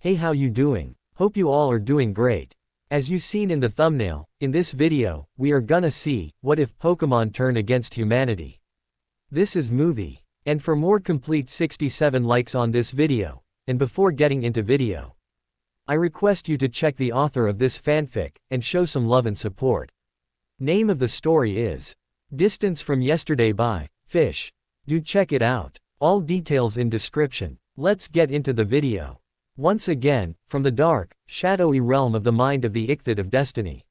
Hey, how you doing? Hope you all are doing great. As you seen in the thumbnail, in this video, we are gonna see, what if Pokemon turn against humanity? This is movie. And for more complete 67 likes on this video, and before getting into video, I request you to check the author of this fanfic, and show some love and support. Name of the story is Distance from Yesterday by Fish. Do check it out. All details in description. Let's get into the video. Once again, from the dark, shadowy realm of the mind of the Ichthid of Destiny.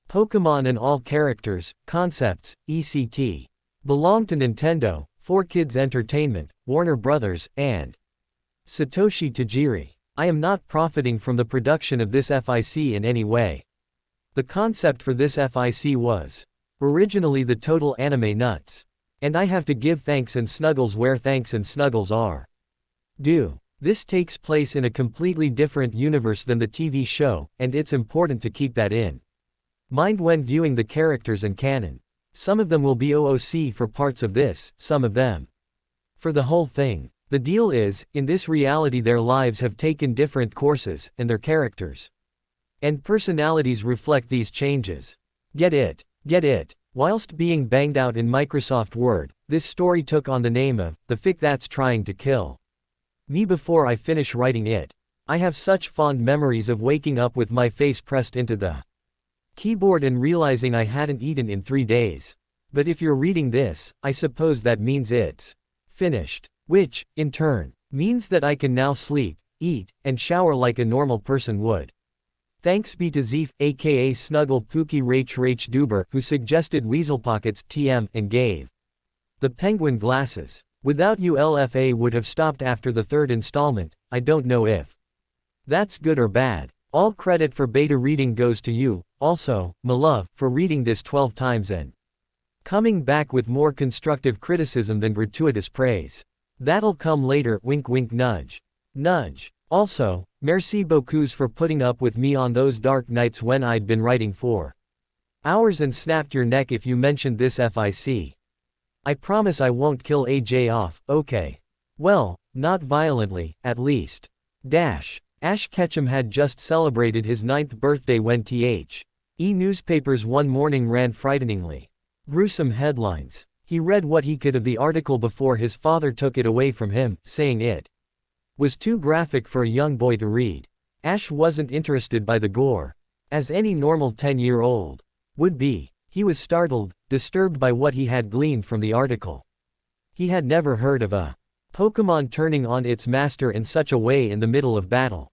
Pokemon and all characters, concepts, etc. belong to Nintendo, 4Kids Entertainment, Warner Brothers, and Satoshi Tajiri. I am not profiting from the production of this FIC in any way. The concept for this FIC was originally the Total Anime Nuts. And I have to give thanks and snuggles where thanks and snuggles are due. This takes place in a completely different universe than the TV show, and it's important to keep that in mind when viewing the characters and canon. Some of them will be OOC for parts of this, some of them for the whole thing. The deal is, in this reality their lives have taken different courses, and their characters and personalities reflect these changes. Get it? Get it? Whilst being banged out in Microsoft Word, this story took on the name of The Fic That's Trying to Kill Me before I finish writing it. I have such fond memories of waking up with my face pressed into the keyboard and realizing I hadn't eaten in 3 days. But if you're reading this, I suppose that means it's finished. Which, in turn, means that I can now sleep, eat, and shower like a normal person would. Thanks be to Zeef, aka Snuggle Pookie Rach Duber, who suggested Weasel Pockets TM and gave the penguin glasses. Without you LFA would have stopped after the 3rd installment. I don't know if that's good or bad. All credit for beta reading goes to you, also, my love, for reading this 12 times and coming back with more constructive criticism than gratuitous praise. That'll come later, wink wink nudge. Nudge. Also, merci beaucoup for putting up with me on those dark nights when I'd been writing for hours and snapped your neck if you mentioned this FIC. I promise I won't kill AJ off, okay? Well, not violently, at least. Dash. Ash Ketchum had just celebrated his 9th birthday when THE newspapers one morning ran frighteningly gruesome headlines. He read what he could of the article before his father took it away from him, saying it was too graphic for a young boy to read. Ash wasn't interested by the gore, as any normal 10-year-old would be. He was startled, disturbed by what he had gleaned from the article. He had never heard of a Pokemon turning on its master in such a way in the middle of battle.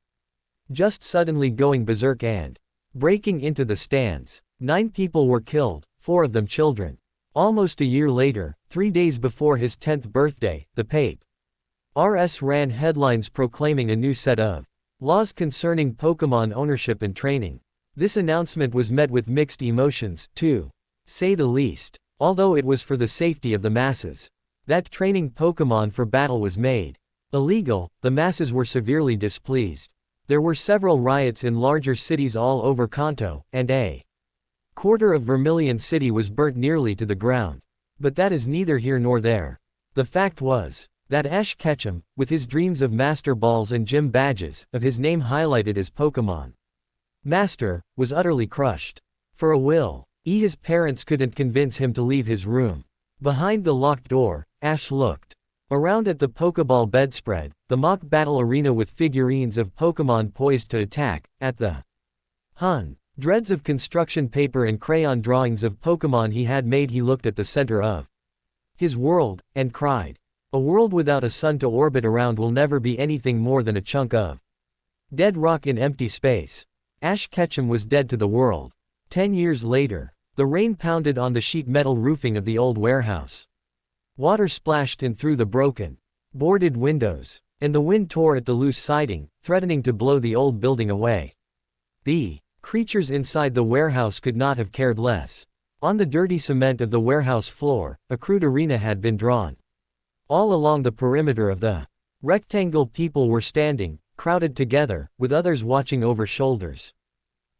Just suddenly going berserk and breaking into the stands. 9 people were killed, 4 of them children. Almost a year later, 3 days before his 10th birthday, the Papers ran headlines proclaiming a new set of laws concerning Pokemon ownership and training. This announcement was met with mixed emotions, to say the least. Although it was for the safety of the masses that training Pokemon for battle was made illegal, the masses were severely displeased. There were several riots in larger cities all over Kanto, and a quarter of Vermilion City was burnt nearly to the ground. But that is neither here nor there. The fact was that Ash Ketchum, with his dreams of Master Balls and gym badges, of his name highlighted as Pokemon Master, was utterly crushed. For a while, his parents couldn't convince him to leave his room. Behind the locked door, Ash looked around at the Pokeball bedspread, the mock battle arena with figurines of Pokemon poised to attack, at the hundreds of construction paper and crayon drawings of Pokemon he had made. He looked at the center of his world, and cried. A world without a sun to orbit around will never be anything more than a chunk of dead rock in empty space. Ash Ketchum was dead to the world. 10 years later, the rain pounded on the sheet metal roofing of the old warehouse. Water splashed in through the broken, boarded windows, and the wind tore at the loose siding, threatening to blow the old building away. The creatures inside the warehouse could not have cared less. On the dirty cement of the warehouse floor, a crude arena had been drawn. All along the perimeter of the rectangle people were standing, crowded together, with others watching over shoulders.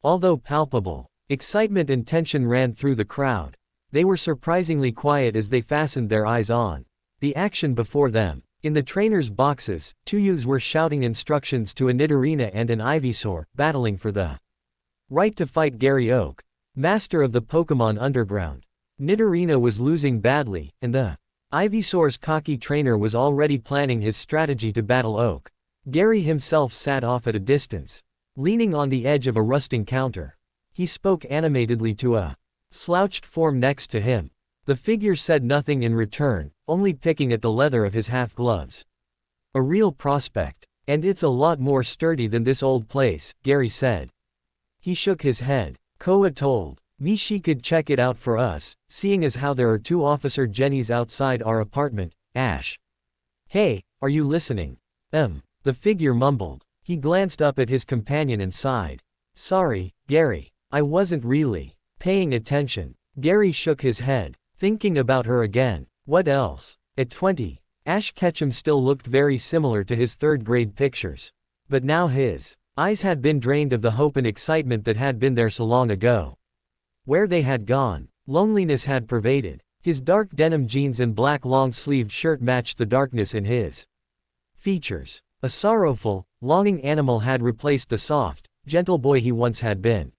Although palpable, excitement and tension ran through the crowd. They were surprisingly quiet as they fastened their eyes on the action before them. In the trainers' boxes, two youths were shouting instructions to a Nidorina and an Ivysaur, battling for the right to fight Gary Oak, master of the Pokemon Underground. Nidorina was losing badly, and the Ivysaur's cocky trainer was already planning his strategy to battle Oak. Gary himself sat off at a distance, leaning on the edge of a rusting counter. He spoke animatedly to a slouched form next to him. The figure said nothing in return, only picking at the leather of his half-gloves. A real prospect. And it's a lot more sturdy than this old place, Gary said. He shook his head. Koa told me she could check it out for us, seeing as how there are two Officer Jennys outside our apartment, Ash. Hey, are you listening? The figure mumbled. He glanced up at his companion and sighed. Sorry, Gary. I wasn't really paying attention. Gary shook his head, thinking about her again. What else? At 20, Ash Ketchum still looked very similar to his third-grade pictures. But now his eyes had been drained of the hope and excitement that had been there so long ago. Where they had gone, loneliness had pervaded. His dark denim jeans and black long-sleeved shirt matched the darkness in his features. A sorrowful, longing animal had replaced the soft, gentle boy he once had been.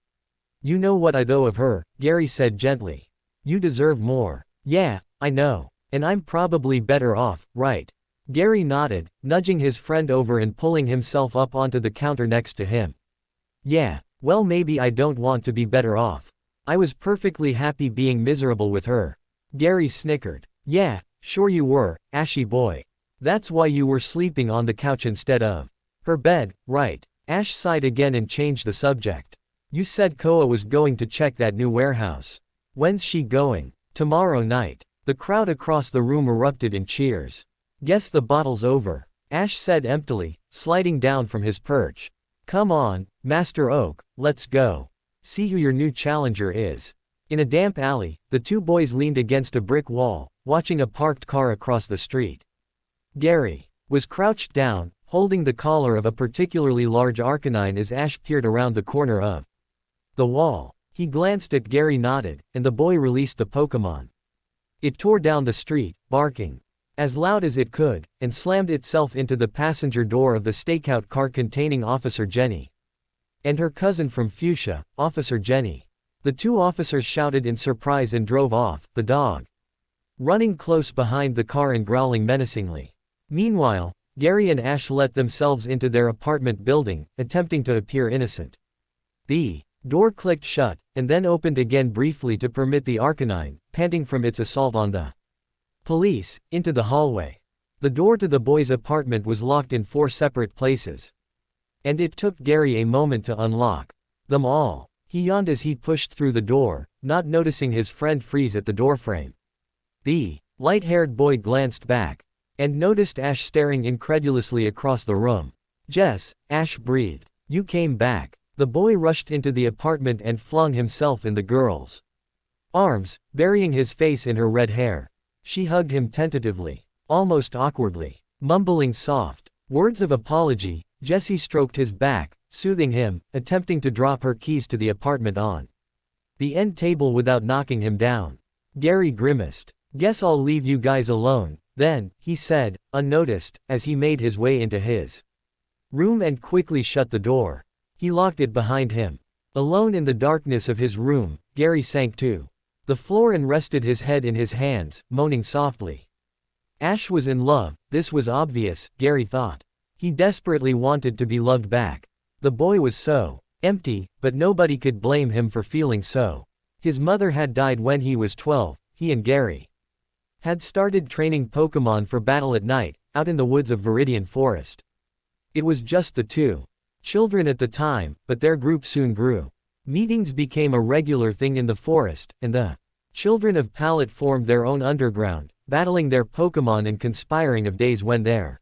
You know what I know of her, Gary said gently. You deserve more. Yeah, I know. And I'm probably better off, right? Gary nodded, nudging his friend over and pulling himself up onto the counter next to him. Yeah, well maybe I don't want to be better off. I was perfectly happy being miserable with her. Gary snickered. Yeah, sure you were, Ashy boy. That's why you were sleeping on the couch instead of her bed, right? Ash sighed again and changed the subject. You said Koa was going to check that new warehouse. When's she going? Tomorrow night. The crowd across the room erupted in cheers. Guess the battle's over, Ash said emptily, sliding down from his perch. Come on, Master Oak, let's go. See who your new challenger is. In a damp alley, the two boys leaned against a brick wall, watching a parked car across the street. Gary was crouched down, holding the collar of a particularly large Arcanine as Ash peered around the corner of the wall. He glanced at Gary, nodded, and the boy released the Pokemon. It tore down the street, barking as loud as it could, and slammed itself into the passenger door of the stakeout car containing Officer Jenny and her cousin from Fuchsia, Officer Jenny. The two officers shouted in surprise and drove off, the dog running close behind the car and growling menacingly. Meanwhile, Gary and Ash let themselves into their apartment building, attempting to appear innocent. The door clicked shut, and then opened again briefly to permit the Arcanine, panting from its assault on the police, into the hallway. The door to the boys' apartment was locked in 4 separate places. And it took Gary a moment to unlock them all. He yawned as he pushed through the door, not noticing his friend freeze at the doorframe. The light-haired boy glanced back and noticed Ash staring incredulously across the room. Jess, Ash breathed. You came back. The boy rushed into the apartment and flung himself in the girl's arms, burying his face in her red hair. She hugged him tentatively, almost awkwardly, mumbling soft words of apology. Jessie stroked his back, soothing him, attempting to drop her keys to the apartment on the end table without knocking him down. Gary grimaced. Guess I'll leave you guys alone, then, he said, unnoticed, as he made his way into his room and quickly shut the door. He locked it behind him. Alone in the darkness of his room, Gary sank to the floor and rested his head in his hands, moaning softly. Ash was in love, this was obvious, Gary thought. He desperately wanted to be loved back. The boy was so empty, but nobody could blame him for feeling so. His mother had died when he was 12, he and Gary had started training Pokemon for battle at night, out in the woods of Viridian Forest. It was just the two children at the time, but their group soon grew. Meetings became a regular thing in the forest, and the children of Pallet formed their own underground, battling their Pokemon and conspiring of days when their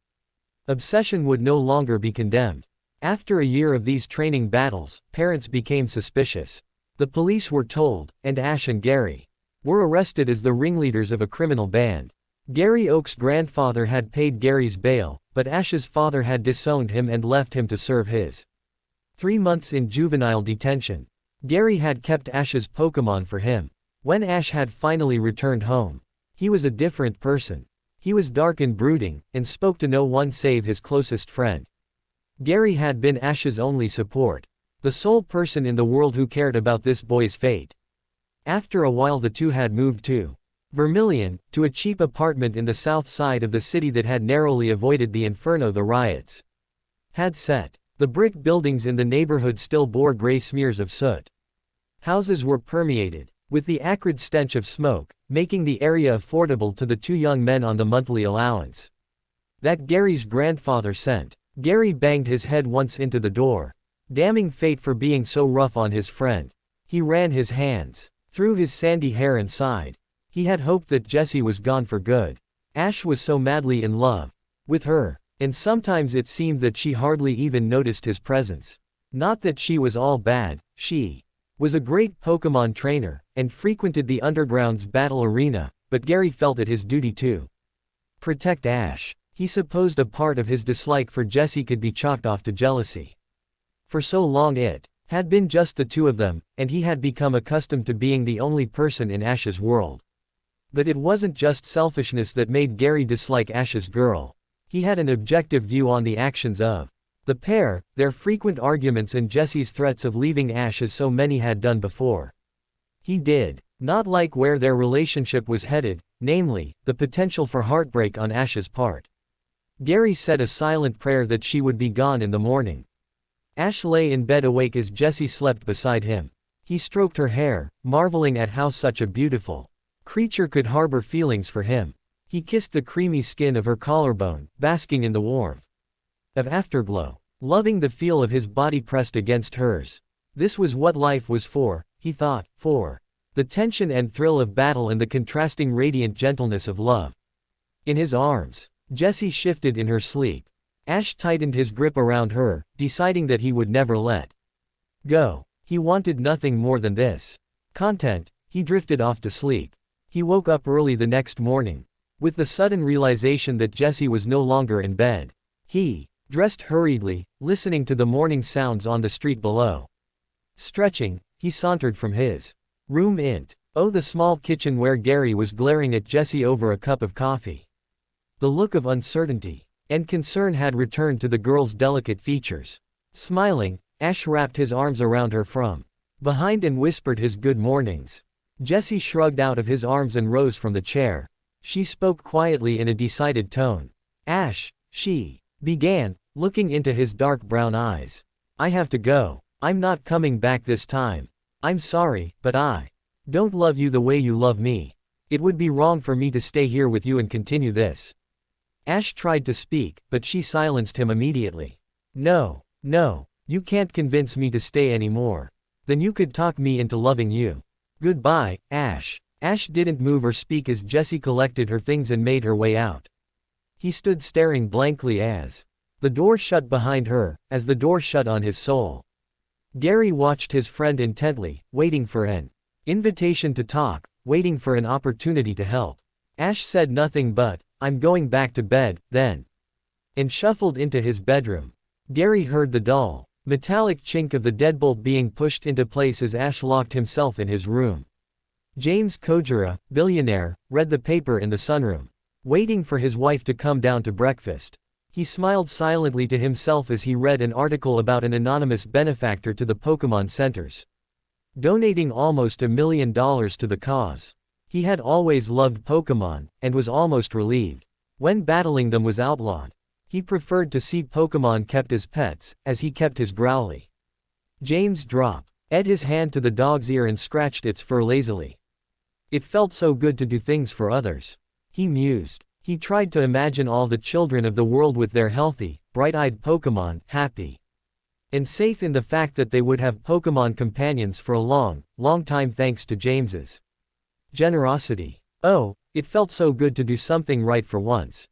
obsession would no longer be condemned. After a year of these training battles, parents became suspicious. The police were told, and Ash and Gary were arrested as the ringleaders of a criminal band. Gary Oak's grandfather had paid Gary's bail, but Ash's father had disowned him and left him to serve his 3 months in juvenile detention. Gary had kept Ash's Pokemon for him. When Ash had finally returned home, he was a different person. He was dark and brooding, and spoke to no one save his closest friend. Gary had been Ash's only support. The sole person in the world who cared about this boy's fate. After a while the two had moved to Vermilion, to a cheap apartment in the south side of the city that had narrowly avoided the inferno the riots had set. The brick buildings in the neighborhood still bore gray smears of soot. Houses were permeated with the acrid stench of smoke, making the area affordable to the two young men on the monthly allowance that Gary's grandfather sent. Gary banged his head once into the door, damning fate for being so rough on his friend. He ran his hands through his sandy hair and sighed. He had hoped that Jessie was gone for good. Ash was so madly in love with her, and sometimes it seemed that she hardly even noticed his presence. Not that she was all bad, she was a great Pokémon trainer, and frequented the Underground's battle arena, but Gary felt it his duty to protect Ash. He supposed a part of his dislike for Jessie could be chalked off to jealousy. For so long it had been just the two of them, and he had become accustomed to being the only person in Ash's world. But it wasn't just selfishness that made Gary dislike Ash's girl. He had an objective view on the actions of the pair, their frequent arguments and Jessie's threats of leaving Ash as so many had done before. He did not like where their relationship was headed, namely, the potential for heartbreak on Ash's part. Gary said a silent prayer that she would be gone in the morning. Ash lay in bed awake as Jessie slept beside him. He stroked her hair, marveling at how such a beautiful creature could harbor feelings for him. He kissed the creamy skin of her collarbone, basking in the warmth of afterglow, loving the feel of his body pressed against hers. This was what life was for, he thought, for the tension and thrill of battle and the contrasting radiant gentleness of love. In his arms, Jessie shifted in her sleep. Ash tightened his grip around her, deciding that he would never let go. He wanted nothing more than this. Content, he drifted off to sleep. He woke up early the next morning, with the sudden realization that Jessie was no longer in bed. He dressed hurriedly, listening to the morning sounds on the street below. Stretching, he sauntered from his room into the small kitchen where Gary was glaring at Jessie over a cup of coffee. The look of uncertainty and concern had returned to the girl's delicate features. Smiling, Ash wrapped his arms around her from behind and whispered his good mornings. Jessie shrugged out of his arms and rose from the chair. She spoke quietly in a decided tone. Ash, she began, looking into his dark brown eyes. I have to go. I'm not coming back this time. I'm sorry, but I don't love you the way you love me. It would be wrong for me to stay here with you and continue this. Ash tried to speak, but she silenced him immediately. No, you can't convince me to stay anymore. Then you could talk me into loving you. Goodbye, Ash. Ash didn't move or speak as Jessie collected her things and made her way out. He stood staring blankly as the door shut behind her, as the door shut on his soul. Gary watched his friend intently, waiting for an invitation to talk, waiting for an opportunity to help. Ash said nothing but, I'm going back to bed, then, and shuffled into his bedroom. Gary heard the dull, metallic chink of the deadbolt being pushed into place as Ash locked himself in his room. James Kojira, billionaire, read the paper in the sunroom, waiting for his wife to come down to breakfast. He smiled silently to himself as he read an article about an anonymous benefactor to the Pokémon centers, donating almost $1 million to the cause. He had always loved Pokémon, and was almost relieved when battling them was outlawed. He preferred to see Pokémon kept as pets, as he kept his Growly. James dropped his hand to the dog's ear and scratched its fur lazily. It felt so good to do things for others. He mused. He tried to imagine all the children of the world with their healthy, bright-eyed Pokémon, happy and safe in the fact that they would have Pokémon companions for a long, long time thanks to James's generosity. Oh, it felt so good to do something right for once.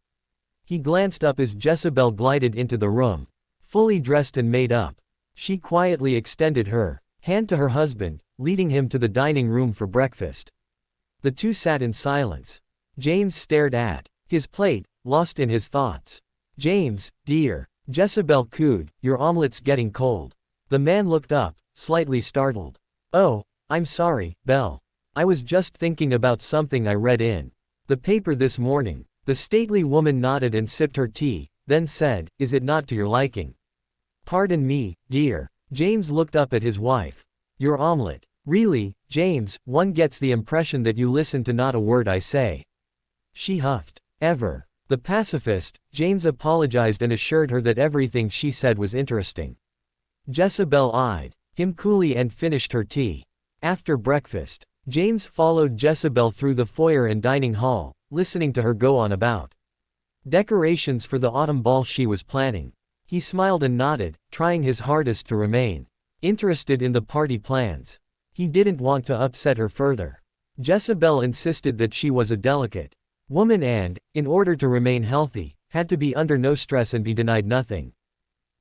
He glanced up as Jezebel glided into the room, fully dressed and made up. She quietly extended her hand to her husband, leading him to the dining room for breakfast. The two sat in silence. James stared at his plate, lost in his thoughts. James, dear, Jezebel cooed, your omelet's getting cold. The man looked up, slightly startled. Oh, I'm sorry, Belle. I was just thinking about something I read in the paper this morning. The stately woman nodded and sipped her tea, then said, "Is it not to your liking?" "Pardon me, dear." James looked up at his wife. "Your omelette. Really, James, one gets the impression that you listen to not a word I say." She huffed. "Ever." The pacifist, James apologized and assured her that everything she said was interesting. Jezebel eyed him coolly and finished her tea. After breakfast, James followed Jezebel through the foyer and dining hall, listening to her go on about decorations for the autumn ball she was planning. He smiled and nodded, trying his hardest to remain interested in the party plans. He didn't want to upset her further. Jezebel insisted that she was a delicate woman and, in order to remain healthy, had to be under no stress and be denied nothing.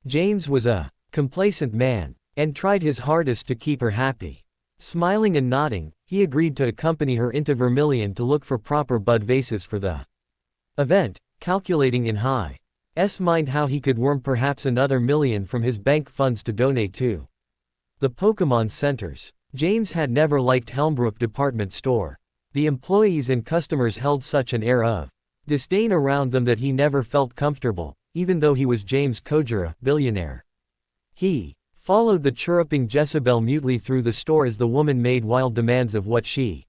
James was a complacent man, and tried his hardest to keep her happy. Smiling and nodding, he agreed to accompany her into Vermilion to look for proper bud vases for the event, calculating in his mind how he could worm perhaps another million from his bank funds to donate to the Pokémon centers. James had never liked Helmbrook department store. The employees and customers held such an air of disdain around them that he never felt comfortable, even though he was James Kojira, billionaire. He followed the chirruping Jezebel mutely through the store as the woman made wild demands of what she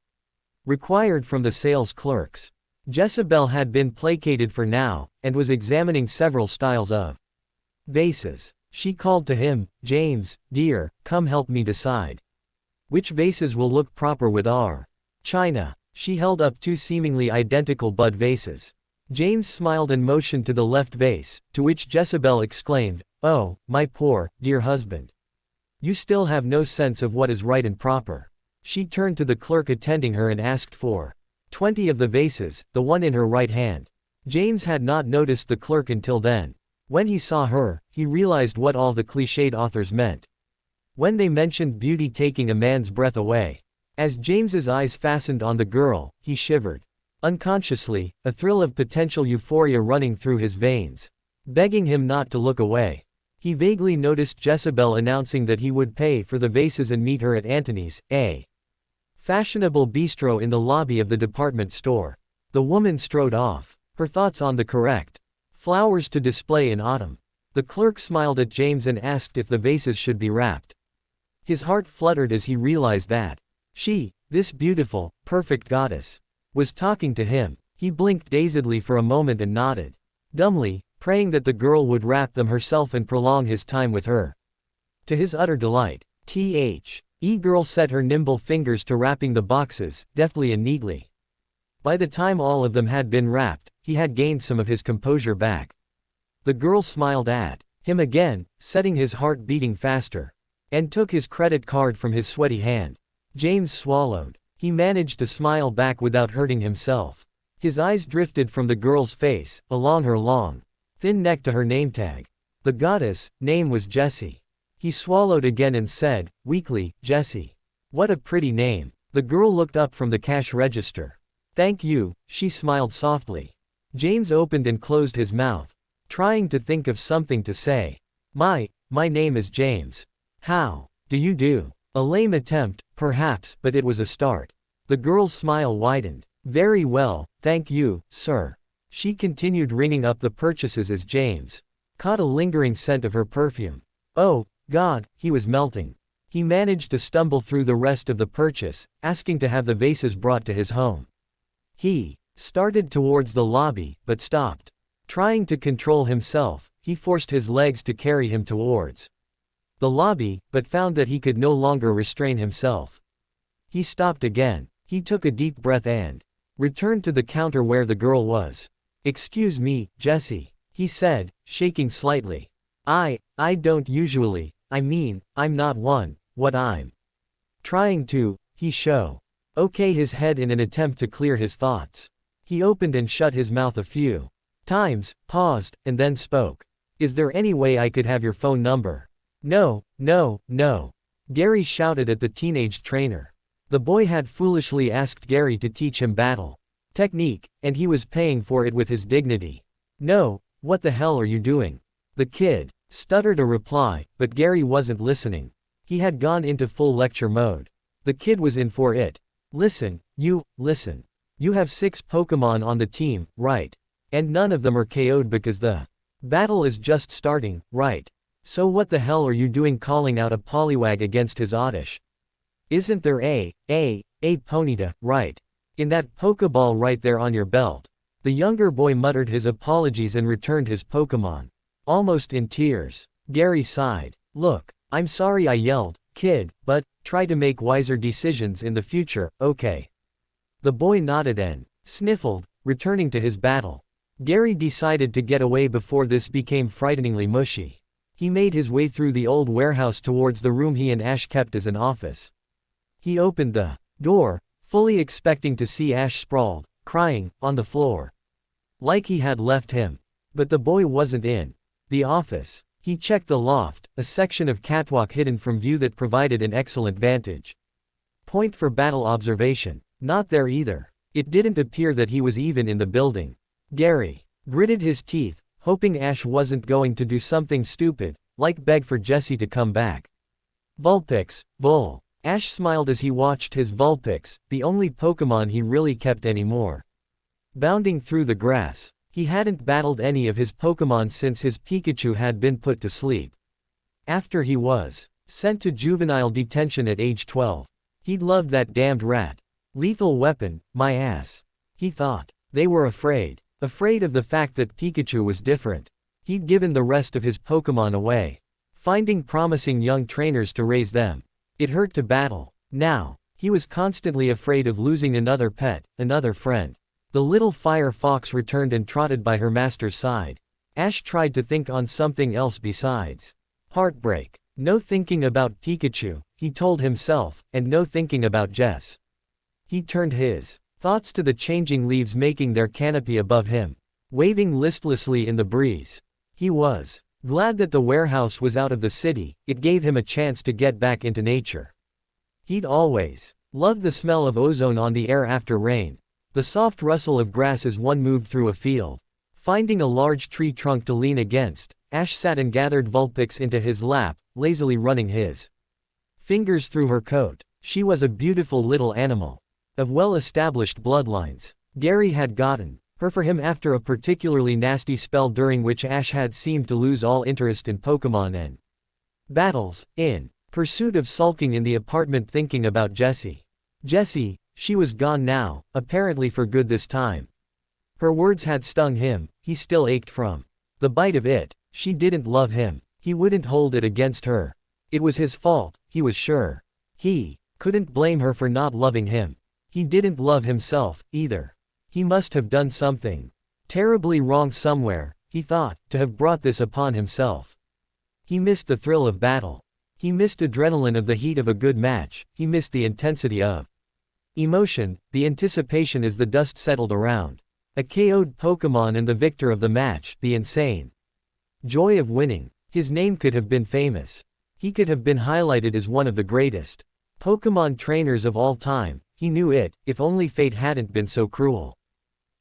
required from the sales clerks. Jezebel had been placated for now, and was examining several styles of vases. She called to him, "James, dear, come help me decide which vases will look proper with our china." She held up two seemingly identical bud vases. James smiled and motioned to the left vase, to which Jezebel exclaimed, "Oh, my poor, dear husband. You still have no sense of what is right and proper." She turned to the clerk attending her and asked for 20 of the vases, the one in her right hand. James had not noticed the clerk until then. When he saw her, he realized what all the cliched authors meant when they mentioned beauty taking a man's breath away. As James's eyes fastened on the girl, he shivered. Unconsciously, a thrill of potential euphoria running through his veins, begging him not to look away. He vaguely noticed Jezebel announcing that he would pay for the vases and meet her at Antony's, a fashionable bistro in the lobby of the department store. The woman strode off, her thoughts on the correct flowers to display in autumn. The clerk smiled at James and asked if the vases should be wrapped. His heart fluttered as he realized that she, this beautiful, perfect goddess, was talking to him. He blinked dazedly for a moment and nodded, dumbly, praying that the girl would wrap them herself and prolong his time with her. To his utter delight, girl set her nimble fingers to wrapping the boxes, deftly and neatly. By the time all of them had been wrapped, he had gained some of his composure back. The girl smiled at him again, setting his heart beating faster, and took his credit card from his sweaty hand. James swallowed. He managed to smile back without hurting himself. His eyes drifted from the girl's face, along her long, thin neck to her name tag. The goddess' name was Jessie. He swallowed again and said, weakly, "Jessie. What a pretty name." The girl looked up from the cash register. "Thank you," she smiled softly. James opened and closed his mouth, trying to think of something to say. My name is James. How do you do?" A lame attempt, perhaps, but it was a start. The girl's smile widened. "Very well, thank you, sir." She continued ringing up the purchases as James caught a lingering scent of her perfume. Oh, God, he was melting. He managed to stumble through the rest of the purchase, asking to have the vases brought to his home. He started towards the lobby, but stopped. Trying to control himself, he forced his legs to carry him towards the lobby, but found that he could no longer restrain himself. He stopped again. He took a deep breath and returned to the counter where the girl was. "Excuse me, Jessie," he said, shaking slightly. I don't usually, I'm not one, what I'm trying to, he show. Okay his head in an attempt to clear his thoughts. He opened and shut his mouth a few times, paused, and then spoke. "Is there any way I could have your phone number?" No. Gary shouted at the teenage trainer. The boy had foolishly asked Gary to teach him battle technique, and he was paying for it with his dignity. "No, what the hell are you doing?" The kid stuttered a reply, but Gary wasn't listening. He had gone into full lecture mode. The kid was in for it. Listen. You have 6 Pokémon on the team, right? And none of them are KO'd because the battle is just starting, right? So what the hell are you doing calling out a Poliwag against his Oddish? Isn't there a Ponyta, right? In that Pokeball right there on your belt. The younger boy muttered his apologies and returned his Pokemon. Almost in tears. Gary sighed. Look, I'm sorry I yelled, kid, but try to make wiser decisions in the future, okay? The boy nodded and sniffled, returning to his battle. Gary decided to get away before this became frighteningly mushy. He made his way through the old warehouse towards the room he and Ash kept as an office. He opened the door, fully expecting to see Ash sprawled, crying, on the floor. Like he had left him. But the boy wasn't in the office. He checked the loft, a section of catwalk hidden from view that provided an excellent vantage point for battle observation. Not there either. It didn't appear that he was even in the building. Gary gritted his teeth, hoping Ash wasn't going to do something stupid, like beg for Jessie to come back. Vulpix, Vul. Ash smiled as he watched his Vulpix, the only Pokemon he really kept anymore. Bounding through the grass. He hadn't battled any of his Pokemon since his Pikachu had been put to sleep. After he was sent to juvenile detention at age 12. He'd loved that damned rat. Lethal weapon, my ass. He thought. They were afraid. Afraid of the fact that Pikachu was different. He'd given the rest of his Pokemon away. Finding promising young trainers to raise them. It hurt to battle. Now, he was constantly afraid of losing another pet, another friend. The little fire fox returned and trotted by her master's side. Ash tried to think on something else besides heartbreak. No thinking about Pikachu, he told himself, and no thinking about Jess. He turned his thoughts to the changing leaves making their canopy above him, waving listlessly in the breeze. He was glad that the warehouse was out of the city, it gave him a chance to get back into nature. He'd always loved the smell of ozone on the air after rain. The soft rustle of grass as one moved through a field. Finding a large tree trunk to lean against, Ash sat and gathered Vulpix into his lap, lazily running his fingers through her coat. She was a beautiful little animal. Of well-established bloodlines. Gary had gotten her for him after a particularly nasty spell during which Ash had seemed to lose all interest in Pokemon and battles, in pursuit of sulking in the apartment thinking about Jessie. Jessie, she was gone now, apparently for good this time. Her words had stung him, he still ached from the bite of it. She didn't love him. He wouldn't hold it against her. It was his fault, he was sure. He couldn't blame her for not loving him. He didn't love himself, either. He must have done something terribly wrong somewhere, he thought, to have brought this upon himself. He missed the thrill of battle. He missed adrenaline of the heat of a good match, he missed the intensity of emotion, the anticipation as the dust settled around. A KO'd Pokemon and the victor of the match, the insane joy of winning. His name could have been famous. He could have been highlighted as one of the greatest Pokemon trainers of all time. He knew it, if only fate hadn't been so cruel.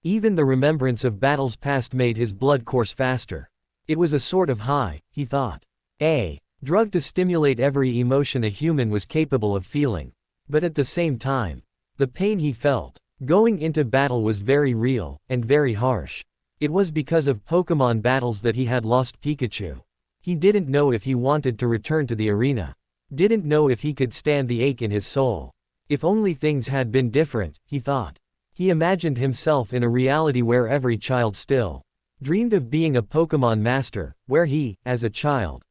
Even the remembrance of battles past made his blood course faster. It was a sort of high, he thought. A drug to stimulate every emotion a human was capable of feeling. But at the same time, the pain he felt going into battle was very real, and very harsh. It was because of Pokemon battles that he had lost Pikachu. He didn't know if he wanted to return to the arena. Didn't know if he could stand the ache in his soul. If only things had been different, he thought. He imagined himself in a reality where every child still dreamed of being a Pokemon master, where he, as a child,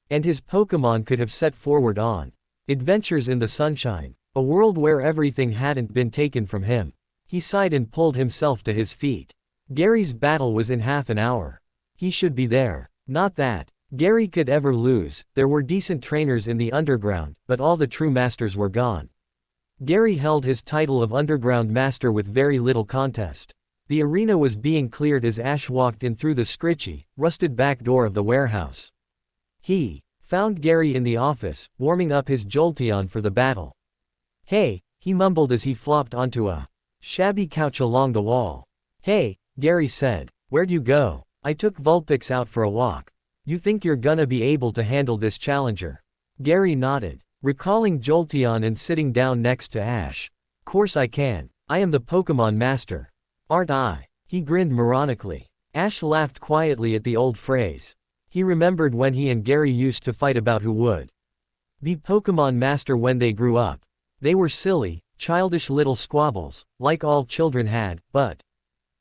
and his Pokemon could have set forward on adventures in the sunshine. A world where everything hadn't been taken from him. He sighed and pulled himself to his feet. Gary's battle was in half an hour. He should be there. Not that Gary could ever lose. There were decent trainers in the underground, but all the true masters were gone. Gary held his title of underground master with very little contest. The arena was being cleared as Ash walked in through the scritchy, rusted back door of the warehouse. He found Gary in the office, warming up his Jolteon for the battle. Hey, he mumbled as he flopped onto a shabby couch along the wall. Hey, Gary said, where'd you go? I took Vulpix out for a walk. You think you're gonna be able to handle this challenger? Gary nodded, recalling Jolteon and sitting down next to Ash. Course I can. I am the Pokemon master. Aren't I? He grinned moronically. Ash laughed quietly at the old phrase. He remembered when he and Gary used to fight about who would be Pokémon Master when they grew up. They were silly, childish little squabbles, like all children had, but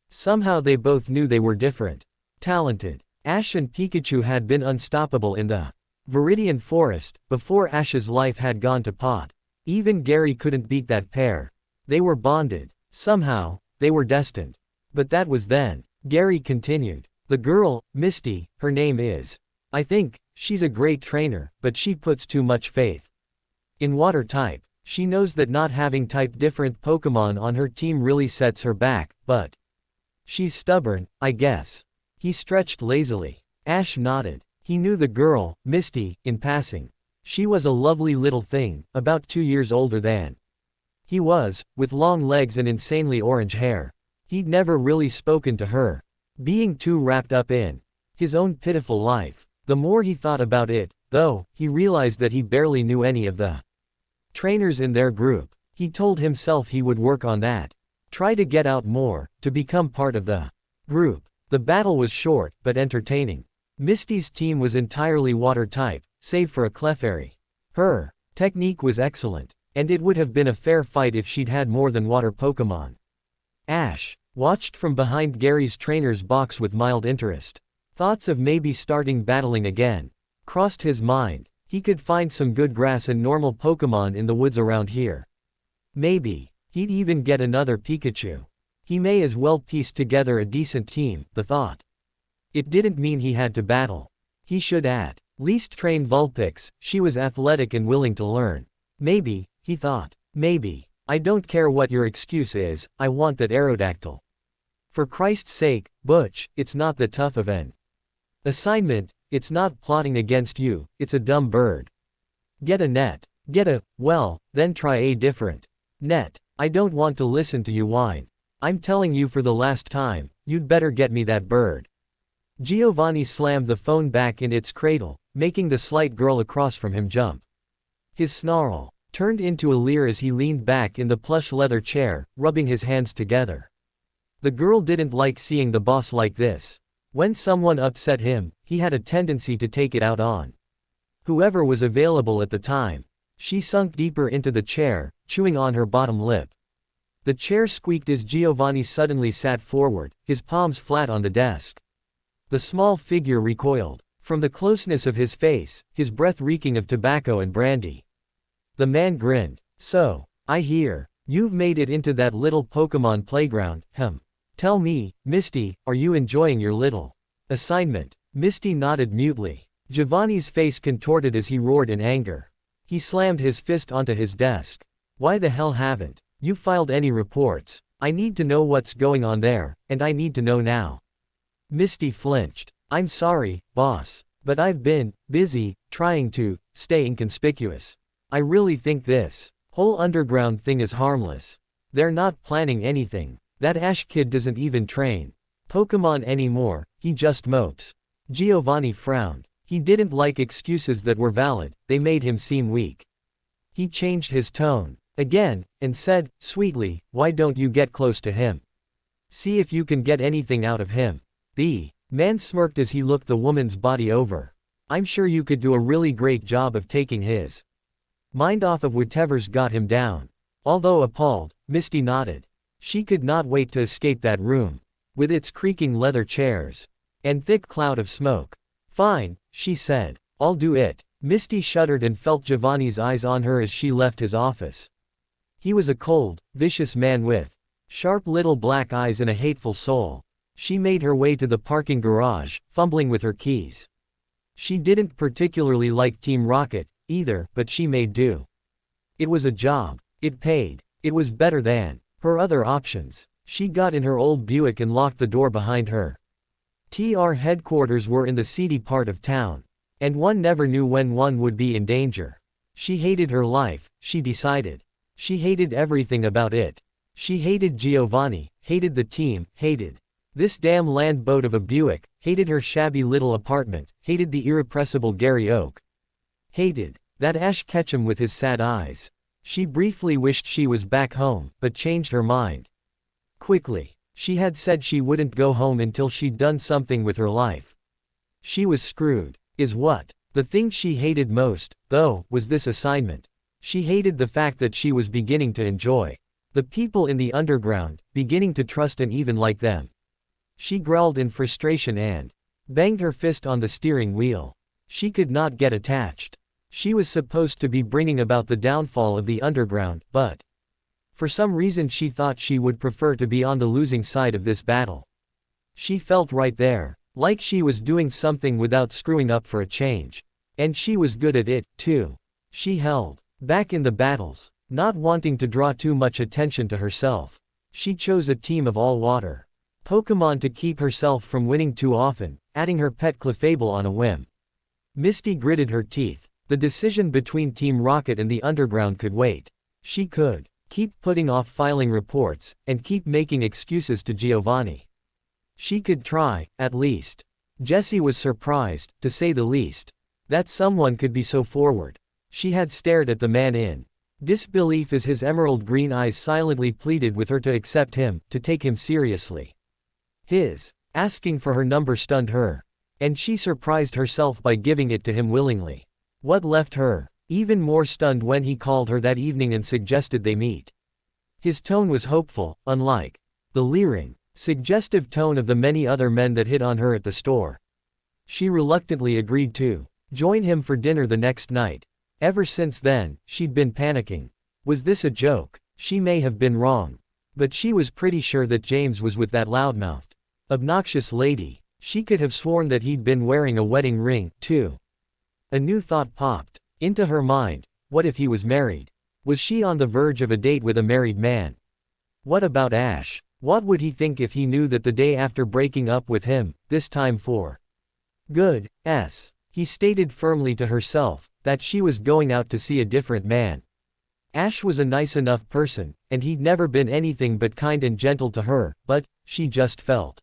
somehow they both knew they were different. Talented. Ash and Pikachu had been unstoppable in the Viridian Forest, before Ash's life had gone to pot. Even Gary couldn't beat that pair. They were bonded. Somehow, they were destined. But that was then. Gary continued. The girl, Misty, her name is. I think, she's a great trainer, but she puts too much faith in water type. She knows that not having type different Pokémon on her team really sets her back, but she's stubborn, I guess. He stretched lazily. Ash nodded. He knew the girl, Misty, in passing. She was a lovely little thing, about 2 years older than he was, with long legs and insanely orange hair. He'd never really spoken to her, being too wrapped up in his own pitiful life. The more he thought about it, though, he realized that he barely knew any of the trainers in their group. He told himself he would work on that. Try to get out more, to become part of the group. The battle was short, but entertaining. Misty's team was entirely water type, save for a Clefairy. Her technique was excellent, and it would have been a fair fight if she'd had more than water Pokémon. Ash watched from behind Gary's trainer's box with mild interest. Thoughts of maybe starting battling again crossed his mind. He could find some good grass and normal Pokémon in the woods around here. Maybe he'd even get another Pikachu. He may as well piece together a decent team, the thought. It didn't mean he had to battle. He should at least train Vulpix. She was athletic and willing to learn. Maybe, he thought. Maybe. I don't care what your excuse is, I want that Aerodactyl. For Christ's sake, Butch, it's not that tough of an assignment, it's not plotting against you, it's a dumb bird. Get a net. Well, then try a different net. I don't want to listen to you whine. I'm telling you for the last time, you'd better get me that bird. Giovanni slammed the phone back in its cradle, making the slight girl across from him jump. His snarl turned into a leer as he leaned back in the plush leather chair, rubbing his hands together. The girl didn't like seeing the boss like this. When someone upset him, he had a tendency to take it out on whoever was available at the time. She sunk deeper into the chair, chewing on her bottom lip. The chair squeaked as Giovanni suddenly sat forward, his palms flat on the desk. The small figure recoiled from the closeness of his face, his breath reeking of tobacco and brandy. The man grinned. So, I hear, you've made it into that little Pokémon playground, Tell me, Misty, are you enjoying your little assignment? Misty nodded mutely. Giovanni's face contorted as he roared in anger. He slammed his fist onto his desk. Why the hell haven't you filed any reports? I need to know what's going on there, and I need to know now. Misty flinched. I'm sorry, boss, but I've been busy trying to stay inconspicuous. I really think this whole underground thing is harmless. They're not planning anything. That Ash kid doesn't even train Pokémon anymore, he just mopes. Giovanni frowned. He didn't like excuses that were valid, they made him seem weak. He changed his tone again, and said, sweetly, why don't you get close to him? See if you can get anything out of him. The man smirked as he looked the woman's body over. I'm sure you could do a really great job of taking his mind off of whatever's got him down. Although appalled, Misty nodded. She could not wait to escape that room, with its creaking leather chairs and thick cloud of smoke. Fine, she said. I'll do it. Misty shuddered and felt Giovanni's eyes on her as she left his office. He was a cold, vicious man with sharp little black eyes and a hateful soul. She made her way to the parking garage, fumbling with her keys. She didn't particularly like Team Rocket, either, but she made do. It was a job. It paid. It was better than her other options. She got in her old Buick and locked the door behind her. TR headquarters were in the seedy part of town, and one never knew when one would be in danger. She hated her life, she decided. She hated everything about it. She hated Giovanni, hated the team, hated this damn land boat of a Buick, hated her shabby little apartment, hated the irrepressible Gary Oak. Hated that Ash Ketchum with his sad eyes. She briefly wished she was back home, but changed her mind quickly. She had said she wouldn't go home until she'd done something with her life. She was screwed. Is what? The thing she hated most, though, was this assignment. She hated the fact that she was beginning to enjoy the people in the underground, beginning to trust and even like them. She growled in frustration and banged her fist on the steering wheel. She could not get attached. She was supposed to be bringing about the downfall of the underground, but for some reason she thought she would prefer to be on the losing side of this battle. She felt right there, like she was doing something without screwing up for a change. And she was good at it, too. She held back in the battles, not wanting to draw too much attention to herself. She chose a team of all water Pokémon to keep herself from winning too often, adding her pet Clefable on a whim. Misty gritted her teeth. The decision between Team Rocket and the underground could wait. She could keep putting off filing reports, and keep making excuses to Giovanni. She could try, at least. Jessie was surprised, to say the least, that someone could be so forward. She had stared at the man in disbelief as his emerald green eyes silently pleaded with her to accept him, to take him seriously. His asking for her number stunned her. And she surprised herself by giving it to him willingly. What left her even more stunned when he called her that evening and suggested they meet. His tone was hopeful, unlike the leering, suggestive tone of the many other men that hit on her at the store. She reluctantly agreed to join him for dinner the next night. Ever since then, she'd been panicking. Was this a joke? She may have been wrong. But she was pretty sure that James was with that loudmouthed, obnoxious lady. She could have sworn that he'd been wearing a wedding ring, too. A new thought popped into her mind. What if he was married? Was she on the verge of a date with a married man? What about Ash? What would he think if he knew that the day after breaking up with him, this time for good, he stated firmly to herself, that she was going out to see a different man. Ash was a nice enough person, and he'd never been anything but kind and gentle to her, but she just felt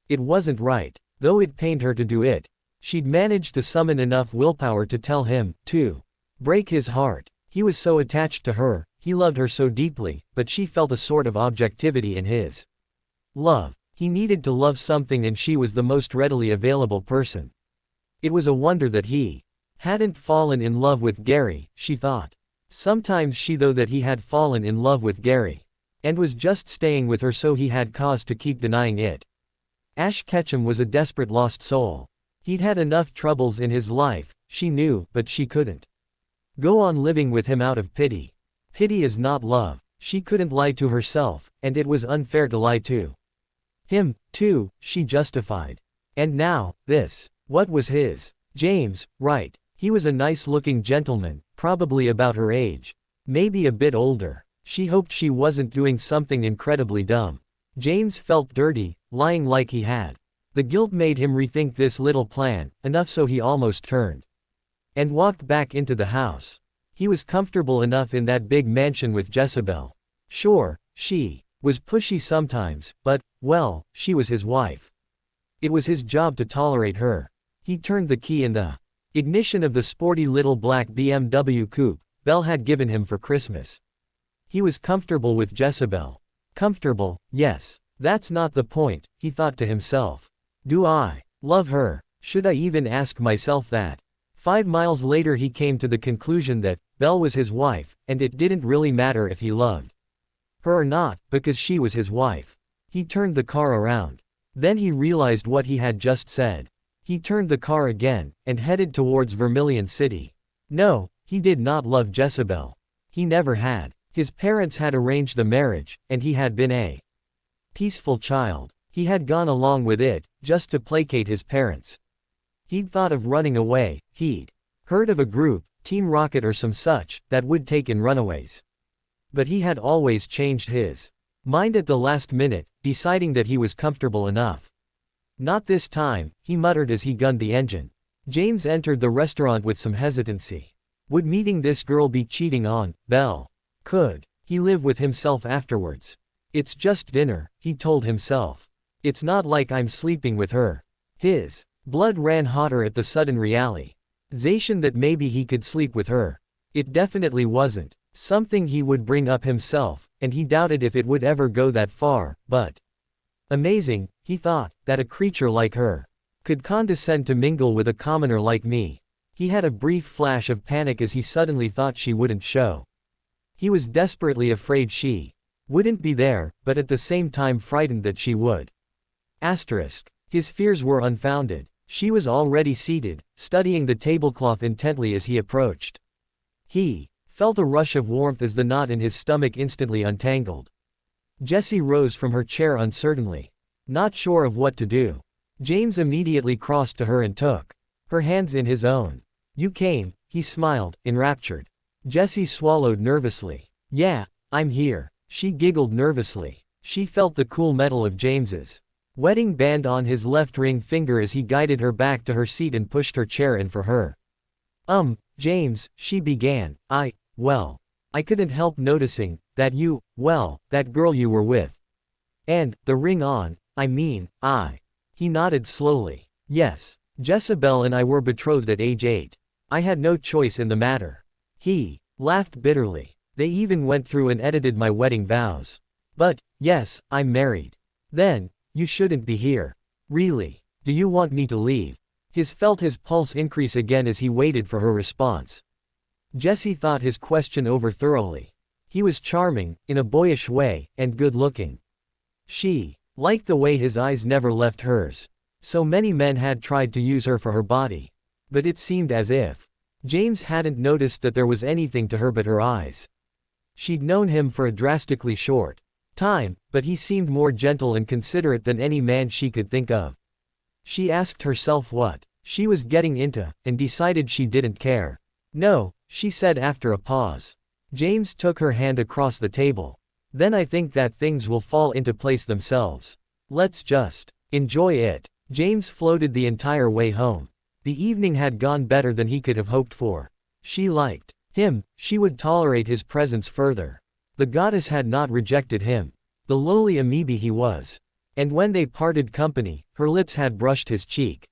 it wasn't right. Though it pained her to do it, she'd managed to summon enough willpower to tell him, to break his heart. He was so attached to her, he loved her so deeply, but she felt a sort of objectivity in his love. He needed to love something and she was the most readily available person. It was a wonder that he hadn't fallen in love with Gary, she thought. Sometimes she thought that he had fallen in love with Gary, and was just staying with her so he had cause to keep denying it. Ash Ketchum was a desperate lost soul. He'd had enough troubles in his life, she knew, but she couldn't go on living with him out of pity. Pity is not love. She couldn't lie to herself, and it was unfair to lie to him, too, she justified. And now, this. What was his? James, right. He was a nice-looking gentleman, probably about her age. Maybe a bit older. She hoped she wasn't doing something incredibly dumb. James felt dirty, lying like he had. The guilt made him rethink this little plan, enough so he almost turned and walked back into the house. He was comfortable enough in that big mansion with Jezebel. Sure, she was pushy sometimes, but, well, she was his wife. It was his job to tolerate her. He turned the key in the ignition of the sporty little black BMW coupe Belle had given him for Christmas. He was comfortable with Jezebel. Comfortable, yes. That's not the point, he thought to himself. Do I love her? Should I even ask myself that? 5 miles later he came to the conclusion that Belle was his wife, and it didn't really matter if he loved her or not, because she was his wife. He turned the car around. Then he realized what he had just said. He turned the car again, and headed towards Vermilion City. No, he did not love Jezebel. He never had. His parents had arranged the marriage, and he had been a peaceful child. He had gone along with it, just to placate his parents. He'd thought of running away. He'd heard of a group, Team Rocket or some such, that would take in runaways. But he had always changed his mind at the last minute, deciding that he was comfortable enough. Not this time, he muttered as he gunned the engine. James entered the restaurant with some hesitancy. Would meeting this girl be cheating on Belle? Could he live with himself afterwards? It's just dinner, he told himself. It's not like I'm sleeping with her. His blood ran hotter at the sudden realization that maybe he could sleep with her. It definitely wasn't something he would bring up himself, and he doubted if it would ever go that far, but Amazing, he thought, that a creature like her could condescend to mingle with a commoner like me. He had a brief flash of panic as he suddenly thought she wouldn't show. He was desperately afraid she wouldn't be there, but at the same time frightened that she would. Asterisk. His fears were unfounded. She was already seated, studying the tablecloth intently as he approached. He felt a rush of warmth as the knot in his stomach instantly untangled. Jessie rose from her chair uncertainly, not sure of what to do. James immediately crossed to her and took her hands in his own. "You came," he smiled, enraptured. Jessie swallowed nervously. "Yeah, I'm here." She giggled nervously. She felt the cool metal of James's wedding band on his left ring finger as he guided her back to her seat and pushed her chair in for her. James," she began, well, I couldn't help noticing that that girl you were with. And, the ring on, He nodded slowly. "Yes. Jezebel and I were betrothed at age 8. I had no choice in the matter." He laughed bitterly. "They even went through and edited my wedding vows. But, yes, I'm married." "Then, you shouldn't be here. Really. Do you want me to leave?" He felt his pulse increase again as he waited for her response. Jessie thought his question over thoroughly. He was charming, in a boyish way, and good-looking. She liked the way his eyes never left hers. So many men had tried to use her for her body. But it seemed as if James hadn't noticed that there was anything to her but her eyes. She'd known him for a drastically short time, but he seemed more gentle and considerate than any man she could think of. She asked herself what she was getting into, and decided she didn't care. "No," she said after a pause. James took her hand across the table. "Then I think that things will fall into place themselves. Let's just enjoy it." James floated the entire way home. The evening had gone better than he could have hoped for. She liked him, she would tolerate his presence further. The goddess had not rejected him, the lowly amoeba he was. And when they parted company, her lips had brushed his cheek.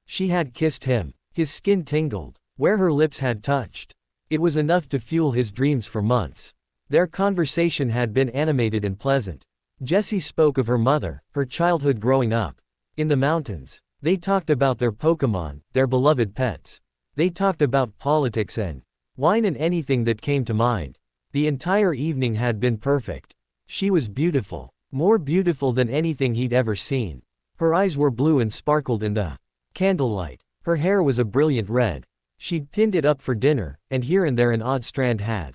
She had kissed him. His skin tingled where her lips had touched. It was enough to fuel his dreams for months. Their conversation had been animated and pleasant. Jessie spoke of her mother, her childhood growing up in the mountains. They talked about their Pokemon, their beloved pets. They talked about politics and wine and anything that came to mind. The entire evening had been perfect. She was beautiful, more beautiful than anything he'd ever seen. Her eyes were blue and sparkled in the candlelight. Her hair was a brilliant red. She'd pinned it up for dinner, and here and there an odd strand had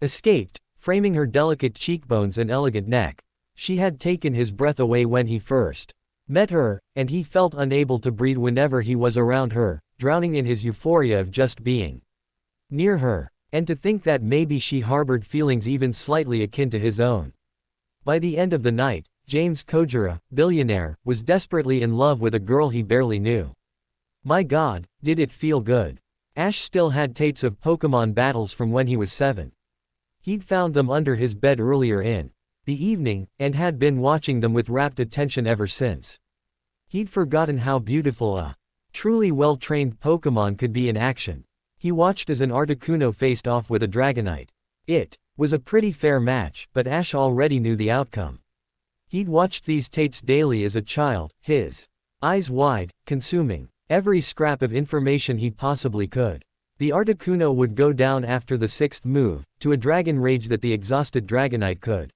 escaped, framing her delicate cheekbones and elegant neck. She had taken his breath away when he first met her, and he felt unable to breathe whenever he was around her, drowning in his euphoria of just being near her. And to think that maybe she harbored feelings even slightly akin to his own. By the end of the night, James Kojira, billionaire, was desperately in love with a girl he barely knew. My God, did it feel good. Ash still had tapes of Pokemon battles from when he was 7. He'd found them under his bed earlier in the evening, and had been watching them with rapt attention ever since. He'd forgotten how beautiful a truly well-trained Pokemon could be in action. He watched as an Articuno faced off with a Dragonite. It was a pretty fair match, but Ash already knew the outcome. He'd watched these tapes daily as a child, his eyes wide, consuming every scrap of information he possibly could. The Articuno would go down after the 6th move, to a Dragon Rage that the exhausted Dragonite could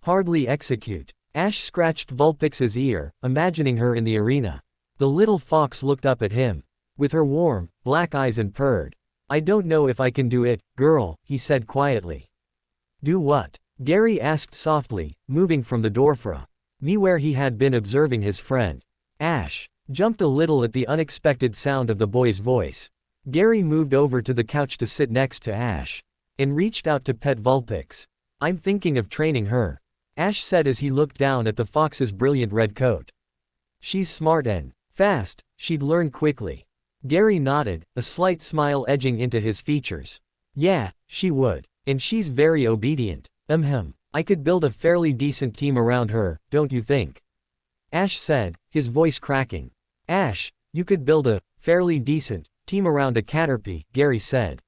hardly execute. Ash scratched Vulpix's ear, imagining her in the arena. The little fox looked up at him with her warm, black eyes and purred. I don't know if I can do it, girl, he said quietly. Do what? Gary asked softly, moving from the door from me where he had been observing his friend. Ash jumped a little at the unexpected sound of the boy's voice. Gary moved over to the couch to sit next to Ash and reached out to pet Vulpix. I'm thinking of training her, Ash said as he looked down at the fox's brilliant red coat. She's smart and fast, she'd learn quickly. Gary nodded, a slight smile edging into his features. Yeah, she would. And she's very obedient. I could build a fairly decent team around her, don't you think? Ash said, his voice cracking. Ash, you could build a fairly decent team around a Caterpie, Gary said.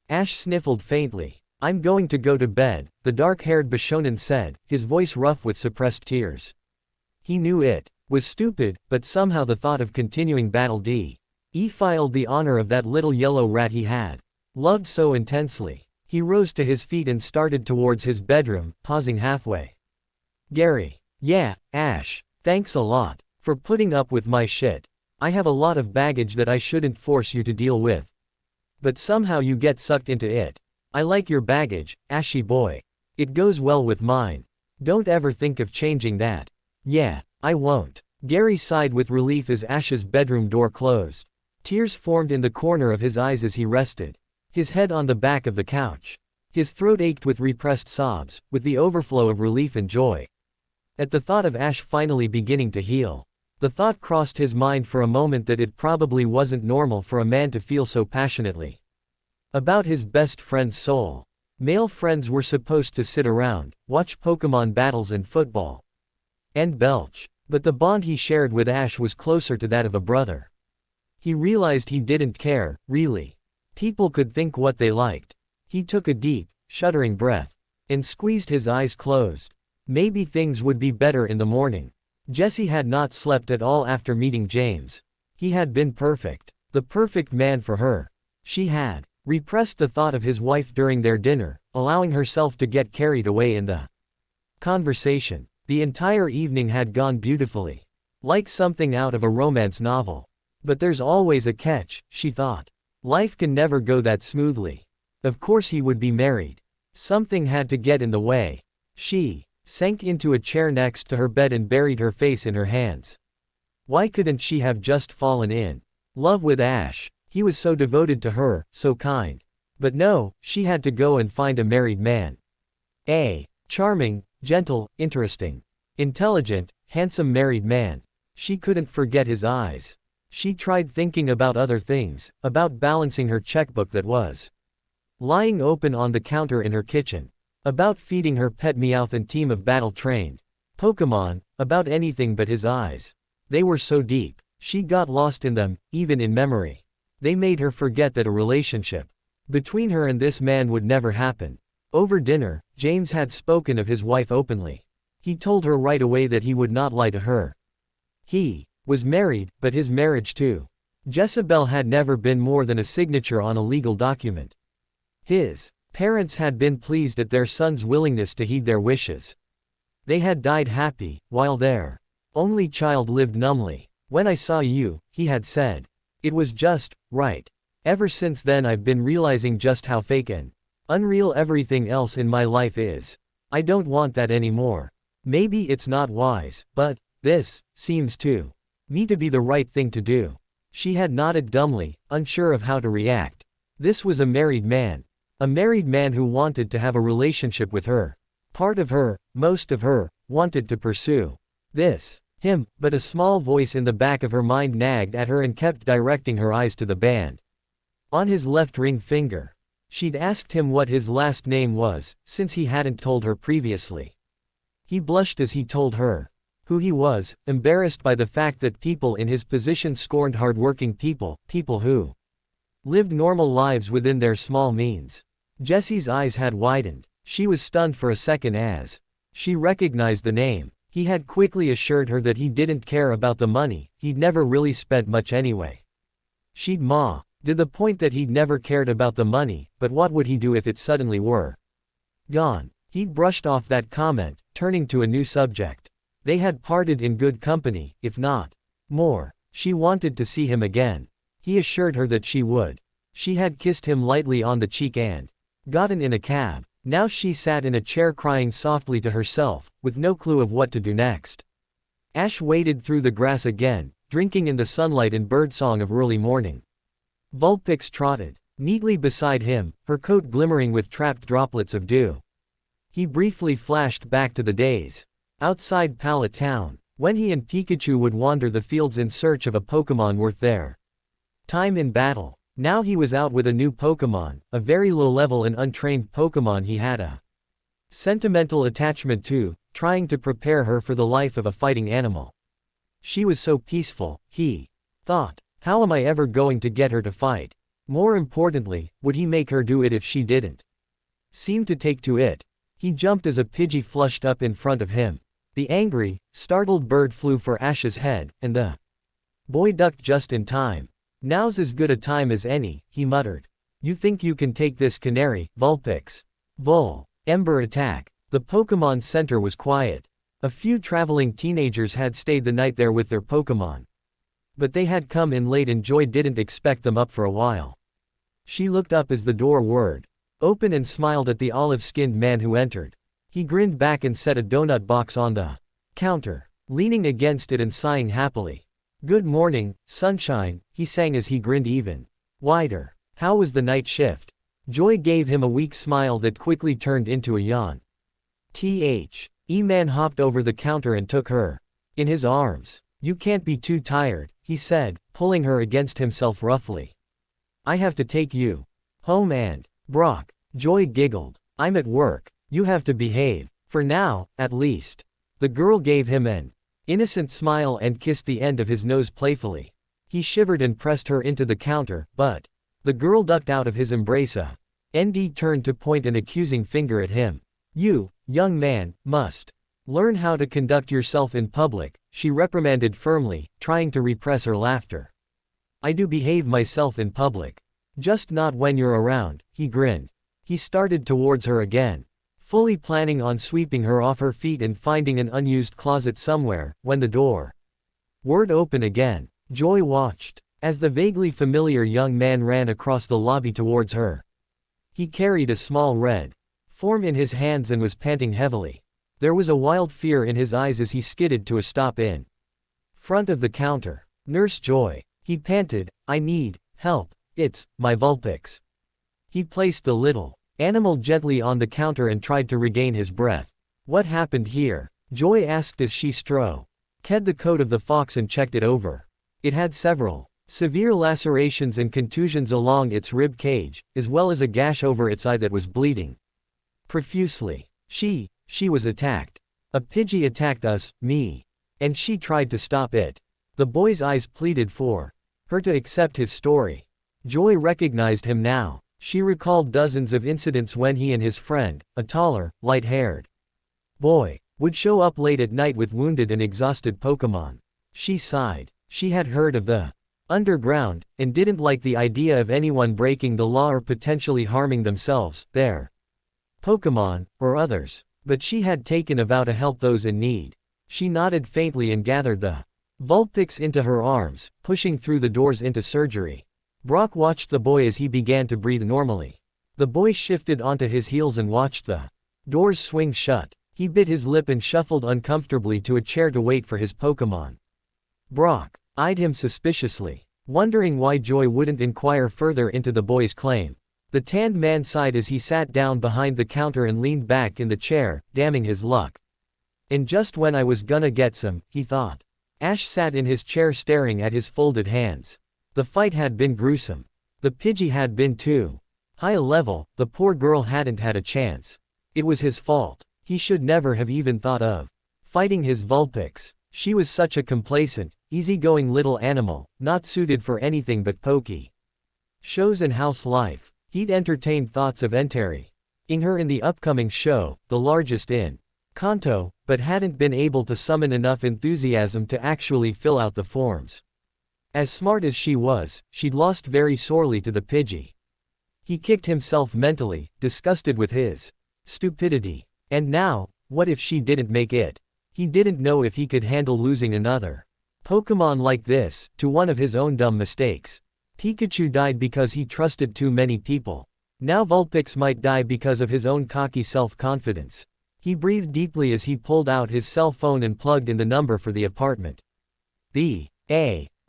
Ash sniffled faintly. I'm going to go to bed, the dark-haired Bishonen said, his voice rough with suppressed tears. He knew it was stupid, but somehow the thought of continuing battle defiled the honor of that little yellow rat he had loved so intensely. He rose to his feet and started towards his bedroom, pausing halfway. Gary. Yeah, Ash. Thanks a lot for putting up with my shit. I have a lot of baggage that I shouldn't force you to deal with. But somehow you get sucked into it. I like your baggage, Ashy boy. It goes well with mine. Don't ever think of changing that. Yeah, I won't. Gary sighed with relief as Ash's bedroom door closed. Tears formed in the corner of his eyes as he rested, his head on the back of the couch. His throat ached with repressed sobs, with the overflow of relief and joy. At the thought of Ash finally beginning to heal, the thought crossed his mind for a moment that it probably wasn't normal for a man to feel so passionately about his best friend's soul. Male friends were supposed to sit around, watch Pokemon battles and football, and belch. But the bond he shared with Ash was closer to that of a brother. He realized he didn't care, really. People could think what they liked. He took a deep, shuddering breath, and squeezed his eyes closed. Maybe things would be better in the morning. Jesse had not slept at all after meeting James. He had been perfect, the perfect man for her. She had repressed the thought of his wife during their dinner, allowing herself to get carried away in the conversation. The entire evening had gone beautifully, like something out of a romance novel. But there's always a catch, she thought. Life can never go that smoothly. Of course he would be married. Something had to get in the way. She sank into a chair next to her bed and buried her face in her hands. Why couldn't she have just fallen in love with Ash? He was so devoted to her, so kind. But no, she had to go and find a married man. A charming, gentle, interesting, intelligent, handsome married man. She couldn't forget his eyes. She tried thinking about other things, about balancing her checkbook that was lying open on the counter in her kitchen, about feeding her pet Meowth and team of battle-trained Pokemon, about anything but his eyes. They were so deep, she got lost in them, even in memory. They made her forget that a relationship between her and this man would never happen. Over dinner, James had spoken of his wife openly. He told her right away that he would not lie to her. He was married, but his marriage to Jezebel had never been more than a signature on a legal document. His parents had been pleased at their son's willingness to heed their wishes. They had died happy, while their only child lived numbly. When I saw you, he had said. It was just right. Ever since then I've been realizing just how fake and unreal everything else in my life is. I don't want that anymore. Maybe it's not wise, but this seems to me to be the right thing to do. She had nodded dumbly, unsure of how to react. This was a married man. A married man who wanted to have a relationship with her. Part of her, most of her, wanted to pursue him, but a small voice in the back of her mind nagged at her and kept directing her eyes to the band on his left ring finger. She'd asked him what his last name was, since he hadn't told her previously. He blushed as he told her who he was, embarrassed by the fact that people in his position scorned hardworking people, people who lived normal lives within their small means. Jessie's eyes had widened. She was stunned for a second as she recognized the name. He had quickly assured her that he didn't care about the money, he'd never really spent much anyway. She'd did the point that he'd never cared about the money, but what would he do if it suddenly were gone? He'd brushed off that comment, turning to a new subject. They had parted in good company, if not more. She wanted to see him again. He assured her that she would. She had kissed him lightly on the cheek and gotten in a cab. Now she sat in a chair crying softly to herself, with no clue of what to do next. Ash waded through the grass again, drinking in the sunlight and birdsong of early morning. Vulpix trotted neatly beside him, her coat glimmering with trapped droplets of dew. He briefly flashed back to the days outside Pallet Town, when he and Pikachu would wander the fields in search of a Pokemon worth their time in battle. Now he was out with a new Pokemon, a very low-level and untrained Pokemon he had a sentimental attachment to, trying to prepare her for the life of a fighting animal. She was so peaceful, he thought. How am I ever going to get her to fight? More importantly, would he make her do it if she didn't seem to take to it? He jumped as a Pidgey flushed up in front of him. The angry, startled bird flew for Ash's head, and the boy ducked just in time. Now's as good a time as any, he muttered. You think you can take this canary, Vulpix? Vul. Ember attack. The Pokémon Center was quiet. A few traveling teenagers had stayed the night there with their Pokémon. But they had come in late and Joy didn't expect them up for a while. She looked up as the door whirred open and smiled at the olive-skinned man who entered. He grinned back and set a donut box on the counter, leaning against it and sighing happily. Good morning, sunshine, he sang as he grinned even wider. How was the night shift? Joy gave him a weak smile that quickly turned into a yawn. E-Man hopped over the counter and took her in his arms. You can't be too tired, he said, pulling her against himself roughly. I have to take you home and Brock. Joy giggled. I'm at work. You have to behave. For now, at least. The girl gave him an innocent smile and kissed the end of his nose playfully. He shivered and pressed her into the counter, but the girl ducked out of his embrace. ND turned to point an accusing finger at him. You, young man, must learn how to conduct yourself in public, she reprimanded firmly, trying to repress her laughter. I do behave myself in public. Just not when you're around, he grinned. He started towards her again, fully planning on sweeping her off her feet and finding an unused closet somewhere, when the door whirred open again. Joy watched as the vaguely familiar young man ran across the lobby towards her. He carried a small red form in his hands and was panting heavily. There was a wild fear in his eyes as he skidded to a stop in front of the counter. Nurse Joy, he panted, I need help. It's my Vulpix. He placed the little animal gently on the counter and tried to regain his breath. What happened here? Joy asked as she stroked the coat of the fox and checked it over. It had several severe lacerations and contusions along its rib cage, as well as a gash over its eye that was bleeding profusely. She was attacked. A Pidgey attacked us, me. And she tried to stop it. The boy's eyes pleaded for her to accept his story. Joy recognized him now. She recalled dozens of incidents when he and his friend, a taller, light-haired boy, would show up late at night with wounded and exhausted Pokémon. She sighed. She had heard of the underground, and didn't like the idea of anyone breaking the law or potentially harming themselves, their Pokémon, or others. But she had taken a vow to help those in need. She nodded faintly and gathered the Vulpix into her arms, pushing through the doors into surgery. Brock watched the boy as he began to breathe normally. The boy shifted onto his heels and watched the doors swing shut. He bit his lip and shuffled uncomfortably to a chair to wait for his Pokémon. Brock eyed him suspiciously, wondering why Joy wouldn't inquire further into the boy's claim. The tanned man sighed as he sat down behind the counter and leaned back in the chair, damning his luck. And just when I was gonna get some, he thought. Ash sat in his chair staring at his folded hands. The fight had been gruesome. The Pidgey had been too. High a level, the poor girl hadn't had a chance. It was his fault. He should never have even thought of fighting his Vulpix. She was such a complacent, easygoing little animal, not suited for anything but pokey shows and house life. He'd entertained thoughts of entering her in the upcoming show, the largest in Kanto, but hadn't been able to summon enough enthusiasm to actually fill out the forms. As smart as she was, she'd lost very sorely to the Pidgey. He kicked himself mentally, disgusted with his stupidity. And now, what if she didn't make it? He didn't know if he could handle losing another Pokémon like this, to one of his own dumb mistakes. Pikachu died because he trusted too many people. Now Vulpix might die because of his own cocky self-confidence. He breathed deeply as he pulled out his cell phone and plugged in the number for the apartment. The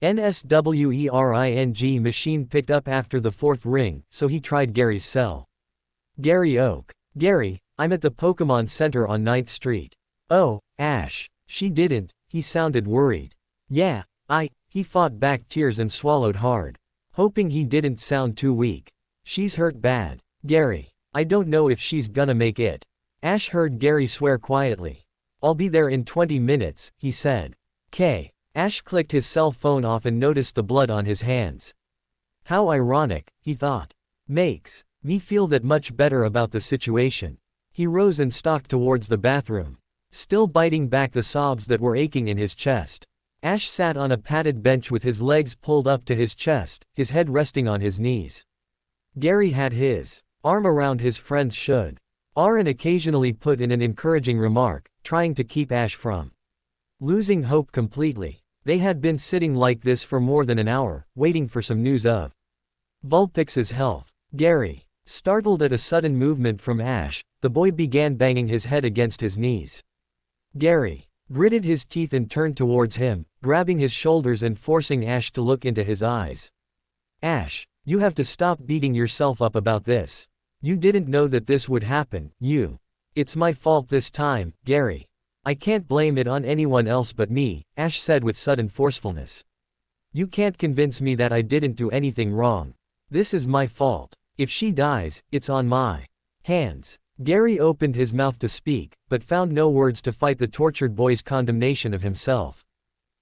NSWERING machine picked up after the fourth ring, so he tried Gary's cell. Gary Oak. Gary, I'm at the Pokémon Center on 9th Street. Oh, Ash. She didn't, he sounded worried. Yeah, he fought back tears and swallowed hard, hoping he didn't sound too weak. She's hurt bad. Gary, I don't know if she's gonna make it. Ash heard Gary swear quietly. I'll be there in 20 minutes, he said. K. Ash clicked his cell phone off and noticed the blood on his hands. How ironic, he thought. Makes me feel that much better about the situation. He rose and stalked towards the bathroom. still biting back the sobs that were aching in his chest. Ash sat on a padded bench with his legs pulled up to his chest, his head resting on his knees. Gary had his arm around his friend's shoulder. Aaron occasionally put in an encouraging remark, trying to keep Ash from losing hope completely. They had been sitting like this for more than an hour, waiting for some news of Vulpix's health. Gary, startled at a sudden movement from Ash, the boy began banging his head against his knees. Gary gritted his teeth and turned towards him, grabbing his shoulders and forcing Ash to look into his eyes. Ash, you have to stop beating yourself up about this. You didn't know that this would happen, you. It's my fault this time, Gary. I can't blame it on anyone else but me, Ash said with sudden forcefulness. You can't convince me that I didn't do anything wrong. This is my fault. If she dies, it's on my hands. Gary opened his mouth to speak, but found no words to fight the tortured boy's condemnation of himself.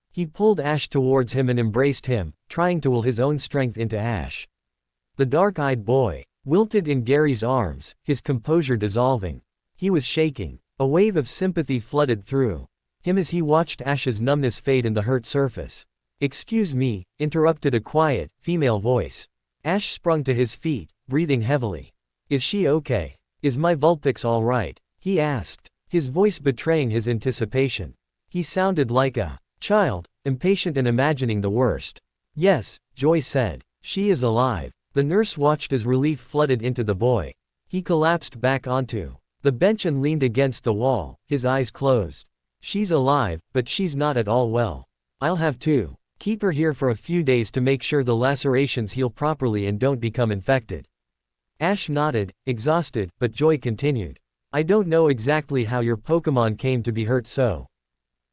He pulled Ash towards him and embraced him, trying to will his own strength into Ash. The dark-eyed boy wilted in Gary's arms, his composure dissolving. He was shaking. A wave of sympathy flooded through him as he watched Ash's numbness fade in the hurt surface. Excuse me, interrupted a quiet, female voice. Ash sprung to his feet, breathing heavily. Is she okay? Is my Vulpix all right? He asked, his voice betraying his anticipation. He sounded like a child, impatient and imagining the worst. Yes, Joy said. She is alive. The nurse watched as relief flooded into the boy. He collapsed back onto the bench and leaned against the wall, his eyes closed. She's alive, but she's not at all well. I'll have to keep her here for a few days to make sure the lacerations heal properly and don't become infected. Ash nodded, exhausted, but Joy continued. I don't know exactly how your Pokémon came to be hurt so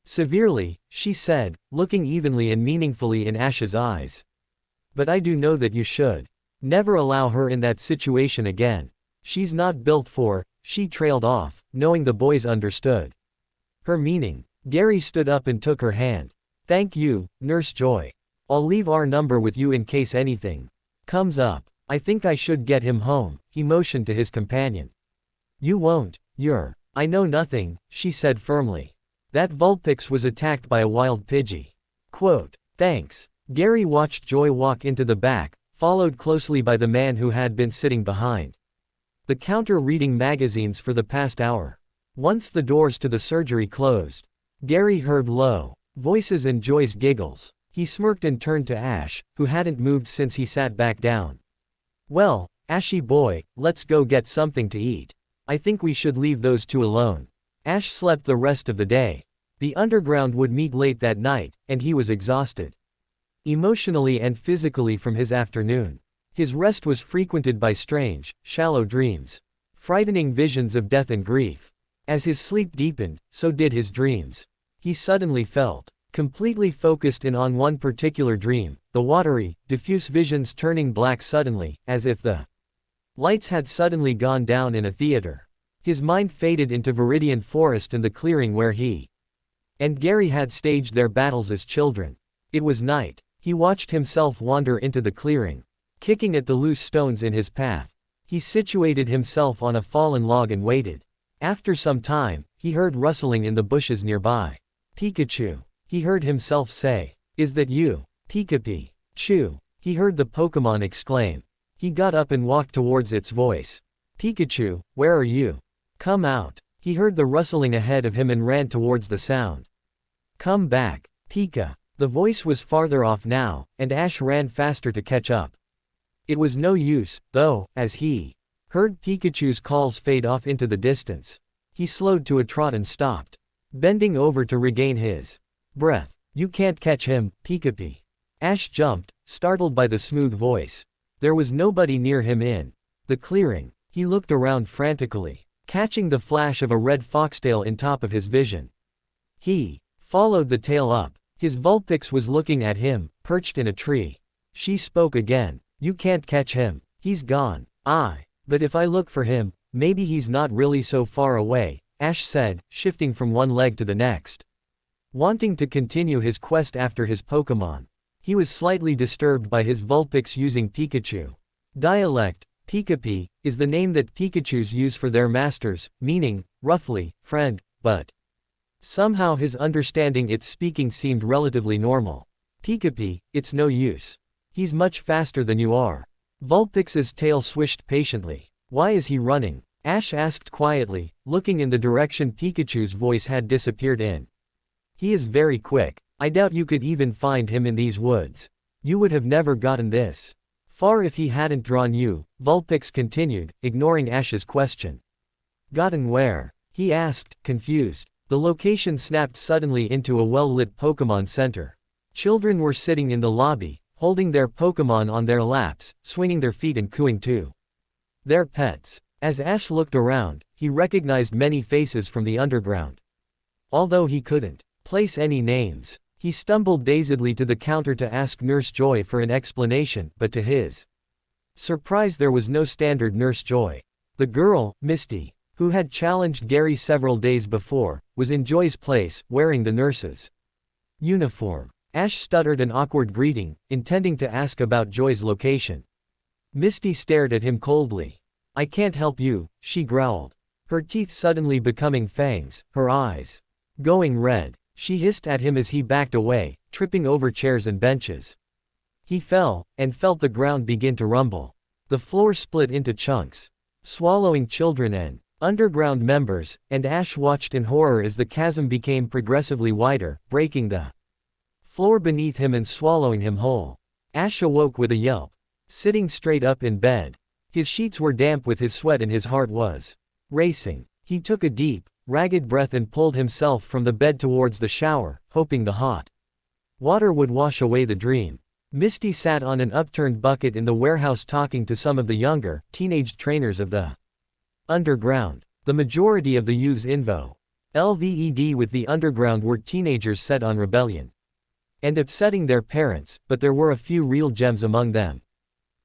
severely, she said, looking evenly and meaningfully in Ash's eyes. But I do know that you should never allow her in that situation again. She's not built for, she trailed off, knowing the boys understood her meaning. Gary stood up and took her hand. Thank you, Nurse Joy. I'll leave our number with you in case anything comes up. I think I should get him home, he motioned to his companion. You won't, I know nothing, she said firmly. That Vulpix was attacked by a wild Pidgey. Quote, thanks. Gary watched Joy walk into the back, followed closely by the man who had been sitting behind the counter reading magazines for the past hour. Once the doors to the surgery closed, Gary heard low voices and Joy's giggles. He smirked and turned to Ash, who hadn't moved since he sat back down. Well, Ashy boy, let's go get something to eat. I think we should leave those two alone. Ash slept the rest of the day. The underground would meet late that night, and he was exhausted emotionally and physically from his afternoon. His rest was frequented by strange, shallow dreams. Frightening visions of death and grief. As his sleep deepened, so did his dreams. He suddenly felt completely focused in on one particular dream, the watery, diffuse visions turning black suddenly, as if the lights had suddenly gone down in a theater. His mind faded into Viridian Forest and the clearing where he and Gary had staged their battles as children. It was night. He watched himself wander into the clearing, kicking at the loose stones in his path. He situated himself on a fallen log and waited. After some time, he heard rustling in the bushes nearby. Pikachu. He heard himself say. Is that you? Pikachu. He heard the Pokémon exclaim. He got up and walked towards its voice. Pikachu, where are you? Come out. He heard the rustling ahead of him and ran towards the sound. Come back, Pika. The voice was farther off now, and Ash ran faster to catch up. It was no use, though, as he heard Pikachu's calls fade off into the distance. He slowed to a trot and stopped, bending over to regain his breath. You can't catch him, Pikachu. Ash jumped, startled by the smooth voice. There was nobody near him in the clearing. He looked around frantically, catching the flash of a red foxtail in top of his vision. He followed the tail up. His Vulpix was looking at him, perched in a tree. She spoke again. You can't catch him. He's gone. But if I look for him, maybe he's not really so far away, Ash said, shifting from one leg to the next. Wanting to continue his quest after his Pokémon. He was slightly disturbed by his Vulpix using Pikachu. Dialect, Pikapi, is the name that Pikachus use for their masters, meaning, roughly, friend, but Somehow his understanding its speaking seemed relatively normal. Pikapi, it's no use. He's much faster than you are. Vulpix's tail swished patiently. Why is he running? Ash asked quietly, looking in the direction Pikachu's voice had disappeared in. He is very quick. I doubt you could even find him in these woods. You would have never gotten this far if he hadn't drawn you, Vulpix continued, ignoring Ash's question. Gotten where? He asked, confused. The location snapped suddenly into a well-lit Pokémon Center. Children were sitting in the lobby, holding their Pokémon on their laps, swinging their feet and cooing too. Their pets. As Ash looked around, he recognized many faces from the underground. Although he couldn't place any names, he stumbled dazedly to the counter to ask Nurse Joy for an explanation, but to his surprise there was no standard Nurse Joy. The girl, Misty, who had challenged Gary several days before, was in Joy's place, wearing the nurse's uniform. Ash stuttered an awkward greeting, intending to ask about Joy's location. Misty stared at him coldly. I can't help you, she growled. Her teeth suddenly becoming fangs, her eyes going red. She hissed at him as he backed away, tripping over chairs and benches. He fell, and felt the ground begin to rumble. The floor split into chunks, swallowing children and underground members, and Ash watched in horror as the chasm became progressively wider, breaking the floor beneath him and swallowing him whole. Ash awoke with a yelp, sitting straight up in bed. His sheets were damp with his sweat and his heart was racing. He took a deep, ragged breath and pulled himself from the bed towards the shower, hoping the hot water would wash away the dream. Misty sat on an upturned bucket in the warehouse talking to some of the younger, teenage trainers of the underground. The majority of the youths invo LVED with the underground were teenagers set on rebellion and upsetting their parents, but there were a few real gems among them.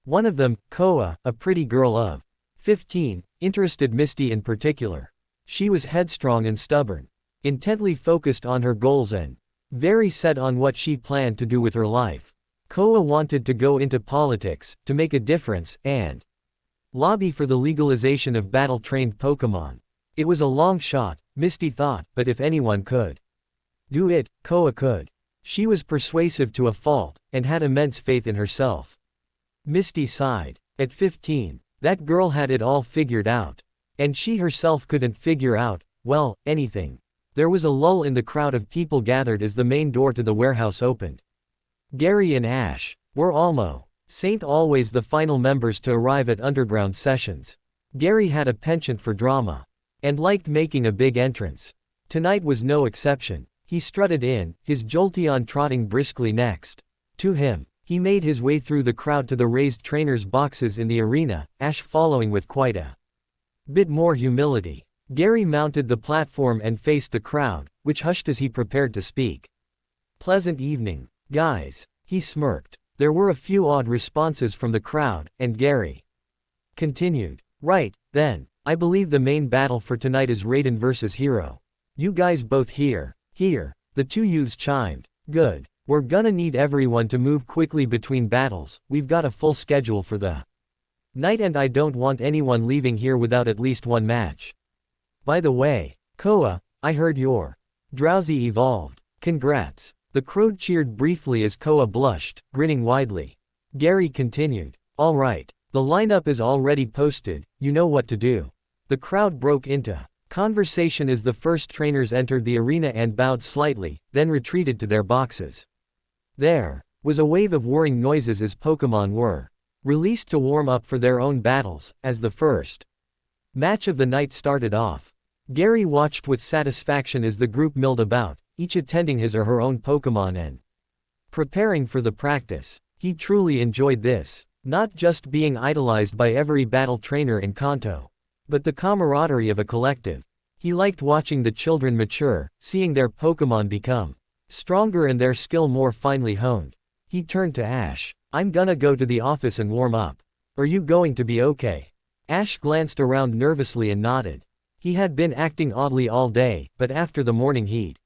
One of them, Koa, a pretty girl of 15, interested Misty in particular. She was headstrong and stubborn, intently focused on her goals and very set on what she planned to do with her life. Koa wanted to go into politics, to make a difference, and lobby for the legalization of battle-trained Pokémon. It was a long shot, Misty thought, but if anyone could do it, Koa could. She was persuasive to a fault, and had immense faith in herself. Misty sighed. At 15, that girl had it all figured out. And she herself couldn't figure out, well, anything. There was a lull in the crowd of people gathered as the main door to the warehouse opened. Gary and Ash were always the final members to arrive at underground sessions. Gary had a penchant for drama and liked making a big entrance. Tonight was no exception. He strutted in, his Jolteon trotting briskly next to him. He made his way through the crowd to the raised trainers' boxes in the arena, Ash following with quite a bit more humility. Gary mounted the platform and faced the crowd, which hushed as he prepared to speak. Pleasant evening, guys. He smirked. There were a few odd responses from the crowd, and Gary continued. Right, then, I believe the main battle for tonight is Raiden versus Hero. You guys both here. The two youths chimed. Good. We're gonna need everyone to move quickly between battles, we've got a full schedule for the night and I don't want anyone leaving here without at least one match. By the way, Koa, I heard you're Drowsy evolved. Congrats. The crowd cheered briefly as Koa blushed, grinning widely. Gary continued. Alright, the lineup is already posted, you know what to do. The crowd broke into conversation as the first trainers entered the arena and bowed slightly, then retreated to their boxes. There was a wave of whirring noises as Pokémon were released to warm up for their own battles, as the first match of the night started off. Gary watched with satisfaction as the group milled about, each attending his or her own Pokémon and preparing for the practice. He truly enjoyed this, not just being idolized by every battle trainer in Kanto, but the camaraderie of a collective. He liked watching the children mature, seeing their Pokémon become stronger and their skill more finely honed. He turned to Ash. I'm gonna go to the office and warm up. Are you going to be okay? Ash glanced around nervously and nodded. He had been acting oddly all day, but after the morning he'd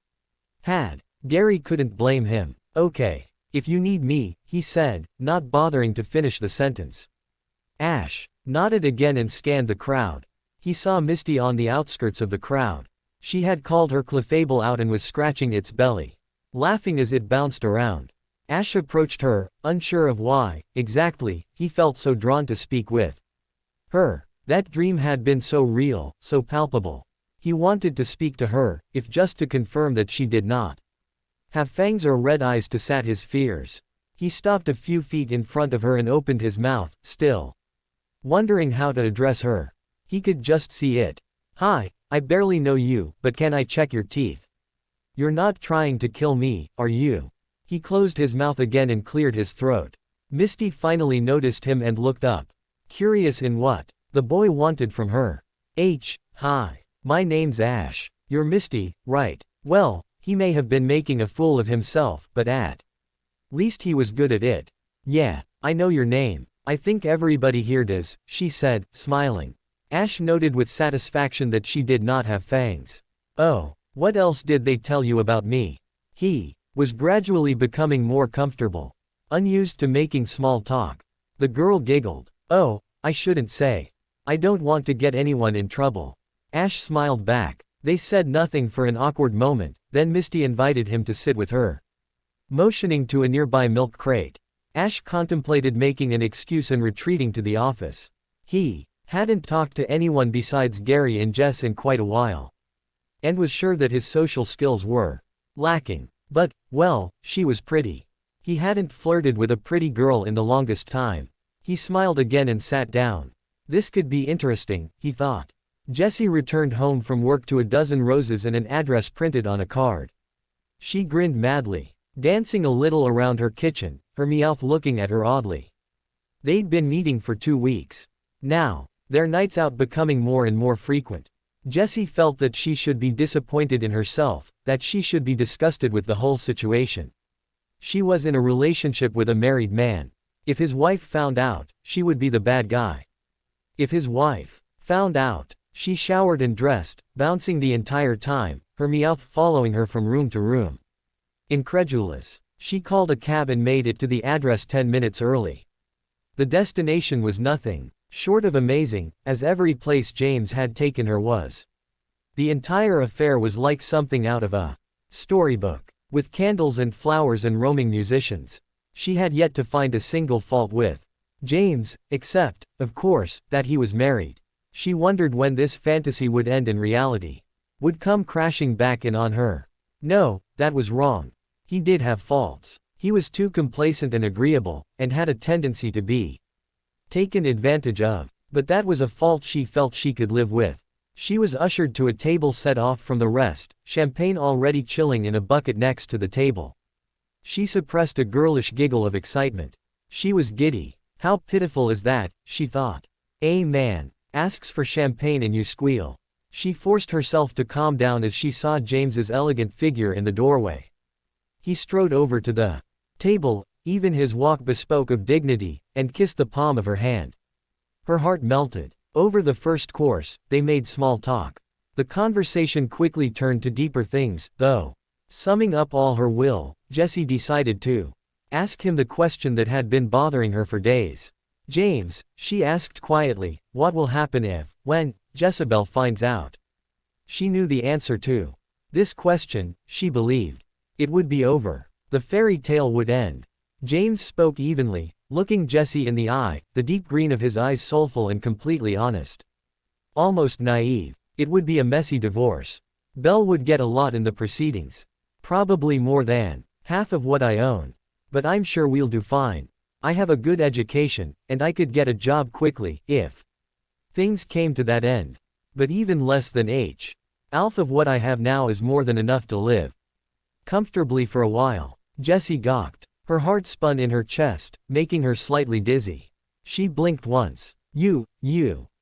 had, Gary couldn't blame him. Okay. If you need me, he said, not bothering to finish the sentence. Ash nodded again and scanned the crowd. He saw Misty on the outskirts of the crowd. She had called her clefable out and was scratching its belly, laughing as it bounced around. Ash approached her, unsure of why, exactly, he felt so drawn to speak with her. That dream had been so real, so palpable. He wanted to speak to her, if just to confirm that she did not have fangs or red eyes to sat his fears. He stopped a few feet in front of her and opened his mouth, still wondering how to address her. He could just see it. Hi, I barely know you, but can I check your teeth? You're not trying to kill me, are you? He closed his mouth again and cleared his throat. Misty finally noticed him and looked up, curious in what the boy wanted from her. Hi, my name's Ash. You're Misty, right? Well, he may have been making a fool of himself, but at least he was good at it. Yeah, I know your name. I think everybody here does, she said, smiling. Ash noted with satisfaction that she did not have fangs. Oh, what else did they tell you about me? He was gradually becoming more comfortable, unused to making small talk. The girl giggled. Oh, I shouldn't say. I don't want to get anyone in trouble. Ash smiled back. They said nothing for an awkward moment, then Misty invited him to sit with her, motioning to a nearby milk crate. Ash contemplated making an excuse and retreating to the office. He hadn't talked to anyone besides Gary and Jess in quite a while, and was sure that his social skills were lacking. But, well, she was pretty. He hadn't flirted with a pretty girl in the longest time. He smiled again and sat down. This could be interesting, he thought. Jessie returned home from work to a dozen roses and an address printed on a card. She grinned madly, dancing a little around her kitchen, her Meowth looking at her oddly. They'd been meeting for 2 weeks. Now, their nights out becoming more and more frequent. Jessie felt that she should be disappointed in herself, that she should be disgusted with the whole situation. She was in a relationship with a married man. If his wife found out, she would be the bad guy. If his wife found out, she showered and dressed, bouncing the entire time, her Meowth following her from room to room. Incredulous, she called a cab and made it to the address 10 minutes early. The destination was nothing short of amazing, as every place James had taken her was. The entire affair was like something out of a storybook, with candles and flowers and roaming musicians. She had yet to find a single fault with James, except, of course, that he was married. She wondered when this fantasy would end and reality would come crashing back in on her. No, that was wrong. He did have faults. He was too complacent and agreeable, and had a tendency to be taken advantage of. But that was a fault she felt she could live with. She was ushered to a table set off from the rest, champagne already chilling in a bucket next to the table. She suppressed a girlish giggle of excitement. She was giddy. How pitiful is that, she thought. A man asks for champagne and you squeal. She forced herself to calm down as she saw James's elegant figure in the doorway. He strode over to the table, even his walk bespoke of dignity, and kissed the palm of her hand. Her heart melted. Over the first course, they made small talk. The conversation quickly turned to deeper things, though. Summing up all her will, Jessie decided to ask him the question that had been bothering her for days. James, she asked quietly, what will happen if, when, Jezebel finds out? She knew the answer to this question, she believed. It would be over. The fairy tale would end. James spoke evenly, looking Jessie in the eye, the deep green of his eyes soulful and completely honest. Almost naive. It would be a messy divorce. Belle would get a lot in the proceedings. Probably more than half of what I own. But I'm sure we'll do fine. I have a good education, and I could get a job quickly, if things came to that end. But even less than half of what I have now is more than enough to live comfortably for a while. Jessie gawked. Her heart spun in her chest, making her slightly dizzy. She blinked once. You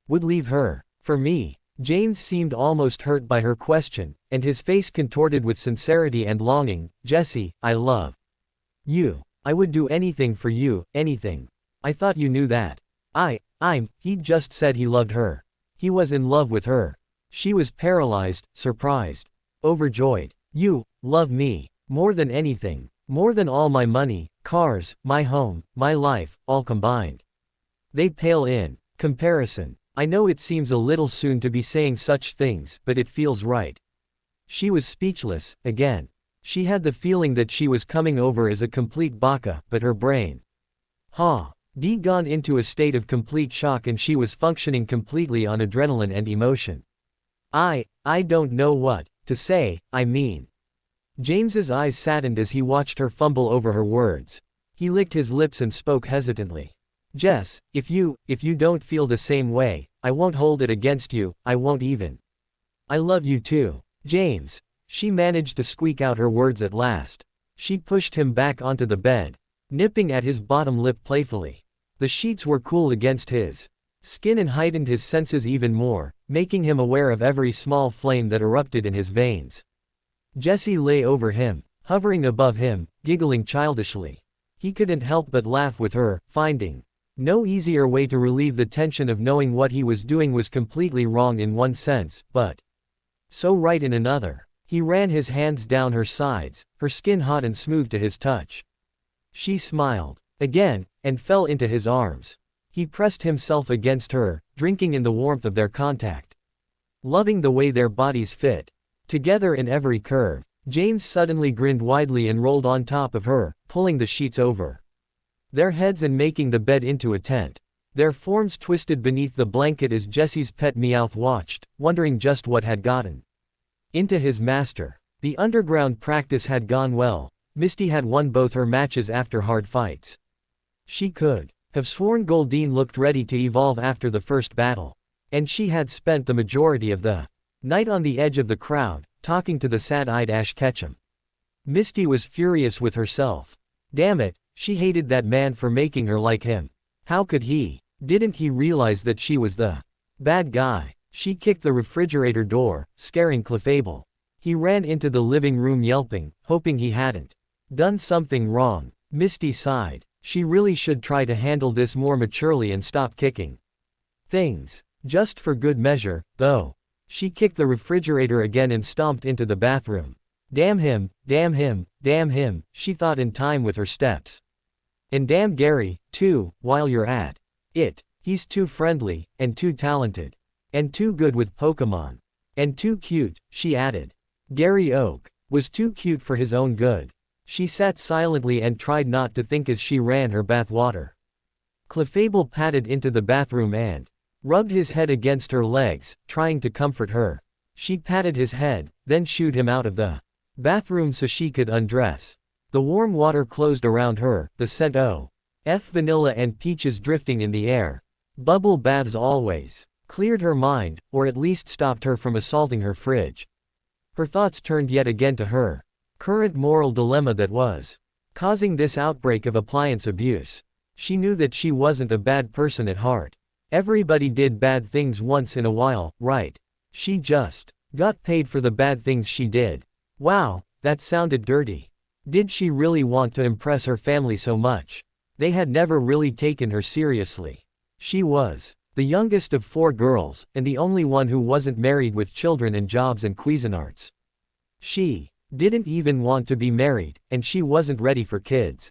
would leave her for me? James seemed almost hurt by her question, and his face contorted with sincerity and longing. Jessie, I love you. I would do anything for you, anything. I thought you knew that. He'd just said he loved her. He was in love with her. She was paralyzed, surprised, overjoyed. You love me more than anything, more than all my money, cars, my home, my life, all combined. They pale in comparison. I know it seems a little soon to be saying such things, but it feels right. She was speechless, again. She had the feeling that she was coming over as a complete baka, but her brain had gone into a state of complete shock and she was functioning completely on adrenaline and emotion. I don't know what to say, I mean. James's eyes saddened as he watched her fumble over her words. He licked his lips and spoke hesitantly. Jess, if you don't feel the same way, I won't hold it against you, I won't even. I love you too. James. She managed to squeak out her words at last. She pushed him back onto the bed, nipping at his bottom lip playfully. The sheets were cool against his skin and heightened his senses even more, making him aware of every small flame that erupted in his veins. Jessie lay over him, hovering above him, giggling childishly. He couldn't help but laugh with her, finding no easier way to relieve the tension of knowing what he was doing was completely wrong in one sense, but so right in another. He ran his hands down her sides, her skin hot and smooth to his touch. She smiled again, and fell into his arms. He pressed himself against her, drinking in the warmth of their contact. Loving the way their bodies fit together in every curve, James suddenly grinned widely and rolled on top of her, pulling the sheets over their heads and making the bed into a tent. Their forms twisted beneath the blanket as Jessie's pet Meowth watched, wondering just what had gotten into his master. The underground practice had gone well. Misty had won both her matches after hard fights. She could have sworn Goldeen looked ready to evolve after the first battle. And she had spent the majority of the night on the edge of the crowd, talking to the sad-eyed Ash Ketchum. Misty was furious with herself. Damn it, she hated that man for making her like him. How could he? Didn't he realize that she was the bad guy? She kicked the refrigerator door, scaring Clefable. He ran into the living room yelping, hoping he hadn't done something wrong. Misty sighed. She really should try to handle this more maturely and stop kicking things. Just for good measure, though. She kicked the refrigerator again and stomped into the bathroom. Damn him, damn him, damn him, she thought in time with her steps. And damn Gary, too, while you're at it. He's too friendly, and too talented. And too good with Pokemon. And too cute, she added. Gary Oak was too cute for his own good. She sat silently and tried not to think as she ran her bath water. Clefable padded into the bathroom and rubbed his head against her legs, trying to comfort her. She patted his head, then shooed him out of the bathroom so she could undress. The warm water closed around her, the scent of vanilla and peaches drifting in the air. Bubble baths always cleared her mind, or at least stopped her from assaulting her fridge. Her thoughts turned yet again to her current moral dilemma that was causing this outbreak of appliance abuse. She knew that she wasn't a bad person at heart. Everybody did bad things once in a while, right? She just got paid for the bad things she did. Wow, that sounded dirty. Did she really want to impress her family so much? They had never really taken her seriously. She was the youngest of 4 girls, and the only one who wasn't married with children and jobs and Cuisinarts. She didn't even want to be married, and she wasn't ready for kids.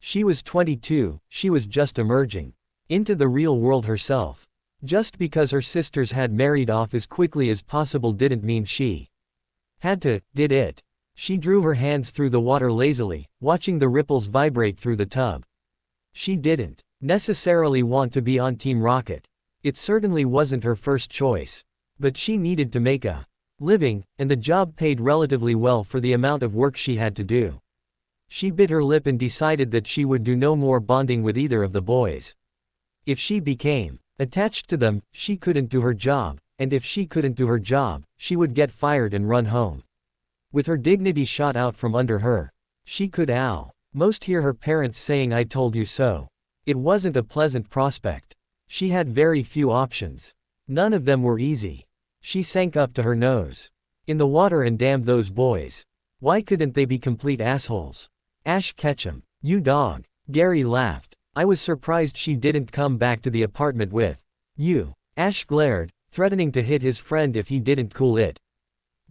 She was 22, she was just emerging into the real world herself. Just because her sisters had married off as quickly as possible didn't mean she had to, did it? She drew her hands through the water lazily, watching the ripples vibrate through the tub. She didn't necessarily want to be on Team Rocket. It certainly wasn't her first choice. But she needed to make a living, and the job paid relatively well for the amount of work she had to do. She bit her lip and decided that she would do no more bonding with either of the boys. If she became attached to them, she couldn't do her job, and if she couldn't do her job, she would get fired and run home. With her dignity shot out from under her, she could almost hear her parents saying "I told you so." It wasn't a pleasant prospect. She had very few options. None of them were easy. She sank up to her nose in the water and damned those boys. Why couldn't they be complete assholes? Ash Ketchum, you dog. Gary laughed. I was surprised she didn't come back to the apartment with you. Ash glared, threatening to hit his friend if he didn't cool it.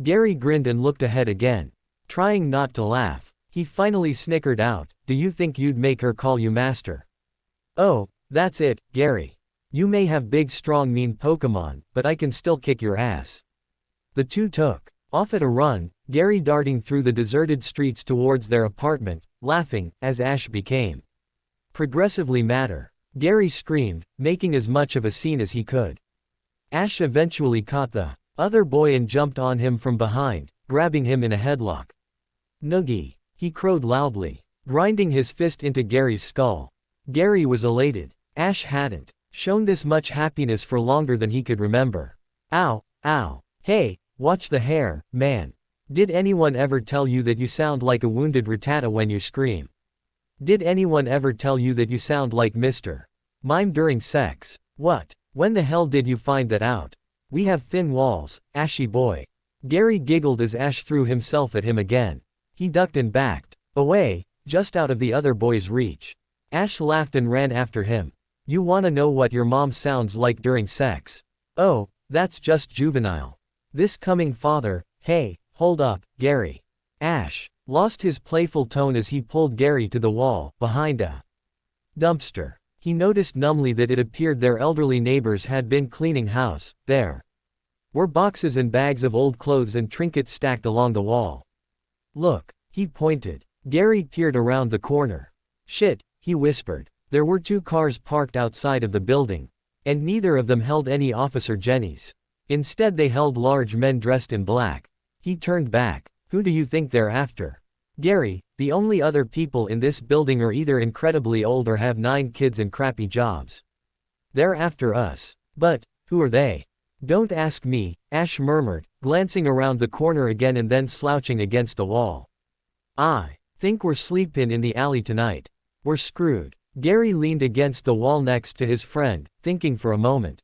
Gary grinned and looked ahead again. Trying not to laugh, he finally snickered out, "Do you think you'd make her call you master?" "Oh, that's it, Gary. You may have big strong mean Pokemon, but I can still kick your ass." The two took Off at a run, Gary darting through the deserted streets towards their apartment, laughing, as Ash became progressively madder. Gary screamed, making as much of a scene as he could. Ash eventually caught the other boy and jumped on him from behind, grabbing him in a headlock. Noogie, he crowed loudly, grinding his fist into Gary's skull. Gary was elated. Ash hadn't shown this much happiness for longer than he could remember. Ow, ow. Hey, watch the hair, man. Did anyone ever tell you that you sound like a wounded Rattata when you scream? Did anyone ever tell you that you sound like Mr. Mime during sex? What? When the hell did you find that out? We have thin walls, Ashy boy. Gary giggled as Ash threw himself at him again. He ducked and backed away, just out of the other boy's reach. Ash laughed and ran after him. You wanna know what your mom sounds like during sex? Oh, that's just juvenile. This coming father, hey, hold up, Gary. Ash lost his playful tone as he pulled Gary to the wall, behind a dumpster. He noticed numbly that it appeared their elderly neighbors had been cleaning house. There were boxes and bags of old clothes and trinkets stacked along the wall. Look, he pointed. Gary peered around the corner. Shit, he whispered. There were 2 cars parked outside of the building, and neither of them held any Officer Jennies. Instead they held large men dressed in black. He turned back. Who do you think they're after? Gary, the only other people in this building are either incredibly old or have 9 kids and crappy jobs. They're after us. But, who are they? Don't ask me, Ash murmured, glancing around the corner again and then slouching against the wall. I think we're sleeping in the alley tonight. We're screwed. Gary leaned against the wall next to his friend, thinking for a moment.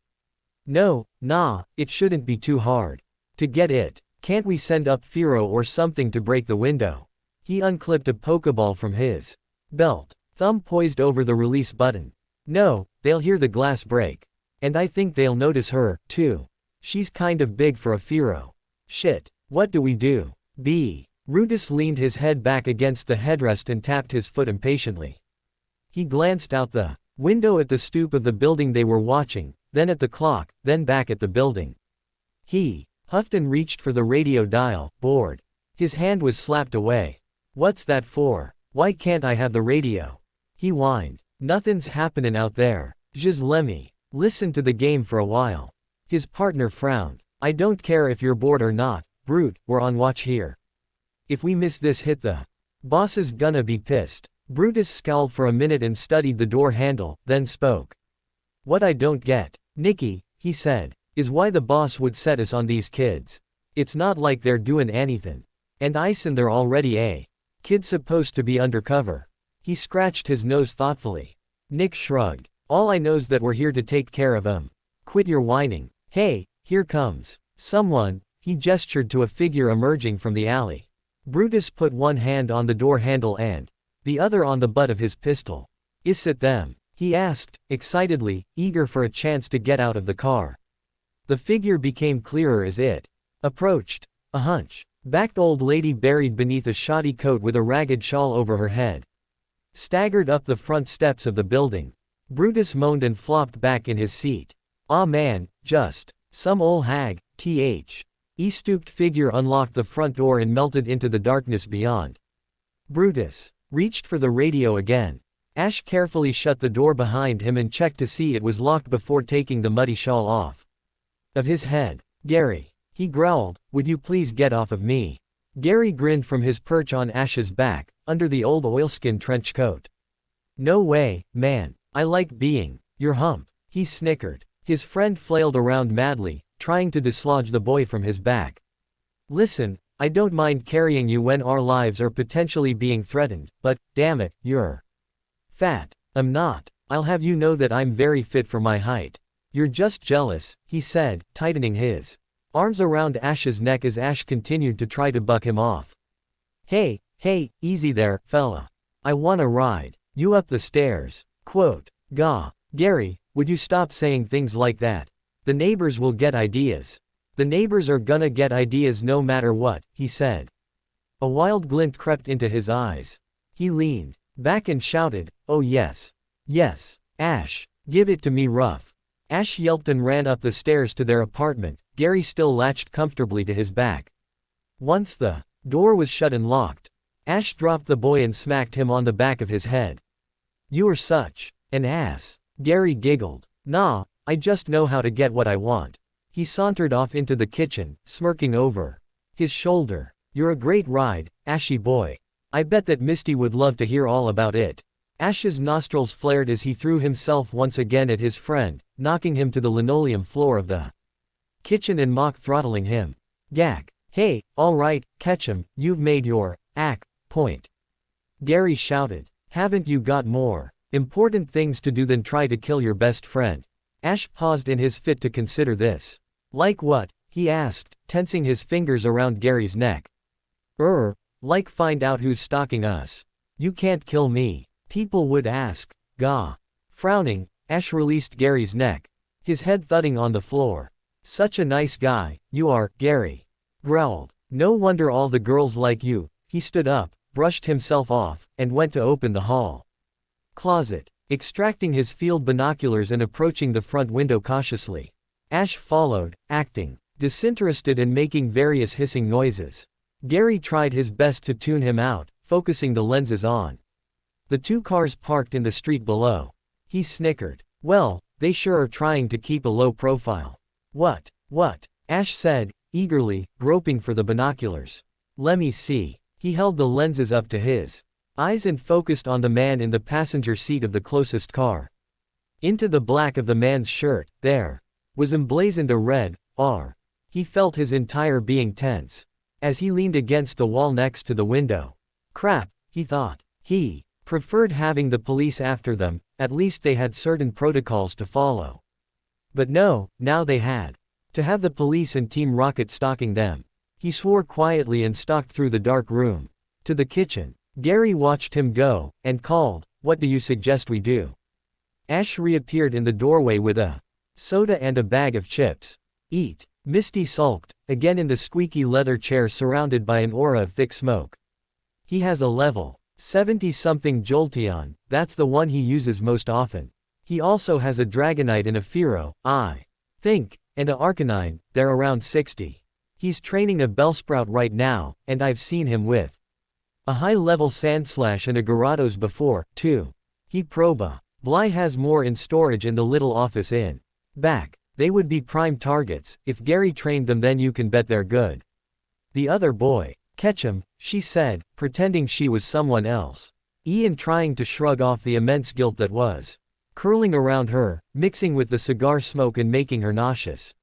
No, nah, it shouldn't be too hard to get it. Can't we send up Firo or something to break the window? He unclipped a Pokeball from his belt, thumb poised over the release button. No, they'll hear the glass break. And I think they'll notice her, too. She's kind of big for a Firo. Shit, what do we do? Rudis leaned his head back against the headrest and tapped his foot impatiently. He glanced out the window at the stoop of the building they were watching, then at the clock, then back at the building. He huffed and reached for the radio dial, bored. His hand was slapped away. What's that for? Why can't I have the radio? He whined. Nothing's happening out there. Just lemme listen to the game for a while. His partner frowned. I don't care if you're bored or not, Brute, we're on watch here. If we miss this hit the boss is gonna be pissed. Brutus scowled for a minute and studied the door handle, then spoke. What I don't get, Nikki, he said, is why the boss would set us on these kids. It's not like they're doing anything. And Ison they're already a kid supposed to be undercover. He scratched his nose thoughtfully. Nick shrugged. All I know's that we're here to take care of him. Quit your whining. Hey, here comes someone. He gestured to a figure emerging from the alley. Brutus put one hand on the door handle and the other on the butt of his pistol. Is it them? He asked, excitedly, eager for a chance to get out of the car. The figure became clearer as it approached. A hunch-backed old lady buried beneath a shoddy coat with a ragged shawl over her head staggered up the front steps of the building. Brutus moaned and flopped back in his seat. Aw man, just some ol' hag, th. Stooped figure unlocked the front door and melted into the darkness beyond. Brutus reached for the radio again. Ash carefully shut the door behind him and checked to see it was locked before taking the muddy shawl off of his head. Gary, he growled, would you please get off of me? Gary grinned from his perch on Ash's back, under the old oilskin trench coat. No way, man, I like being your hump, he snickered. His friend flailed around madly, trying to dislodge the boy from his back. Listen, I don't mind carrying you when our lives are potentially being threatened, but, damn it, you're fat. I'm not. I'll have you know that I'm very fit for my height. You're just jealous, he said, tightening his arms around Ash's neck as Ash continued to try to buck him off. Hey, easy there, fella. I wanna ride you up the stairs. Quote. Gah. Gary, would you stop saying things like that? The neighbors will get ideas. The neighbors are gonna get ideas no matter what, he said. A wild glint crept into his eyes. He leaned back and shouted, oh yes. Yes. Ash, give it to me rough. Ash yelped and ran up the stairs to their apartment, Gary still latched comfortably to his back. Once the door was shut and locked, Ash dropped the boy and smacked him on the back of his head. "You're such an ass." Gary giggled. "Nah, I just know how to get what I want." He sauntered off into the kitchen, smirking over his shoulder. "You're a great ride, Ashy boy. I bet that Misty would love to hear all about it." Ash's nostrils flared as he threw himself once again at his friend, knocking him to the linoleum floor of the kitchen and mock throttling him. Gak. "Hey, all right, Ketchum, you've made your point," Gary shouted. "Haven't you got more important things to do than try to kill your best friend?" Ash paused in his fit to consider this. "Like what?" he asked, tensing his fingers around Gary's neck. Like find out who's stalking us. You can't kill me. People would ask." Gah. Frowning, Ash released Gary's neck, his head thudding on the floor. "Such a nice guy, you are, Gary," growled. "No wonder all the girls like you." He stood up, brushed himself off, and went to open the hall closet, extracting his field binoculars and approaching the front window cautiously. Ash followed, acting disinterested and making various hissing noises. Gary tried his best to tune him out, focusing the lenses on the two cars parked in the street below. He snickered. "Well, they sure are trying to keep a low profile." What? Ash said, eagerly, groping for the binoculars. "Lemme see." He held the lenses up to his eyes and focused on the man in the passenger seat of the closest car. Into the black of the man's shirt, there was emblazoned a red R. He felt his entire being tense as he leaned against the wall next to the window. Crap, he thought. He preferred having the police after them, at least they had certain protocols to follow. But no, now they had to have the police and Team Rocket stalking them. He swore quietly and stalked through the dark room to the kitchen. Gary watched him go, and called, "What do you suggest we do?" Ash reappeared in the doorway with a soda and a bag of chips. "Eat." Misty sulked, again in the squeaky leather chair surrounded by an aura of thick smoke. "He has a level 70-something Jolteon, that's the one he uses most often. He also has a Dragonite and a Fearow, I think, and a Arcanine, they're around 60. He's training a Bellsprout right now, and I've seen him with a high-level Sandslash and a Gyarados before, too. He proba. Bly has more in storage in the little office in back. They would be prime targets. If Gary trained them, then you can bet they're good." The other boy, Ketchum, she said, pretending she was someone else. Ian trying to shrug off the immense guilt that was curling around her, mixing with the cigar smoke and making her nauseous.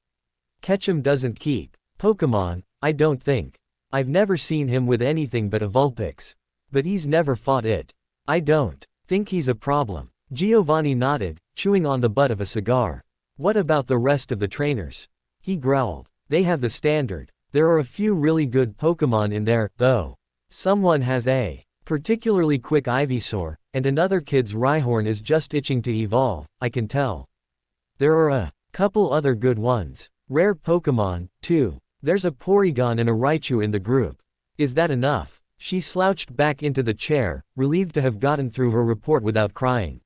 "Ketchum doesn't keep Pokemon, I don't think. I've never seen him with anything but a Vulpix. But he's never fought it. I don't think he's a problem." Giovanni nodded, chewing on the butt of a cigar. "What about the rest of the trainers?" He growled. "They have the standard. There are a few really good Pokemon in there, though. Someone has a particularly quick Ivysaur, and another kid's Rhyhorn is just itching to evolve, I can tell. There are a couple other good ones. Rare Pokemon, too. There's a Porygon and a Raichu in the group. Is that enough?" She slouched back into the chair, relieved to have gotten through her report without crying.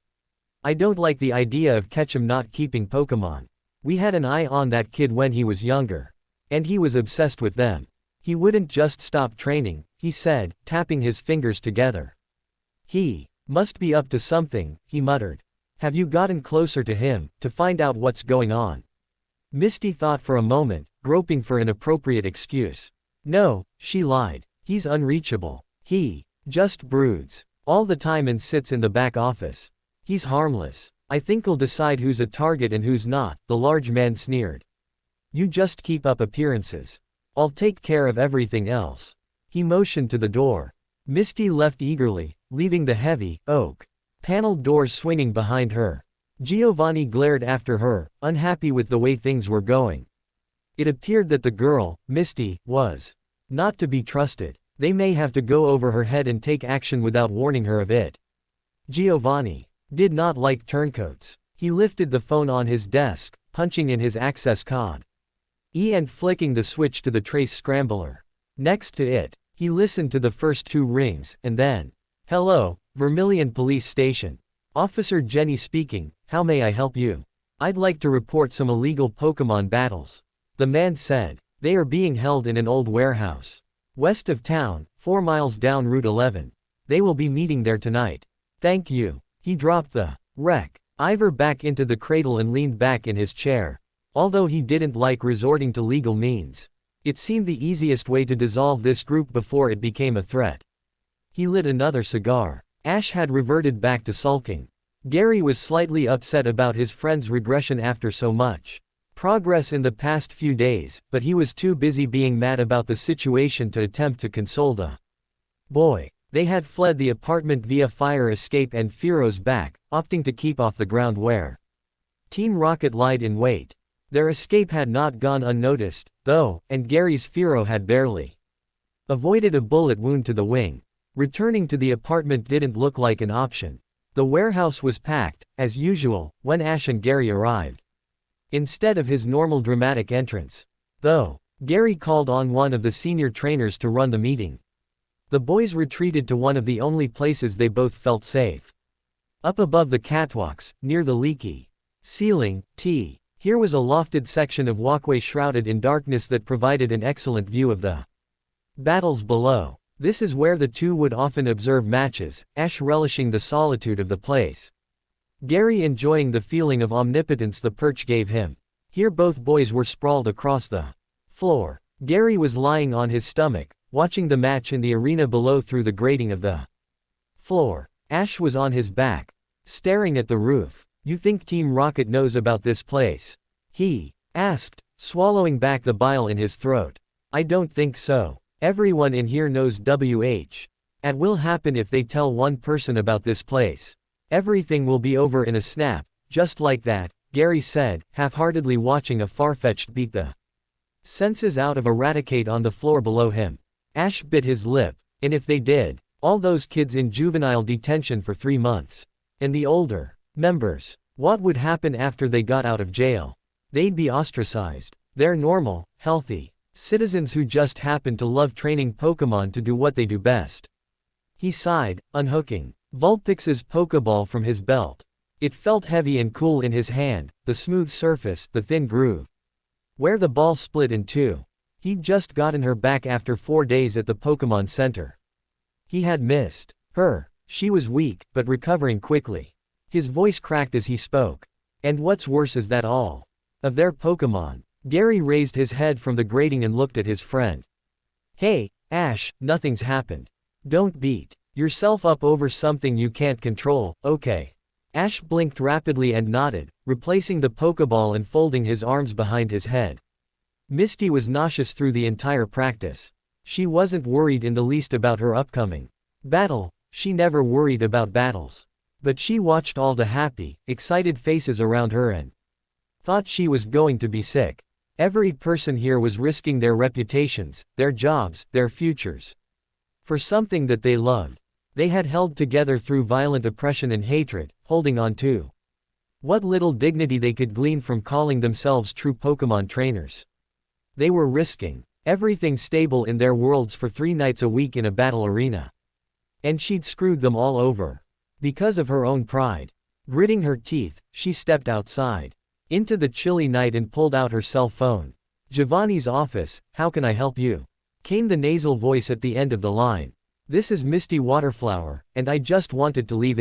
"I don't like the idea of Ketchum not keeping Pokemon. We had an eye on that kid when he was younger. And he was obsessed with them. He wouldn't just stop training," he said, tapping his fingers together. "He must be up to something," he muttered. "Have you gotten closer to him, to find out what's going on?" Misty thought for a moment, groping for an appropriate excuse. "No," she lied. "He's unreachable. He just broods all the time and sits in the back office. He's harmless. I think he'll decide who's a target and who's not," the large man sneered. "You just keep up appearances. I'll take care of everything else." He motioned to the door. Misty left eagerly, leaving the heavy, oak paneled doors swinging behind her. Giovanni glared after her, unhappy with the way things were going. It appeared that the girl, Misty, was not to be trusted. They may have to go over her head and take action without warning her of it. Giovanni did not like turncoats. He lifted the phone on his desk, punching in his access code. And flicking the switch to the trace scrambler. Next to it, he listened to the first 2 rings, and then, "Hello, Vermilion Police Station. Officer Jenny speaking, how may I help you?" "I'd like to report some illegal Pokemon battles," the man said. "They are being held in an old warehouse." West of town, 4 miles down Route 11. They will be meeting there tonight. Thank you. He dropped the wreck Ivor back into the cradle and leaned back in his chair. Although he didn't like resorting to legal means, it seemed the easiest way to dissolve this group before it became a threat. He lit another cigar. Ash had reverted back to sulking. Gary was slightly upset about his friend's regression after so much progress in the past few days, but he was too busy being mad about the situation to attempt to console the boy. They had fled the apartment via fire escape and Firo's back, opting to keep off the ground where Team Rocket lied in wait. Their escape had not gone unnoticed, though, and Gary's Firo had barely avoided a bullet wound to the wing. Returning to the apartment didn't look like an option. The warehouse was packed, as usual, when Ash and Gary arrived. Instead of his normal dramatic entrance, though, Gary called on one of the senior trainers to run the meeting. The boys retreated to one of the only places they both felt safe. Up above the catwalks, near the leaky ceiling, here was a lofted section of walkway shrouded in darkness that provided an excellent view of the battles below. This is where the two would often observe matches, Ash relishing the solitude of the place, Gary enjoying the feeling of omnipotence the perch gave him. Here both boys were sprawled across the floor. Gary was lying on his stomach, watching the match in the arena below through the grating of the floor. Ash was on his back, staring at the roof. You think Team Rocket knows about this place? He asked, swallowing back the bile in his throat. I don't think so. Everyone in here knows what will happen if they tell one person about this place. Everything will be over in a snap, just like that, Gary said, half-heartedly watching a far-fetched beat the senses out of Eradicate on the floor below him. Ash bit his lip, and if they did, all those kids in juvenile detention for 3 months. And the older members, what would happen after they got out of jail? They'd be ostracized. They're normal, healthy citizens who just happen to love training Pokémon to do what they do best. He sighed, unhooking Vulpix's Pokéball from his belt. It felt heavy and cool in his hand, the smooth surface, the thin groove where the ball split in two. He'd just gotten her back after 4 days at the Pokémon Center. He had missed her. She was weak, but recovering quickly. His voice cracked as he spoke. And what's worse is that all of their Pokémon. Gary raised his head from the grating and looked at his friend. Hey, Ash, nothing's happened. Don't beat yourself up over something you can't control, okay? Ash blinked rapidly and nodded, replacing the Pokéball and folding his arms behind his head. Misty was nauseous through the entire practice. She wasn't worried in the least about her upcoming battle. She never worried about battles. But she watched all the happy, excited faces around her and thought she was going to be sick. Every person here was risking their reputations, their jobs, their futures for something that they loved. They had held together through violent oppression and hatred, holding on to what little dignity they could glean from calling themselves true Pokémon trainers. They were risking everything stable in their worlds for 3 nights a week in a battle arena. And she'd screwed them all over. Because of her own pride. Gritting her teeth, she stepped outside into the chilly night and pulled out her cell phone. Giovanni's office, how can I help you? Came the nasal voice at the end of the line. This is Misty Waterflower, and I just wanted to leave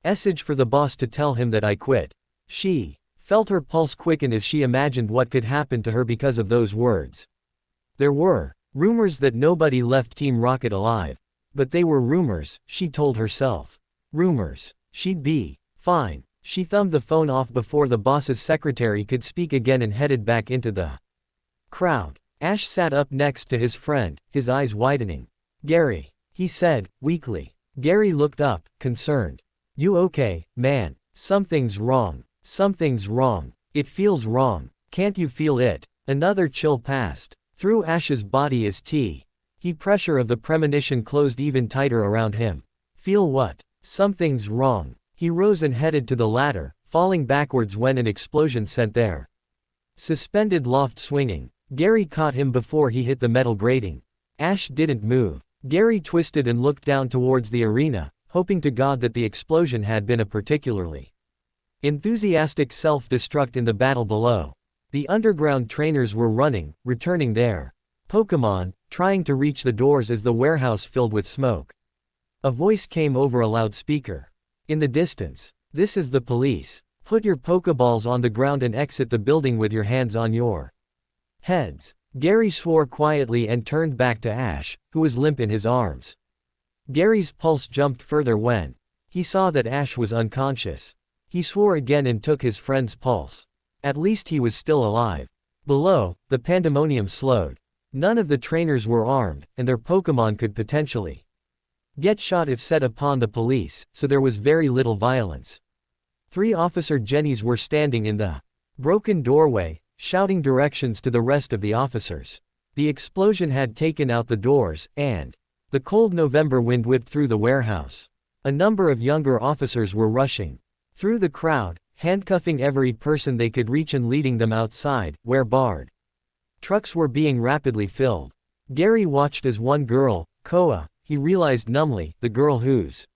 message for the boss to tell him that I quit. She felt her pulse quicken as she imagined what could happen to her because of those words. There were rumors that nobody left Team Rocket alive. But they were rumors, she told herself. Rumors. She'd be fine. She thumbed the phone off before the boss's secretary could speak again and headed back into the crowd. Ash sat up next to his friend, his eyes widening. Gary, he said, weakly. Gary looked up, concerned. You okay, man? Something's wrong. Something's wrong. It feels wrong. Can't you feel it? Another chill passed through Ash's body as pressure of the premonition closed even tighter around him. Feel what? Something's wrong. He rose and headed to the ladder, falling backwards when an explosion sent their suspended loft swinging. Gary caught him before he hit the metal grating. Ash didn't move. Gary twisted and looked down towards the arena, hoping to God that the explosion had been a particularly enthusiastic self-destruct in the battle below. The underground trainers were running, returning their Pokémon, trying to reach the doors as the warehouse filled with smoke. A voice came over a loudspeaker. In the distance. This is the police. Put your Pokeballs on the ground and exit the building with your hands on your heads. Gary swore quietly and turned back to Ash, who was limp in his arms. Gary's pulse jumped further when he saw that Ash was unconscious. He swore again and took his friend's pulse. At least he was still alive. Below, the pandemonium slowed. None of the trainers were armed, and their Pokémon could potentially get shot if set upon the police, so there was very little violence. 3 Officer Jennies were standing in the broken doorway, shouting directions to the rest of the officers. The explosion had taken out the doors, and the cold November wind whipped through the warehouse. A number of younger officers were rushing through the crowd, handcuffing every person they could reach and leading them outside, where barred trucks were being rapidly filled. Gary watched as one girl, Koa, he realized numbly, the girl whose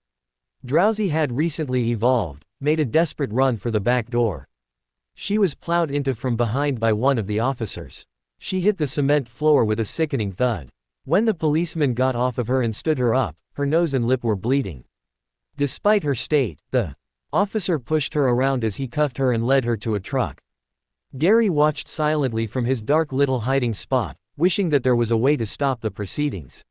Drowsy had recently evolved, made a desperate run for the back door. She was plowed into from behind by one of the officers. She hit the cement floor with a sickening thud. When the policeman got off of her and stood her up, her nose and lip were bleeding. Despite her state, the officer pushed her around as he cuffed her and led her to a truck. Gary watched silently from his dark little hiding spot, wishing that there was a way to stop the proceedings.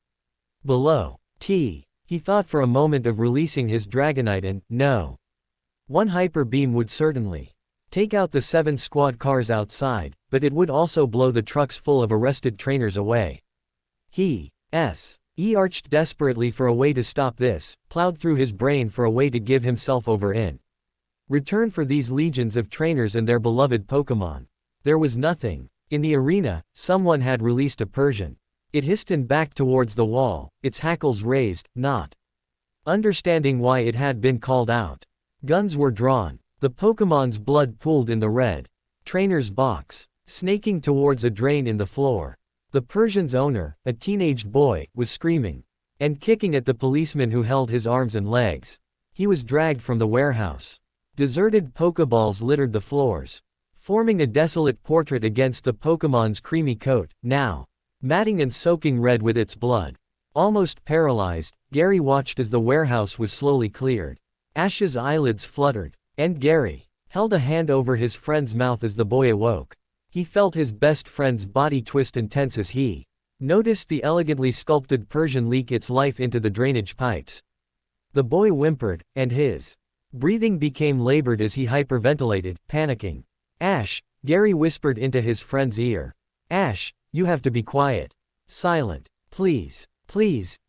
Below, he thought for a moment of releasing his Dragonite and, no. One hyper beam would certainly take out the 7 squad cars outside, but it would also blow the trucks full of arrested trainers away. He arched desperately for a way to stop this, plowed through his brain for a way to give himself over in return for these legions of trainers and their beloved Pokémon. There was nothing. In the arena, someone had released a Persian. It hissed and backed towards the wall, its hackles raised, not understanding why it had been called out. Guns were drawn. The Pokémon's blood pooled in the red trainer's box, snaking towards a drain in the floor. The Persian's owner, a teenaged boy, was screaming and kicking at the policeman who held his arms and legs. He was dragged from the warehouse. Deserted Pokeballs littered the floors, forming a desolate portrait against the Pokémon's creamy coat, now matting and soaking red with its blood. Almost paralyzed, Gary watched as the warehouse was slowly cleared. Ash's eyelids fluttered, and Gary held a hand over his friend's mouth as the boy awoke. He felt his best friend's body twist and tense as he noticed the elegantly sculpted Persian leak its life into the drainage pipes. The boy whimpered, and his breathing became labored as he hyperventilated, panicking. Ash, Gary whispered into his friend's ear. Ash, you have to be quiet. Silent. Please,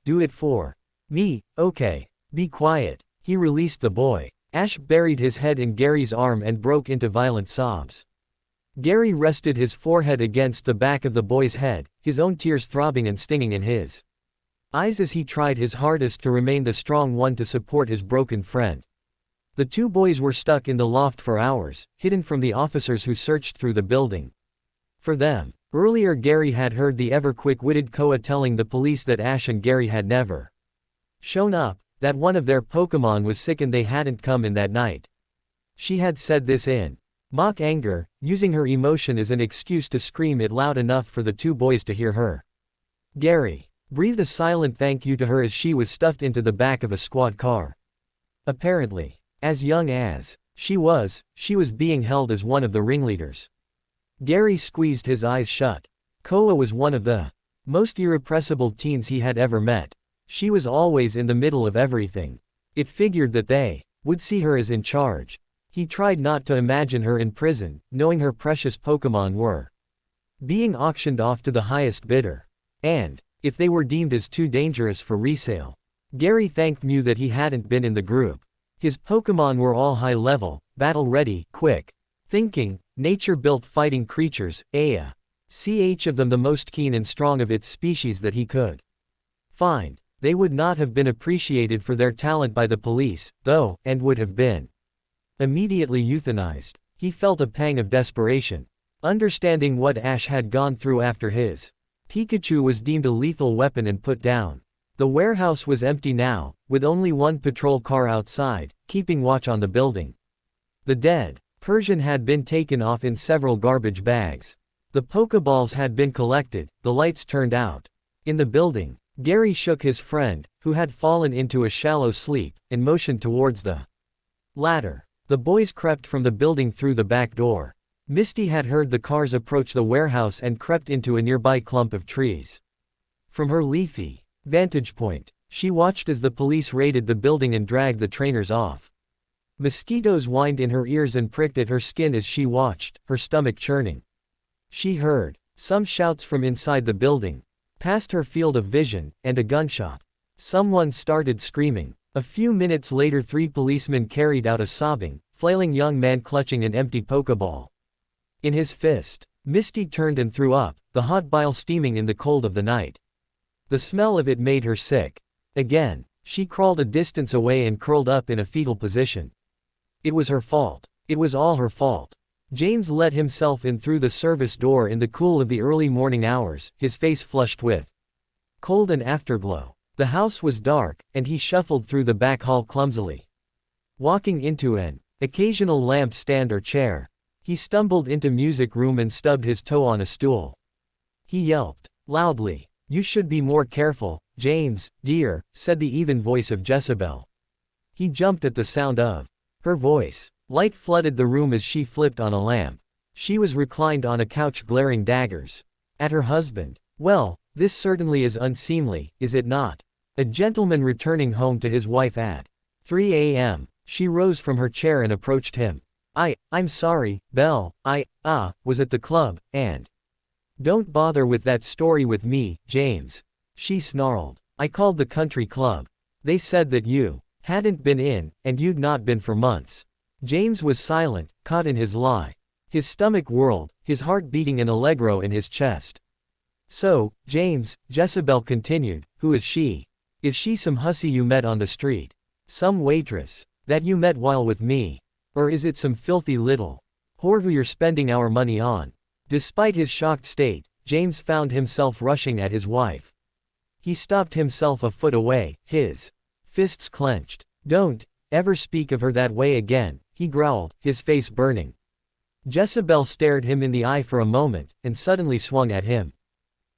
do it for me, okay? Be quiet. He released the boy. Ash buried his head in Gary's arm and broke into violent sobs. Gary rested his forehead against the back of the boy's head, his own tears throbbing and stinging in his eyes as he tried his hardest to remain the strong one to support his broken friend. The 2 boys were stuck in the loft for hours, hidden from the officers who searched through the building for them. Earlier Gary had heard the ever quick-witted Koa telling the police that Ash and Gary had never shown up, that one of their Pokémon was sick and they hadn't come in that night. She had said this in mock anger, using her emotion as an excuse to scream it loud enough for the 2 boys to hear her. Gary breathed a silent thank you to her as she was stuffed into the back of a squad car. Apparently, as young as she was being held as one of the ringleaders. Gary squeezed his eyes shut. Koa was one of the most irrepressible teens he had ever met. She was always in the middle of everything. It figured that they would see her as in charge. He tried not to imagine her in prison, knowing her precious Pokémon were being auctioned off to the highest bidder. And, if they were deemed as too dangerous for resale, Gary thanked Mew that he hadn't been in the group. His Pokémon were all high-level, battle-ready, quick thinking, nature-built fighting creatures, each of them the most keen and strong of its species that he could find. They would not have been appreciated for their talent by the police, though, and would have been immediately euthanized. He felt a pang of desperation. Understanding what Ash had gone through after his Pikachu was deemed a lethal weapon and put down. The warehouse was empty now, with only one patrol car outside, keeping watch on the building. The dead Persian had been taken off in several garbage bags. The Pokeballs had been collected, the lights turned out. In the building, Gary shook his friend, who had fallen into a shallow sleep, and motioned towards the ladder. The boys crept from the building through the back door. Misty had heard the cars approach the warehouse and crept into a nearby clump of trees. From her leafy vantage point, she watched as the police raided the building and dragged the trainers off. Mosquitoes whined in her ears and pricked at her skin as she watched, her stomach churning. She heard some shouts from inside the building, past her field of vision, and a gunshot. Someone started screaming. A few minutes later 3 policemen carried out a sobbing, flailing young man clutching an empty Pokeball in his fist. Misty turned and threw up, the hot bile steaming in the cold of the night. The smell of it made her sick. Again, she crawled a distance away and curled up in a fetal position. It was her fault. It was all her fault. James let himself in through the service door in the cool of the early morning hours, his face flushed with cold and afterglow. The house was dark, and he shuffled through the back hall clumsily. Walking into an occasional lamp stand or chair, he stumbled into music room and stubbed his toe on a stool. He yelped loudly. "You should be more careful, James, dear," said the even voice of Jezebel. He jumped at the sound of her voice. Light flooded the room as she flipped on a lamp. She was reclined on a couch glaring daggers at her husband. "Well, this certainly is unseemly, is it not? A gentleman returning home to his wife at 3 a.m. She rose from her chair and approached him. I'm sorry, Belle, was at the club, and don't bother with that story with me, James," she snarled. "I called the country club. They said that you hadn't been in, and you'd not been for months." James was silent, caught in his lie. His stomach whirled, his heart beating an allegro in his chest. "So, James," Jezebel continued, "who is she? Is she some hussy you met on the street? Some waitress that you met while with me? Or is it some filthy little whore who you're spending our money on?" Despite his shocked state, James found himself rushing at his wife. He stopped himself a foot away, his fists clenched. "Don't ever speak of her that way again," he growled, his face burning. Jezebel stared him in the eye for a moment, and suddenly swung at him.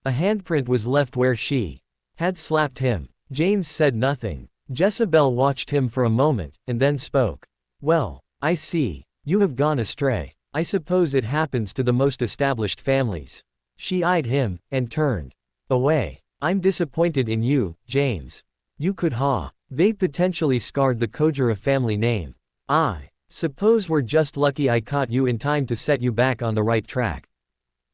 A handprint was left where she had slapped him. James said nothing. Jezebel watched him for a moment, and then spoke. "Well, I see. You have gone astray. I suppose it happens to the most established families." She eyed him, and turned away. "I'm disappointed in you, James. You could they potentially scarred the Kojira family name. I suppose we're just lucky I caught you in time to set you back on the right track."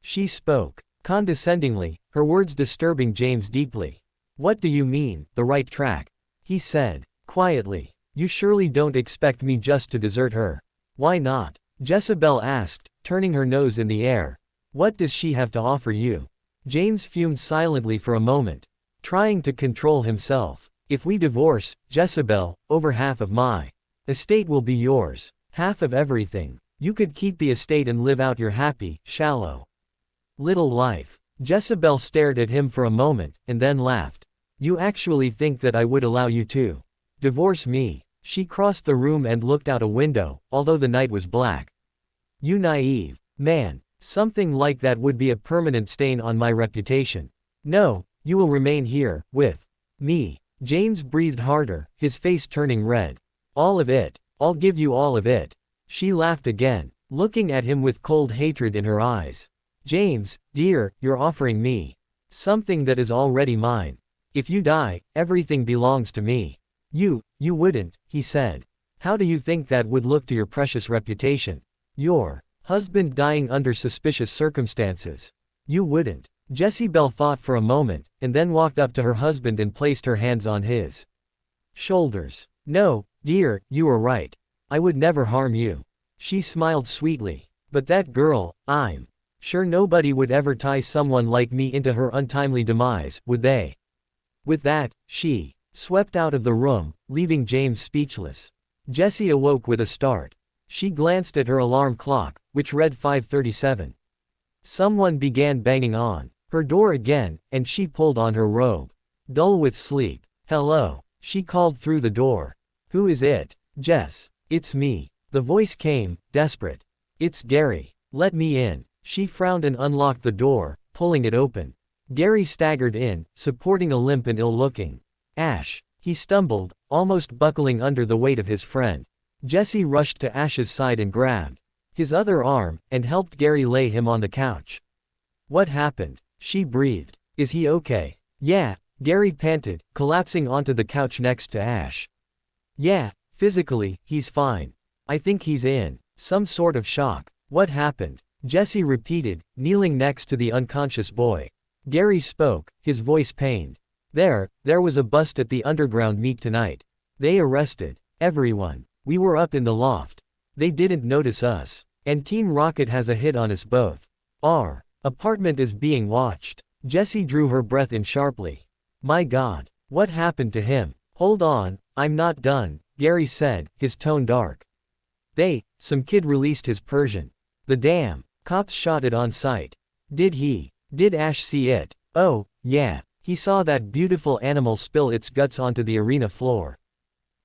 She spoke condescendingly, her words disturbing James deeply. "What do you mean, the right track?" he said quietly. "You surely don't expect me just to desert her." "Why not?" Jezebel asked, turning her nose in the air. "What does she have to offer you?" James fumed silently for a moment, trying to control himself. "If we divorce, Jezebel, over half of my estate will be yours. Half of everything. You could keep the estate and live out your happy, shallow little life." Jezebel stared at him for a moment, and then laughed. "You actually think that I would allow you to divorce me?" She crossed the room and looked out a window, although the night was black. "You naive man. Something like that would be a permanent stain on my reputation. No, you will remain here, with me." James breathed harder, his face turning red. "All of it. I'll give you all of it." She laughed again, looking at him with cold hatred in her eyes. "James, dear, you're offering me something that is already mine. If you die, everything belongs to me." You wouldn't," he said. "How do you think that would look to your precious reputation? Your husband dying under suspicious circumstances. You wouldn't." Jezebel thought for a moment, and then walked up to her husband and placed her hands on his shoulders. "No, dear, you are right. I would never harm you." She smiled sweetly. "But that girl, I'm sure nobody would ever tie someone like me into her untimely demise, would they?" With that, she swept out of the room, leaving James speechless. Jessie awoke with a start. She glanced at her alarm clock, which read 5:37. Someone began banging on her door again, and she pulled on her robe. Dull with sleep. "Hello," she called through the door. "Who is it?" "Jess. It's me." The voice came, desperate. "It's Gary. Let me in." She frowned and unlocked the door, pulling it open. Gary staggered in, supporting a limp and ill-looking Ash. He stumbled, almost buckling under the weight of his friend. Jesse rushed to Ash's side and grabbed his other arm, and helped Gary lay him on the couch. "What happened?" she breathed. "Is he okay?" "Yeah," Gary panted, collapsing onto the couch next to Ash. "Yeah, physically, he's fine. I think he's in some sort of shock." "What happened?" Jesse repeated, kneeling next to the unconscious boy. Gary spoke, his voice pained. There was a bust at the underground meet tonight. They arrested everyone. We were up in the loft. They didn't notice us. And Team Rocket has a hit on us both. Our apartment is being watched." Jesse drew her breath in sharply. "My God. What happened to him?" "Hold on, I'm not done," Gary said, his tone dark. Some kid released his Persian. The damn cops shot it on sight." Did Ash see it?" "Oh, yeah. He saw that beautiful animal spill its guts onto the arena floor.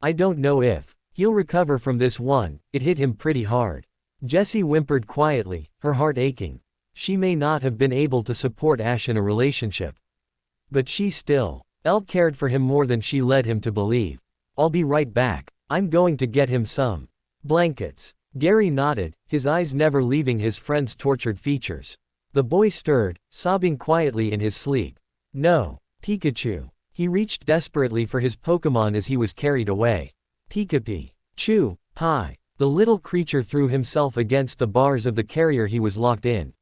I don't know if he'll recover from this one, it hit him pretty hard." Jessie whimpered quietly, her heart aching. She may not have been able to support Ash in a relationship, but she still cared for him more than she led him to believe. "I'll be right back. I'm going to get him some blankets." Gary nodded, his eyes never leaving his friend's tortured features. The boy stirred, sobbing quietly in his sleep. "No, Pikachu." He reached desperately for his Pokémon as he was carried away. Pikachu. Pie. The little creature threw himself against the bars of the carrier he was locked in.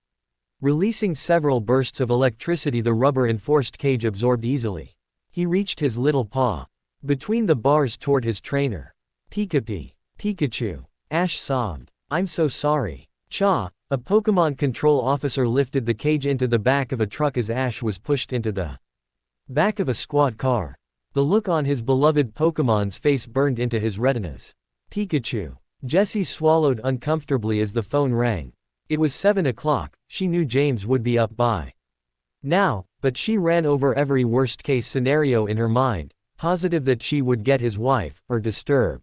Releasing several bursts of electricity, the rubber-enforced cage absorbed easily. He reached his little paw between the bars toward his trainer. Pikachu. Ash sobbed. "I'm so sorry." Cha, a Pokémon control officer, lifted the cage into the back of a truck as Ash was pushed into the back of a squad car. The look on his beloved Pokémon's face burned into his retinas. Pikachu. Jessie swallowed uncomfortably as the phone rang. It was 7 o'clock, she knew James would be up by now, but she ran over every worst-case scenario in her mind, positive that she would get his wife, or disturb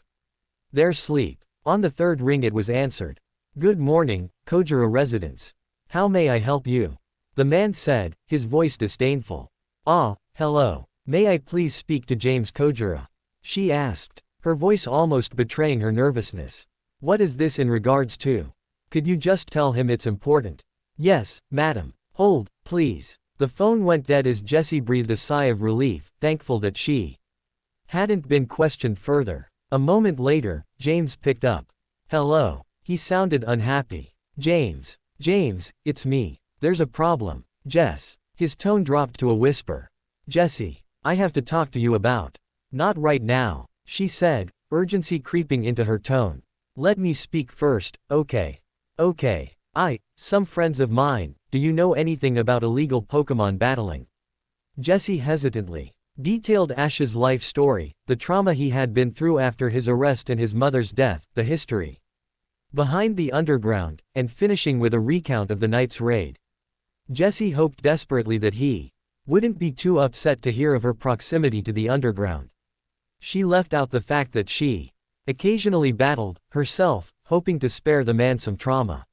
their sleep. On the third ring it was answered. "Good morning, Kojira residence. How may I help you?" the man said, his voice disdainful. "Ah, hello. May I please speak to James Kojira?" she asked, her voice almost betraying her nervousness. "What is this in regards to? Could you just tell him it's important?" "Yes, madam. Hold, please." The phone went dead as Jessie breathed a sigh of relief, thankful that she hadn't been questioned further. A moment later, James picked up. "Hello." He sounded unhappy. James, it's me. There's a problem, Jess." His tone dropped to a whisper. "Jessie, I have to talk to you about." "Not right now," she said, urgency creeping into her tone. "Let me speak first, okay?" "Okay. Some friends of mine, do you know anything about illegal Pokémon battling?" Jessie hesitantly detailed Ash's life story, the trauma he had been through after his arrest and his mother's death, the history behind the underground, and finishing with a recount of the night's raid. Jessie hoped desperately that he wouldn't be too upset to hear of her proximity to the underground. She left out the fact that she occasionally battled, herself, hoping to spare the man some trauma.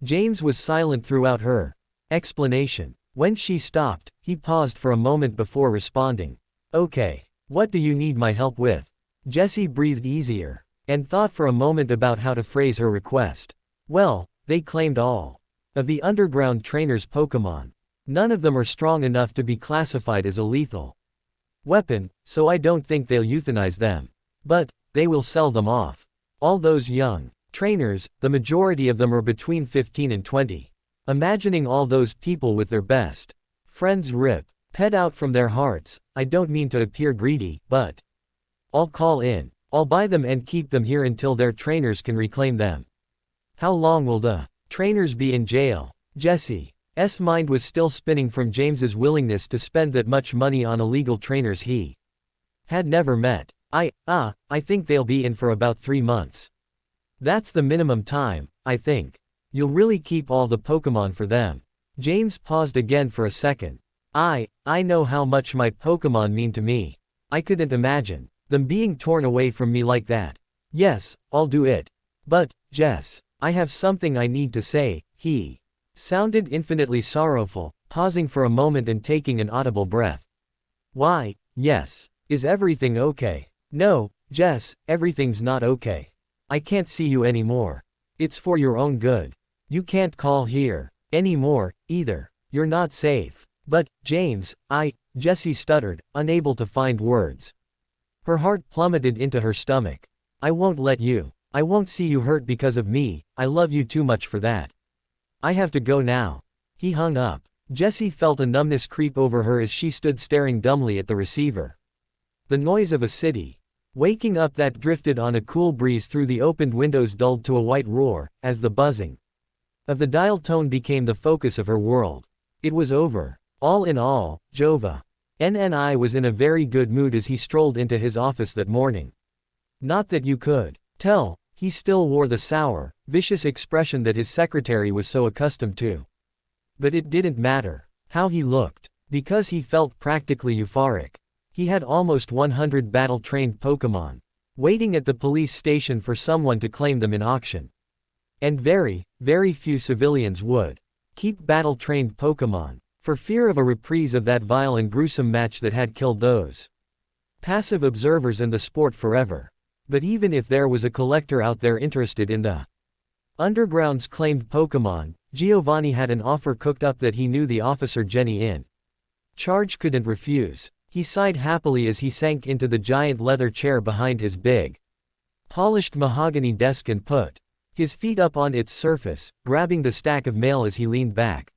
James was silent throughout her explanation. When she stopped, he paused for a moment before responding. "Okay. What do you need my help with?" Jessie breathed easier, and thought for a moment about how to phrase her request. "Well, they claimed all of the underground trainers' Pokémon. None of them are strong enough to be classified as a lethal weapon, so I don't think they'll euthanize them. But they will sell them off. All those young trainers, the majority of them are between 15 and 20. Imagining all those people with their best friends rip pet out from their hearts. I don't mean to appear greedy, but I'll call in. I'll buy them and keep them here until their trainers can reclaim them." "How long will the trainers be in jail?" Jessie's mind was still spinning from James's willingness to spend that much money on illegal trainers he had never met. I think they'll be in for about 3 months. That's the minimum time, I think. You'll really keep all the Pokémon for them." James paused again for a second. I know how much my Pokémon mean to me. I couldn't imagine them being torn away from me like that." "Yes, I'll do it. But, Jess, I have something I need to say," he sounded infinitely sorrowful, pausing for a moment and taking an audible breath. Why, yes. Is everything okay? No, Jess, everything's not okay. I can't see you anymore. It's for your own good. You can't call here anymore, either. You're not safe. But, James, Jessie stuttered, unable to find words. Her heart plummeted into her stomach. I won't let you. I won't see you hurt because of me, I love you too much for that. I have to go now. He hung up. Jessie felt a numbness creep over her as she stood staring dumbly at the receiver. The noise of a city waking up that drifted on a cool breeze through the opened windows dulled to a white roar, as the buzzing of the dial tone became the focus of her world. It was over. All in all, Jova NNI was in a very good mood as he strolled into his office that morning. Not that you could tell, he still wore the sour, vicious expression that his secretary was so accustomed to. But it didn't matter how he looked, because he felt practically euphoric. He had almost 100 battle-trained Pokémon waiting at the police station for someone to claim them in auction. And very, very few civilians would keep battle-trained Pokémon, for fear of a reprise of that vile and gruesome match that had killed those passive observers and the sport forever. But even if there was a collector out there interested in the underground's claimed Pokémon, Giovanni had an offer cooked up that he knew the officer Jenny in charge couldn't refuse. He sighed happily as he sank into the giant leather chair behind his big, polished mahogany desk and put his feet up on its surface, grabbing the stack of mail as he leaned back.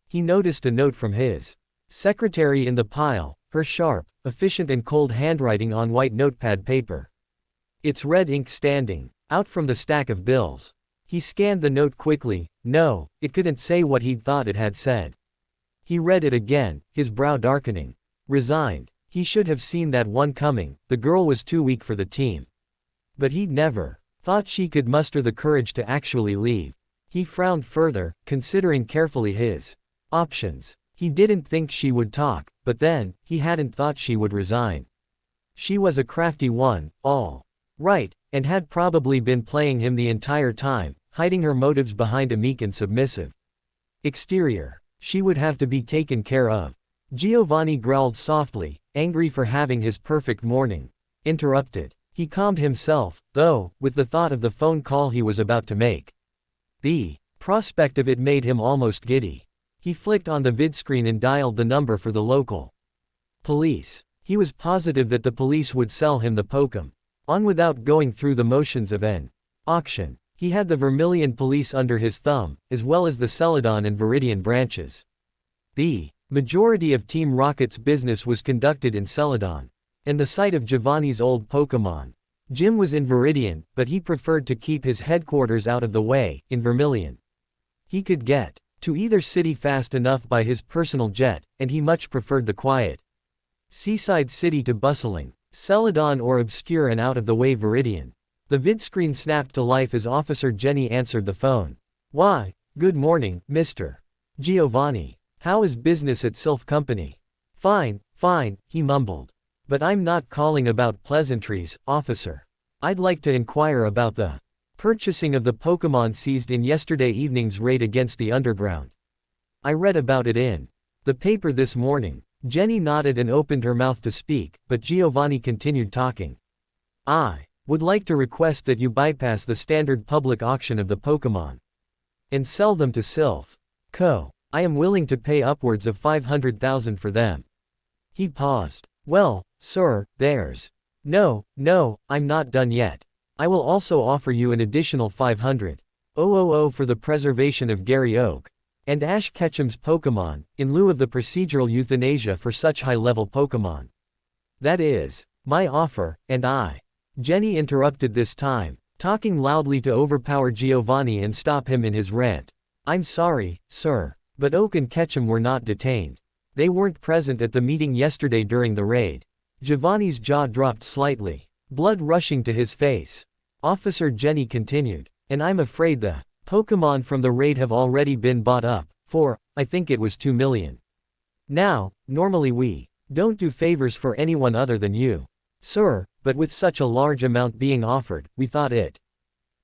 He noticed a note from his secretary in the pile, her sharp, efficient and cold handwriting on white notepad paper. Its red ink standing out from the stack of bills. He scanned the note quickly. No, it couldn't say what he'd thought it had said. He read it again, his brow darkening. Resigned. He should have seen that one coming. The girl was too weak for the team. But he'd never thought she could muster the courage to actually leave. He frowned further, considering carefully his options. He didn't think she would talk, but then, he hadn't thought she would resign. She was a crafty one, all right, and had probably been playing him the entire time, hiding her motives behind a meek and submissive exterior. She would have to be taken care of. Giovanni growled softly, angry for having his perfect morning interrupted. He calmed himself, though, with the thought of the phone call he was about to make. The prospect of it made him almost giddy. He flicked on the vidscreen and dialed the number for the local police. He was positive that the police would sell him the Pokémon without going through the motions of an auction. He had the Vermilion police under his thumb, as well as the Celadon and Viridian branches. The majority of Team Rocket's business was conducted in Celadon, and the site of Giovanni's old Pokémon gym was in Viridian, but he preferred to keep his headquarters out of the way, in Vermilion. He could get to either city fast enough by his personal jet, and he much preferred the quiet seaside city to bustling Celadon or obscure and out-of-the-way Viridian. The vidscreen snapped to life as Officer Jenny answered the phone. Why, good morning, Mr. Giovanni. How is business at Sylph Company? Fine, he mumbled. But I'm not calling about pleasantries, officer. I'd like to inquire about the purchasing of the Pokémon seized in yesterday evening's raid against the Underground. I read about it in the paper this morning. Jenny nodded and opened her mouth to speak, but Giovanni continued talking. I would like to request that you bypass the standard public auction of the Pokémon and sell them to Sylph Co. I am willing to pay upwards of 500,000 for them. He paused. Well, sir, there's no, I'm not done yet. I will also offer you an additional 500,000 for the preservation of Gary Oak and Ash Ketchum's Pokémon, in lieu of the procedural euthanasia for such high-level Pokémon. That is my offer, and I. Jenny interrupted this time, talking loudly to overpower Giovanni and stop him in his rant. I'm sorry, sir, but Oak and Ketchum were not detained. They weren't present at the meeting yesterday during the raid. Giovanni's jaw dropped slightly, blood rushing to his face. Officer Jenny continued, and I'm afraid the Pokémon from the raid have already been bought up, for, I think it was 2 million. Now, normally we don't do favors for anyone other than you, sir, but with such a large amount being offered, we thought it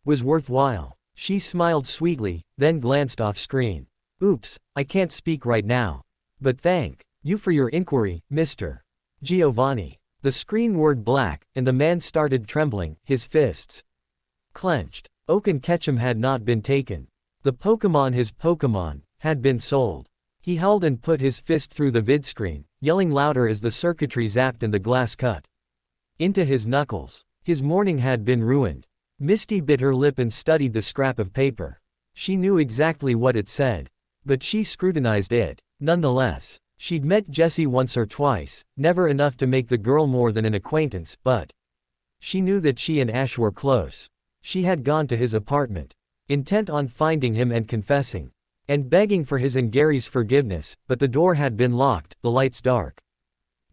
was worthwhile. She smiled sweetly, then glanced off screen. Oops, I can't speak right now. But thank you for your inquiry, Mr. Giovanni. The screen word black, and the man started trembling, his fists clenched. Oaken Ketchum had not been taken. The Pokémon, his Pokémon, had been sold. He held and put his fist through the vidscreen, yelling louder as the circuitry zapped and the glass cut into his knuckles. His morning had been ruined. Misty bit her lip and studied the scrap of paper. She knew exactly what it said. But she scrutinized it. Nonetheless, she'd met Jessie once or twice, never enough to make the girl more than an acquaintance, but she knew that she and Ash were close. She had gone to his apartment, intent on finding him and confessing, and begging for his and Gary's forgiveness, but the door had been locked, the lights dark.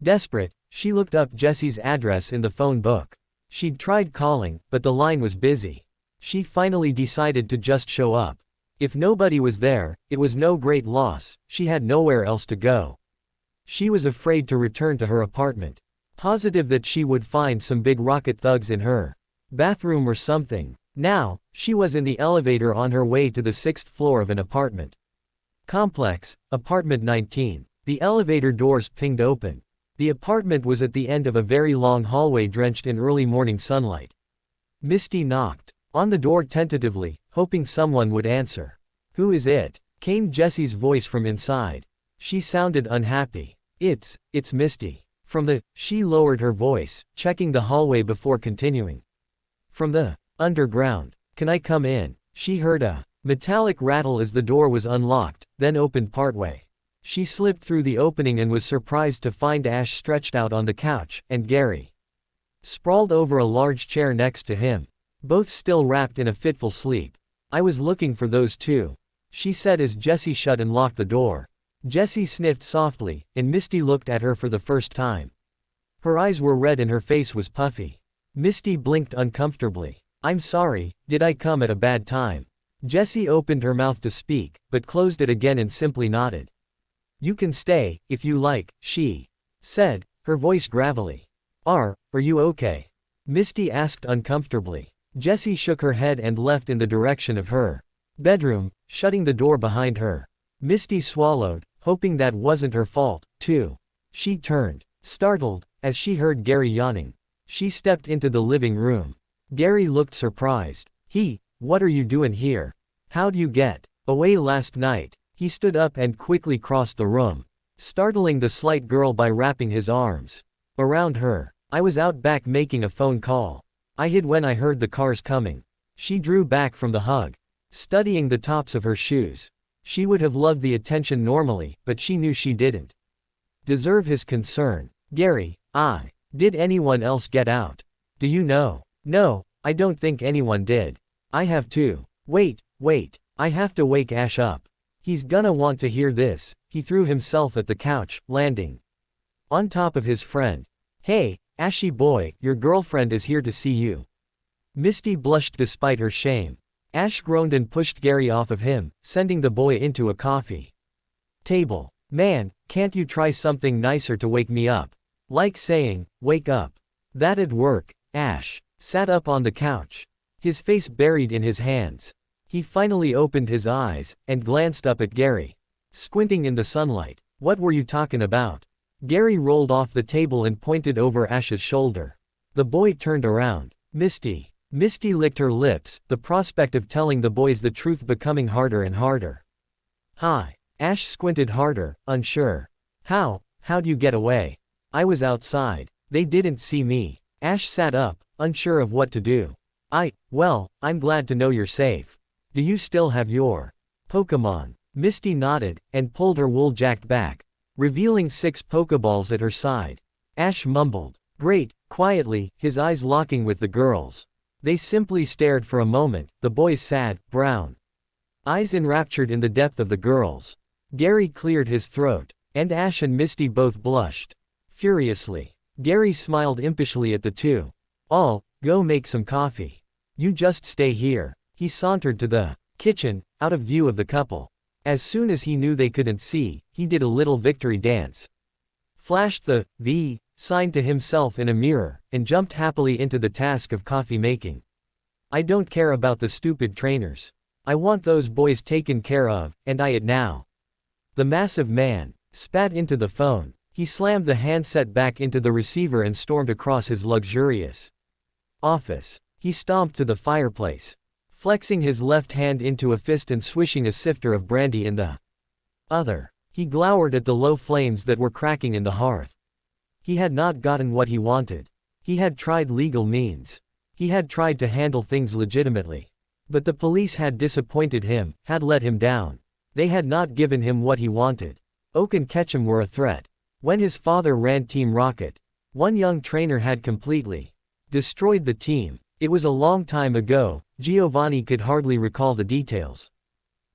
Desperate, she looked up Jessie's address in the phone book. She'd tried calling, but the line was busy. She finally decided to just show up. If nobody was there, it was no great loss, she had nowhere else to go. She was afraid to return to her apartment. Positive that she would find some big rocket thugs in her bathroom or something. Now, she was in the elevator on her way to the 6th floor of an apartment complex, apartment 19. The elevator doors pinged open. The apartment was at the end of a very long hallway drenched in early morning sunlight. Misty knocked on the door tentatively, hoping someone would answer. "Who is it?" came Jessie's voice from inside. She sounded unhappy. It's Misty." She lowered her voice, checking the hallway before continuing. "From the underground. Can I come in?" She heard a metallic rattle as the door was unlocked, then opened partway. She slipped through the opening and was surprised to find Ash stretched out on the couch, and Gary sprawled over a large chair next to him, both still wrapped in a fitful sleep. "I was looking for those two," she said as Jessie shut and locked the door. Jessie sniffed softly, and Misty looked at her for the first time. Her eyes were red and her face was puffy. Misty blinked uncomfortably. "I'm sorry, did I come at a bad time?" Jessie opened her mouth to speak, but closed it again and simply nodded. "You can stay, if you like," she said, her voice gravelly. Are you okay?" Misty asked uncomfortably. Jessie shook her head and left in the direction of her bedroom, shutting the door behind her. Misty swallowed, hoping that wasn't her fault, too. She turned, startled, as she heard Gary yawning. She stepped into the living room. Gary looked surprised. What are you doing here? How'd you get away last night?" He stood up and quickly crossed the room, startling the slight girl by wrapping his arms around her. "I was out back making a phone call. I hid when I heard the cars coming." She drew back from the hug, studying the tops of her shoes. She would have loved the attention normally, but she knew she didn't deserve his concern. "Gary, did anyone else get out? Do you know?" "No, I don't think anyone did. I have to. Wait, I have to wake Ash up. He's gonna want to hear this." He threw himself at the couch, landing on top of his friend. "Hey, Ashy boy, your girlfriend is here to see you." Misty blushed despite her shame. Ash groaned and pushed Gary off of him, sending the boy into a coffee table. "Man, can't you try something nicer to wake me up? Like saying, 'Wake up.' That'd work." Ash sat up on the couch, his face buried in his hands. He finally opened his eyes, and glanced up at Gary, squinting in the sunlight. "What were you talking about?" Gary rolled off the table and pointed over Ash's shoulder. The boy turned around. Misty licked her lips, the prospect of telling the boys the truth becoming harder and harder. "Hi." Ash squinted harder, unsure. How'd you get away?" "I was outside. They didn't see me." Ash sat up, unsure of what to do. Well, I'm glad to know you're safe. Do you still have your Pokémon?" Misty nodded, and pulled her wool jacket back, revealing 6 Pokeballs at her side. Ash mumbled, "Great," quietly, his eyes locking with the girls. They simply stared for a moment, the boy's sad, brown eyes enraptured in the depth of the girls. Gary cleared his throat, and Ash and Misty both blushed furiously. Gary smiled impishly at the two. "I'll go make some coffee. You just stay here." He sauntered to the kitchen, out of view of the couple. As soon as he knew they couldn't see, he did a little victory dance, flashed the V sign to himself in a mirror, and jumped happily into the task of coffee making. "I don't care about the stupid trainers. I want those boys taken care of, and it now. The massive man spat into the phone. He slammed the handset back into the receiver and stormed across his luxurious office. He stomped to the fireplace, flexing his left hand into a fist and swishing a sifter of brandy in the other. He glowered at the low flames that were cracking in the hearth. He had not gotten what he wanted. He had tried legal means. He had tried to handle things legitimately. But the police had disappointed him, had let him down. They had not given him what he wanted. Oak and Ketchum were a threat. When his father ran Team Rocket, one young trainer had completely destroyed the team. It was a long time ago. Giovanni could hardly recall the details.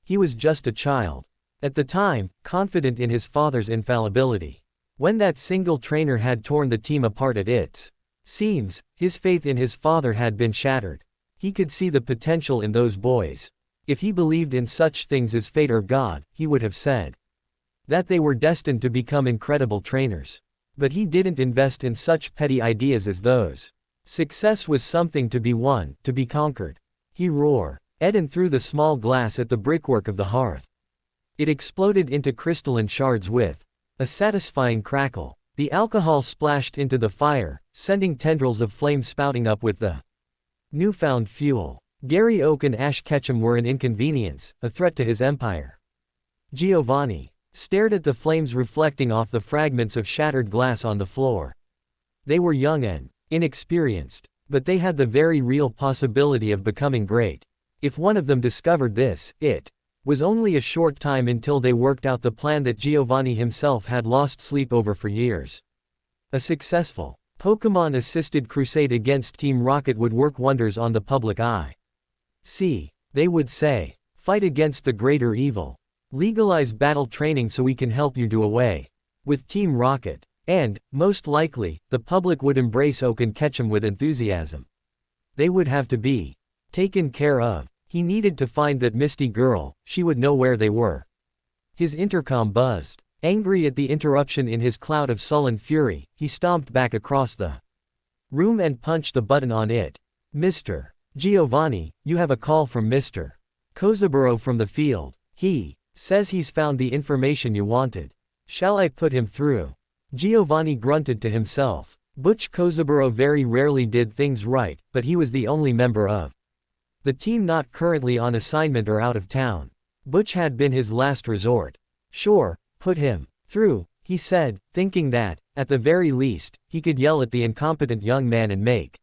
He was just a child at the time, confident in his father's infallibility. When that single trainer had torn the team apart at its seams, his faith in his father had been shattered. He could see the potential in those boys. If he believed in such things as fate or God, he would have said that they were destined to become incredible trainers. But he didn't invest in such petty ideas as those. Success was something to be won, to be conquered. He roared and threw the small glass at the brickwork of the hearth. It exploded into crystalline shards with a satisfying crackle. The alcohol splashed into the fire, sending tendrils of flame spouting up with the newfound fuel. Gary Oak and Ash Ketchum were an inconvenience, a threat to his empire. Giovanni stared at the flames reflecting off the fragments of shattered glass on the floor. They were young and inexperienced, but they had the very real possibility of becoming great. If one of them discovered this, it was only a short time until they worked out the plan that Giovanni himself had lost sleep over for years. A successful, Pokemon-assisted crusade against Team Rocket would work wonders on the public eye. See, they would say, fight against the greater evil. Legalize battle training so we can help you do away with Team Rocket. And, most likely, the public would embrace Oak and Ketchum with enthusiasm. They would have to be taken care of. He needed to find that Misty girl. She would know where they were. His intercom buzzed. Angry at the interruption in his cloud of sullen fury, he stomped back across the room and punched the button on it. Mr. Giovanni, you have a call from Mr. Kozaburo from the field. He says he's found the information you wanted. Shall I put him through? Giovanni grunted to himself. Butch Kozaburo very rarely did things right, but he was the only member of the team not currently on assignment or out of town. Butch had been his last resort. Sure, put him through, he said, thinking that, at the very least, he could yell at the incompetent young man and make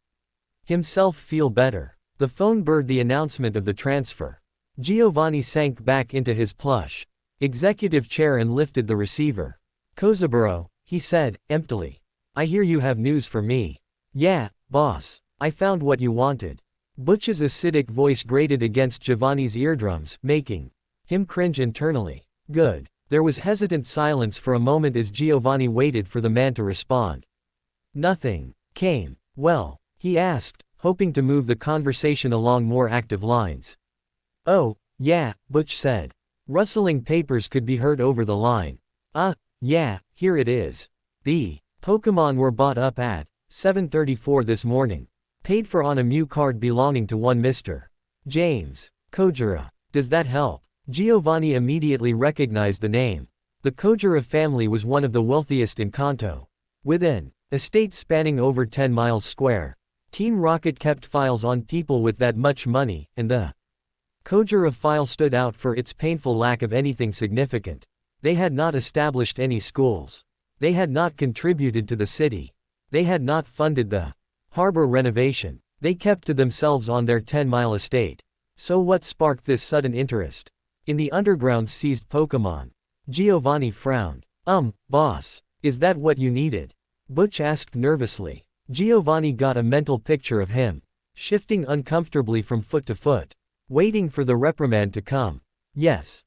himself feel better. The phone bird the announcement of the transfer. Giovanni sank back into his plush executive chair and lifted the receiver. Kozaburo, he said, emptily. I hear you have news for me. Yeah, boss. I found what you wanted. Butch's acidic voice grated against Giovanni's eardrums, making him cringe internally. Good. There was hesitant silence for a moment as Giovanni waited for the man to respond. Nothing came. Well, he asked, hoping to move the conversation along more active lines. Oh, yeah, Butch said. Rustling papers could be heard over the line. Yeah, here it is. The Pokemon were bought up at 7:34 this morning. Paid for on a Mew card belonging to one Mr. James Kojira. Does that help? Giovanni immediately recognized the name. The Kojira family was one of the wealthiest in Kanto. With an estate spanning over 10 miles square, Team Rocket kept files on people with that much money, and the Kojira file stood out for its painful lack of anything significant. They had not established any schools. They had not contributed to the city. They had not funded the harbor renovation. They kept to themselves on their 10-mile estate. So what sparked this sudden interest in the underground seized Pokemon? Giovanni frowned. Boss, is that what you needed? Butch asked nervously. Giovanni got a mental picture of him, shifting uncomfortably from foot to foot, waiting for the reprimand to come. Yes,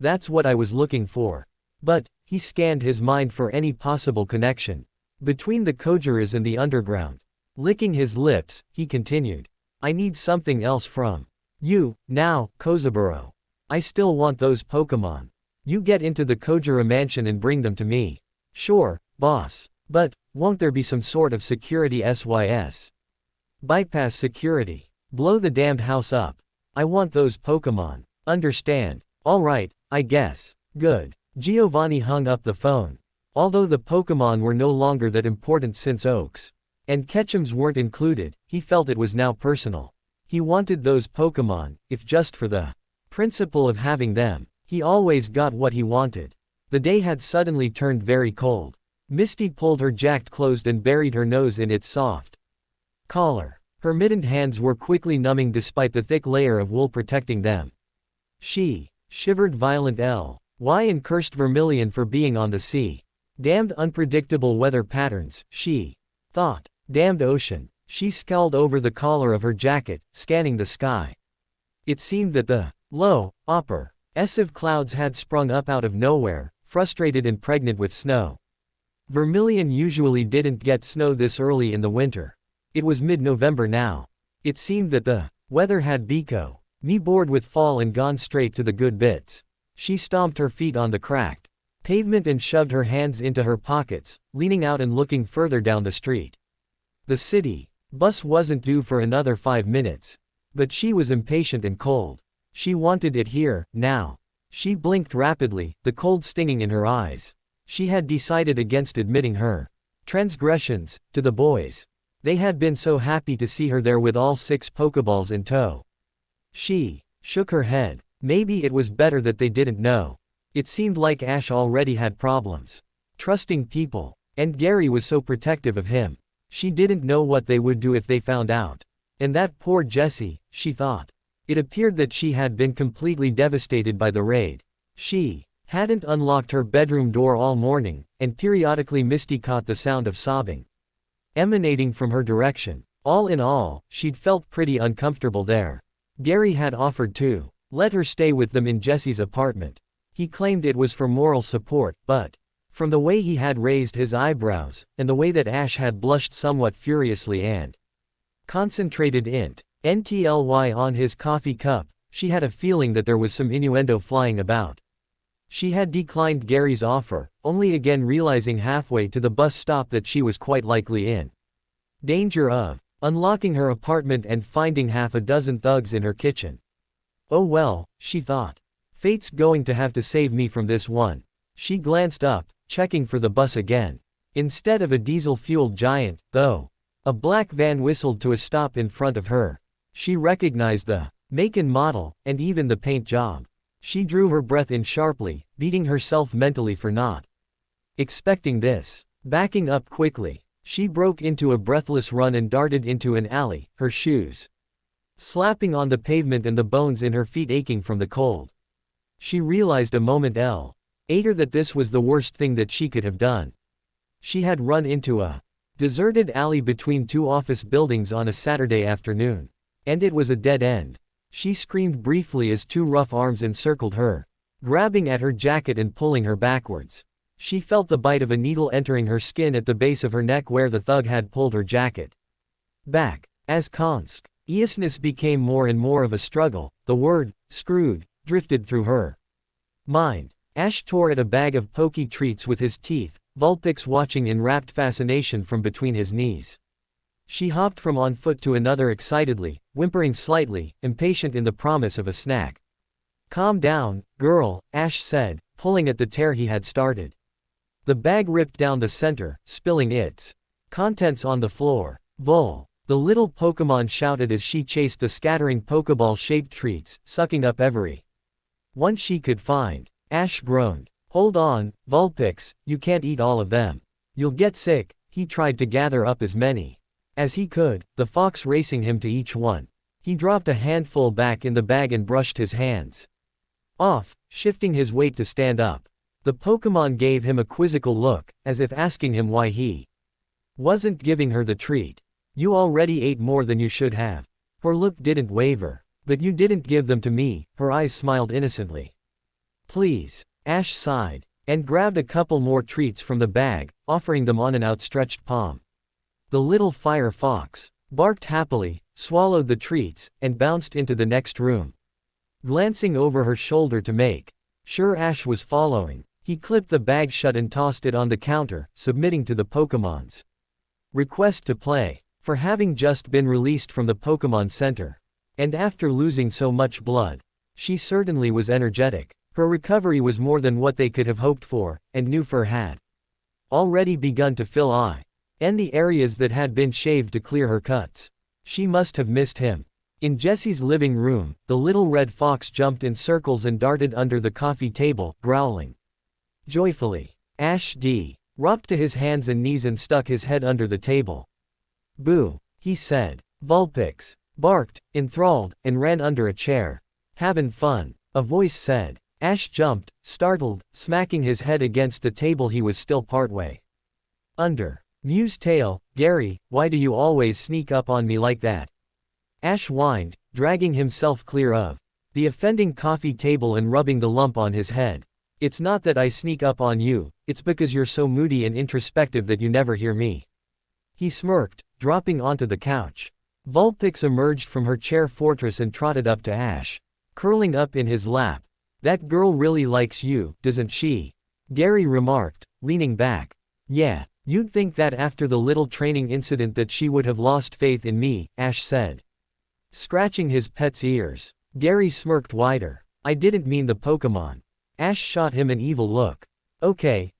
that's what I was looking for. But, he scanned his mind for any possible connection between the Kojiras and the underground. Licking his lips, he continued. I need something else from you, now, Kozaburo. I still want those Pokemon. You get into the Kojira mansion and bring them to me. Sure, boss. But, won't there be some sort of security? Bypass security. Blow the damned house up. I want those Pokemon. Understand? Alright, I guess. Good. Giovanni hung up the phone. Although the Pokemon were no longer that important since Oaks and Ketchum's weren't included, he felt it was now personal. He wanted those Pokemon, if just for the principle of having them. He always got what he wanted. The day had suddenly turned very cold. Misty pulled her jacket closed and buried her nose in its soft collar. Her mittened hands were quickly numbing despite the thick layer of wool protecting them. She shivered violent Why and cursed Vermilion for being on the sea. Damned unpredictable weather patterns, she thought. Damned ocean. She scowled over the collar of her jacket, scanning the sky. It seemed that the low, oppressive clouds had sprung up out of nowhere, frustrated and pregnant with snow. Vermilion usually didn't get snow this early in the winter. It was mid-November now. It seemed that the weather had me bored with fall and gone straight to the good bits. She stomped her feet on the cracked pavement and shoved her hands into her pockets, leaning out and looking further down the street. The city bus wasn't due for another 5 minutes. But she was impatient and cold. She wanted it here, now. She blinked rapidly, the cold stinging in her eyes. She had decided against admitting her transgressions to the boys. They had been so happy to see her there with all 6 Pokeballs in tow. She shook her head. Maybe it was better that they didn't know. It seemed like Ash already had problems trusting people, and Gary was so protective of him. She didn't know what they would do if they found out. And that poor Jessie, she thought. It appeared that she had been completely devastated by the raid. She hadn't unlocked her bedroom door all morning, and periodically Misty caught the sound of sobbing emanating from her direction. All in all, she'd felt pretty uncomfortable there. Gary had offered to let her stay with them in Jessie's apartment. He claimed it was for moral support, but from the way he had raised his eyebrows, and the way that Ash had blushed somewhat furiously and concentrated NTLY on his coffee cup, she had a feeling that there was some innuendo flying about. She had declined Gary's offer, only again realizing halfway to the bus stop that she was quite likely in danger of unlocking her apartment and finding half a dozen thugs in her kitchen. Oh well, she thought. Fate's going to have to save me from this one. She glanced up, checking for the bus again. Instead of a diesel-fueled giant, though, a black van whistled to a stop in front of her. She recognized the make and model, and even the paint job. She drew her breath in sharply, beating herself mentally for not expecting this. Backing up quickly, she broke into a breathless run and darted into an alley, her shoes slapping on the pavement and the bones in her feet aching from the cold. She realized a moment later that this was the worst thing that she could have done. She had run into a deserted alley between 2 office buildings on a Saturday afternoon. And it was a dead end. She screamed briefly as 2 rough arms encircled her, grabbing at her jacket and pulling her backwards. She felt the bite of a needle entering her skin at the base of her neck where the thug had pulled her jacket back. As consciousness became more and more of a struggle, the word, screwed, drifted through her mind. Ash tore at a bag of pokey treats with his teeth, Vulpix watching in rapt fascination from between his knees. She hopped from one foot to another excitedly, whimpering slightly, impatient in the promise of a snack. Calm down, girl, Ash said, pulling at the tear he had started. The bag ripped down the center, spilling its contents on the floor. Vul. The little Pokemon shouted as she chased the scattering Pokeball-shaped treats, sucking up every one she could find. Ash groaned. Hold on, Vulpix, you can't eat all of them. You'll get sick. He tried to gather up as many as he could, the fox racing him to each one. He dropped a handful back in the bag and brushed his hands off, shifting his weight to stand up. The Pokemon gave him a quizzical look, as if asking him why he wasn't giving her the treat. You already ate more than you should have. Her look didn't waver. But you didn't give them to me, her eyes smiled innocently. Please. Ash sighed, and grabbed a couple more treats from the bag, offering them on an outstretched palm. The little fire fox barked happily, swallowed the treats, and bounced into the next room. Glancing over her shoulder to make sure Ash was following, he clipped the bag shut and tossed it on the counter, submitting to the Pokemon's request to play. For having just been released from the Pokemon Center, And after losing so much blood, she certainly was energetic. Her recovery was more than what they could have hoped for, and Newfer had already begun to fill in the areas that had been shaved to clear her cuts. She must have missed him. In Jesse's living room, the little red fox jumped in circles and darted under the coffee table, growling joyfully. Ash D. rocked to his hands and knees and stuck his head under the table. Boo, he said. Vulpix barked, enthralled, and ran under a chair. Havin' fun, a voice said. Ash jumped, startled, smacking his head against the table he was still partway under. Mew's tail. Gary, why do you always sneak up on me like that? Ash whined, dragging himself clear of the offending coffee table and rubbing the lump on his head. It's not that I sneak up on you, it's because you're so moody and introspective that you never hear me. He smirked, dropping onto the couch. Vulpix emerged from her chair fortress and trotted up to Ash, curling up in his lap. That girl really likes you, doesn't she? Gary remarked, leaning back. Yeah, you'd think that after the little training incident that she would have lost faith in me, Ash said, scratching his pet's ears. Gary smirked wider. I didn't mean the Pokemon. Ash shot him an evil look. Okay.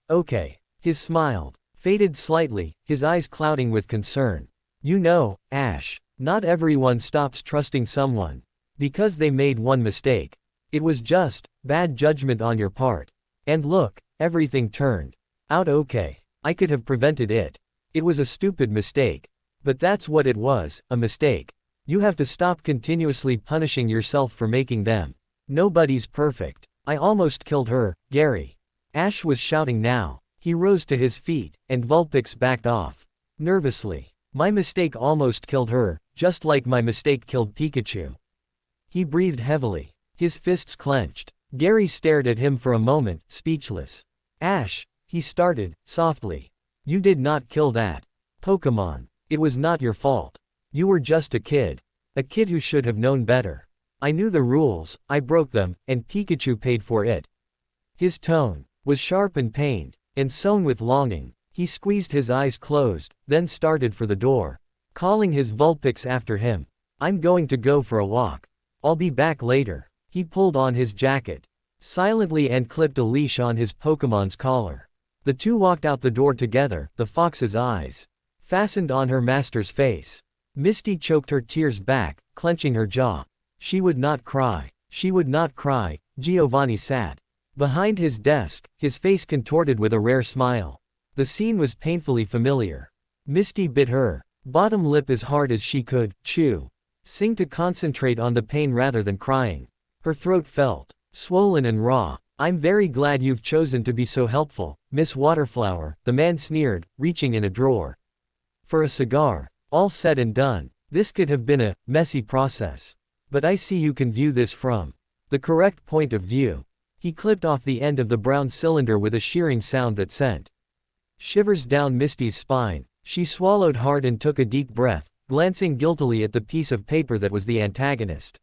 His smiled faded slightly, his eyes clouding with concern. You know, Ash, not everyone stops trusting someone because they made one mistake. It was just bad judgment on your part. And look, everything turned out okay. I could have prevented it. It was a stupid mistake. But that's what it was, a mistake. You have to stop continuously punishing yourself for making them. Nobody's perfect. I almost killed her, Gary. Ash was shouting now. He rose to his feet, and Vulpix backed off nervously. My mistake almost killed her, just like my mistake killed Pikachu. He breathed heavily. His fists clenched. Gary stared at him for a moment, speechless. Ash, he started, softly. You did not kill that Pokemon. It was not your fault. You were just a kid. A kid who should have known better. I knew the rules, I broke them, and Pikachu paid for it. His tone was sharp and pained, and sown with longing. He squeezed his eyes closed, then started for the door, calling his Vulpix after him. I'm going to go for a walk. I'll be back later. He pulled on his jacket silently and clipped a leash on his Pokemon's collar. The two walked out the door together, the fox's eyes fastened on her master's face. Misty choked her tears back, clenching her jaw. She would not cry. She would not cry. Giovanni sat behind his desk, his face contorted with a rare smile. The scene was painfully familiar. Misty bit her bottom lip as hard as she could chew, sing to concentrate on the pain rather than crying. Her throat felt swollen and raw. I'm very glad you've chosen to be so helpful, Miss Waterflower, the man sneered, reaching in a drawer for a cigar. All said and done, this could have been a messy process. But I see you can view this from the correct point of view. He clipped off the end of the brown cylinder with a shearing sound that sent shivers down Misty's spine. She swallowed hard and took a deep breath, glancing guiltily at the piece of paper that was the antagonist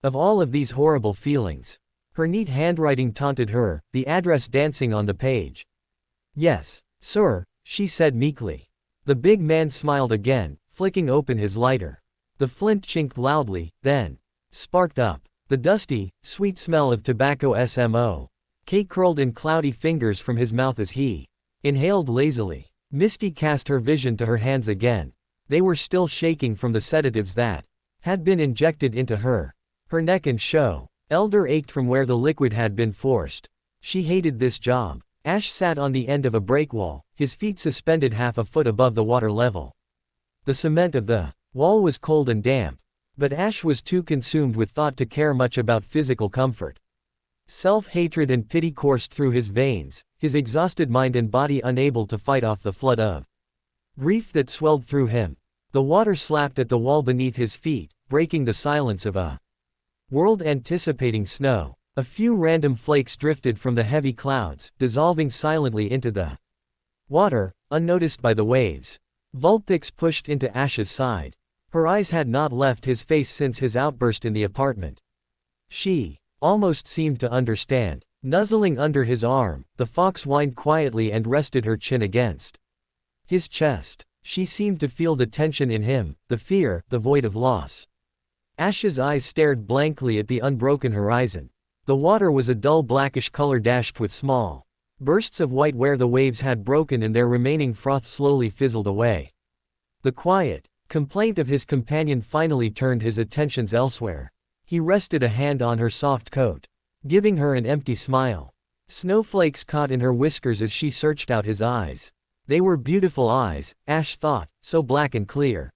of all of these horrible feelings. Her neat handwriting taunted her, the address dancing on the page. Yes, sir, she said meekly. The big man smiled again, flicking open his lighter. The flint chinked loudly, then sparked up. The dusty, sweet smell of tobacco smo. Kate curled in cloudy fingers from his mouth as he inhaled lazily. Misty cast her vision to her hands again. They were still shaking from the sedatives that had been injected into her. Her neck and shoulder ached from where the liquid had been forced. She hated this job. Ash sat on the end of a breakwall, his feet suspended half a foot above the water level. The cement of the wall was cold and damp, but Ash was too consumed with thought to care much about physical comfort. Self-hatred and pity coursed through his veins, his exhausted mind and body unable to fight off the flood of grief that swelled through him. The water slapped at the wall beneath his feet, breaking the silence of a world anticipating snow. A few random flakes drifted from the heavy clouds, dissolving silently into the water, unnoticed by the waves. Vulpix pushed into Ash's side. Her eyes had not left his face since his outburst in the apartment. She almost seemed to understand. Nuzzling under his arm, the fox whined quietly and rested her chin against his chest. She seemed to feel the tension in him, the fear, the void of loss. Ash's eyes stared blankly at the unbroken horizon. The water was a dull blackish color dashed with small bursts of white where the waves had broken and their remaining froth slowly fizzled away. The quiet complaint of his companion finally turned his attentions elsewhere. He rested a hand on her soft coat, giving her an empty smile. Snowflakes caught in her whiskers as she searched out his eyes. They were beautiful eyes, Ash thought, so black and clear.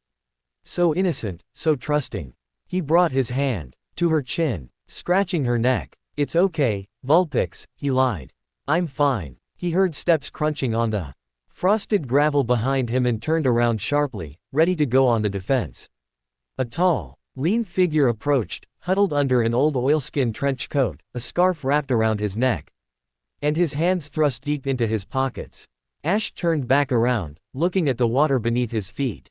So innocent, so trusting. He brought his hand to her chin, scratching her neck. "It's okay, Vulpix," he lied. "I'm fine." He heard steps crunching on the frosted gravel behind him and turned around sharply, ready to go on the defense. A tall, lean figure approached, huddled under an old oilskin trench coat, a scarf wrapped around his neck, and his hands thrust deep into his pockets. Ash turned back around, looking at the water beneath his feet.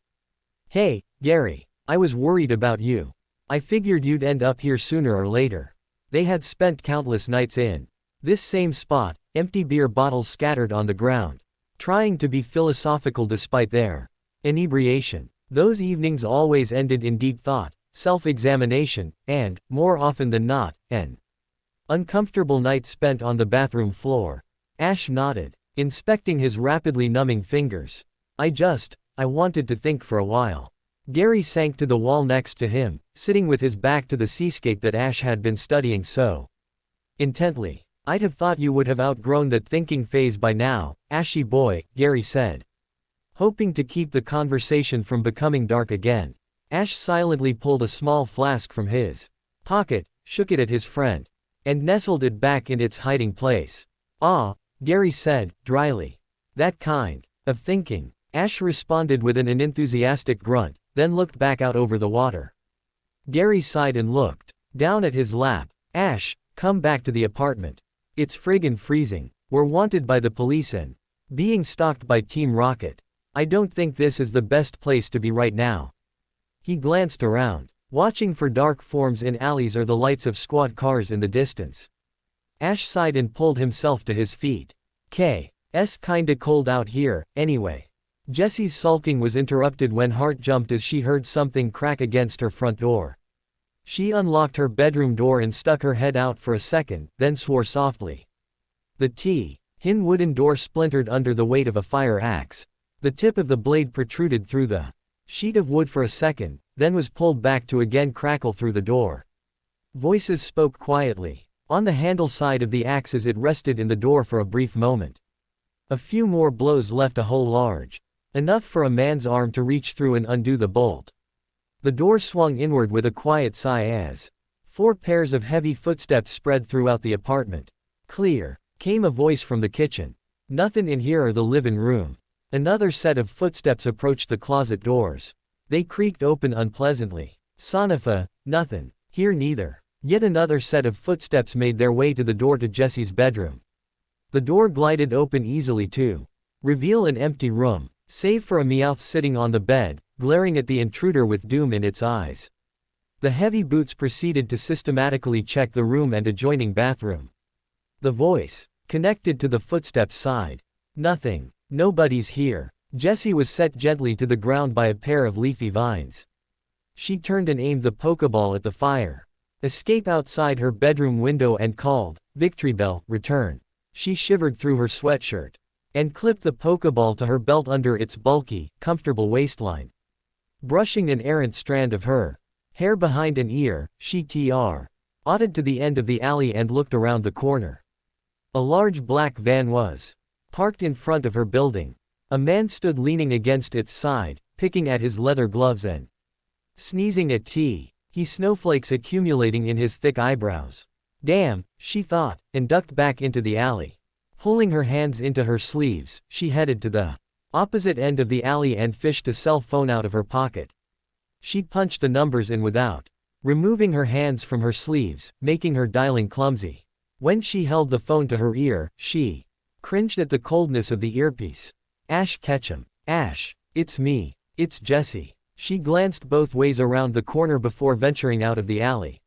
"Hey, Gary. I was worried about you. I figured you'd end up here sooner or later." They had spent countless nights in this same spot, empty beer bottles scattered on the ground, trying to be philosophical despite their inebriation. Those evenings always ended in deep thought, self-examination, and, more often than not, an uncomfortable night spent on the bathroom floor. Ash nodded, inspecting his rapidly numbing fingers. I wanted to think for a while." Gary sank to the wall next to him, sitting with his back to the seascape that Ash had been studying so intently. "I'd have thought you would have outgrown that thinking phase by now, Ashy boy," Gary said, hoping to keep the conversation from becoming dark again. Ash silently pulled a small flask from his pocket, shook it at his friend, and nestled it back in its hiding place. "Ah," Gary said, dryly. "That kind of thinking." Ash responded with an enthusiastic grunt, then looked back out over the water. Gary sighed and looked down at his lap. "Ash, come back to the apartment. It's friggin' freezing. We're wanted by the police and being stalked by Team Rocket. I don't think this is the best place to be right now." He glanced around, watching for dark forms in alleys or the lights of squad cars in the distance. Ash sighed and pulled himself to his feet. "It's kinda cold out here, anyway." Jessie's sulking was interrupted when Hart jumped as she heard something crack against her front door. She unlocked her bedroom door and stuck her head out for a second, then swore softly. The tin wooden door splintered under the weight of a fire axe. The tip of the blade protruded through the sheet of wood for a second, then was pulled back to again crackle through the door. Voices spoke quietly on the handle side of the axe as it rested in the door for a brief moment. A few more blows left a hole large enough for a man's arm to reach through and undo the bolt. The door swung inward with a quiet sigh as 4 pairs of heavy footsteps spread throughout the apartment. "Clear," came a voice from the kitchen. "Nothing in here or the living room." Another set of footsteps approached the closet doors. They creaked open unpleasantly. "Sonifa, nothing here neither." Yet another set of footsteps made their way to the door to Jessie's bedroom. The door glided open easily to reveal an empty room, save for a Meowth sitting on the bed, glaring at the intruder with doom in its eyes. The heavy boots proceeded to systematically check the room and adjoining bathroom. The voice connected to the footsteps sighed. "Nothing. Nobody's here." Jessie was set gently to the ground by a pair of leafy vines. She turned and aimed the Pokeball at the fire. Escape outside her bedroom window and called, "Victorybell, return." She shivered through her sweatshirt and clipped the Pokeball to her belt under its bulky, comfortable waistline. Brushing an errant strand of her hair behind an ear, she trotted to the end of the alley and looked around the corner. A large black van was parked in front of her building. A man stood leaning against its side, picking at his leather gloves and sneezing at snowflakes accumulating in his thick eyebrows. "Damn," she thought, and ducked back into the alley. Pulling her hands into her sleeves, she headed to the opposite end of the alley and fished a cell phone out of her pocket. She punched the numbers in without removing her hands from her sleeves, making her dialing clumsy. When she held the phone to her ear, she cringed at the coldness of the earpiece. "Ash Ketchum. Ash, it's me. It's Jessie." She glanced both ways around the corner before venturing out of the alley,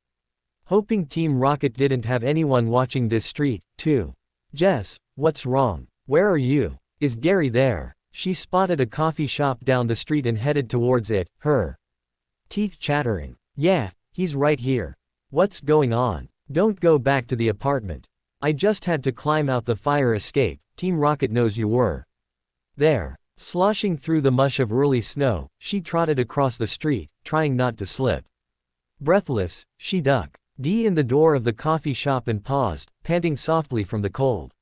hoping Team Rocket didn't have anyone watching this street, too. "Jess, what's wrong? Where are you? Is Gary there?" She spotted a coffee shop down the street and headed towards it, her teeth chattering. "Yeah, He's right here. What's going on? Don't go back to the apartment. I just had to climb out the fire escape. Team Rocket knows you were there. Sloshing through the mush of early snow, she trotted across the street, trying not to slip. Breathless, she ducked in the door of the coffee shop and paused, panting softly from the cold.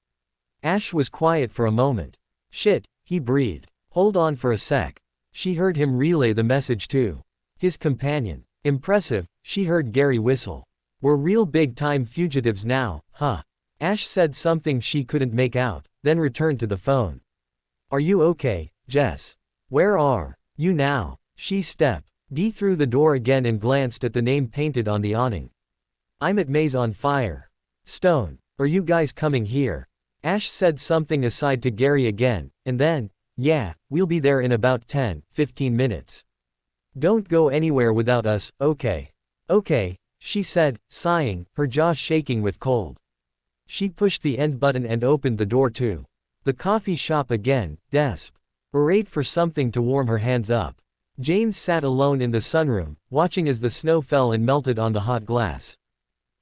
Ash was quiet for a moment. Shit, he breathed. Hold on for a sec. She heard him relay the message to his companion. Impressive, she heard Gary whistle. We're real big-time fugitives now, huh? Ash said something she couldn't make out, then returned to the phone. Are you okay, Jess? Where are you now? She stepped through the door again and glanced at the name painted on the awning. I'm at Maison Fire Stone. Are you guys coming here? Ash said something aside to Gary again, and then, yeah, we'll be there in about 10-15 minutes. Don't go anywhere without us, okay? Okay, she said, sighing, her jaw shaking with cold. She pushed the end button and opened the door to the coffee shop again, desperate for something to warm her hands up. James sat alone in the sunroom, watching as the snow fell and melted on the hot glass.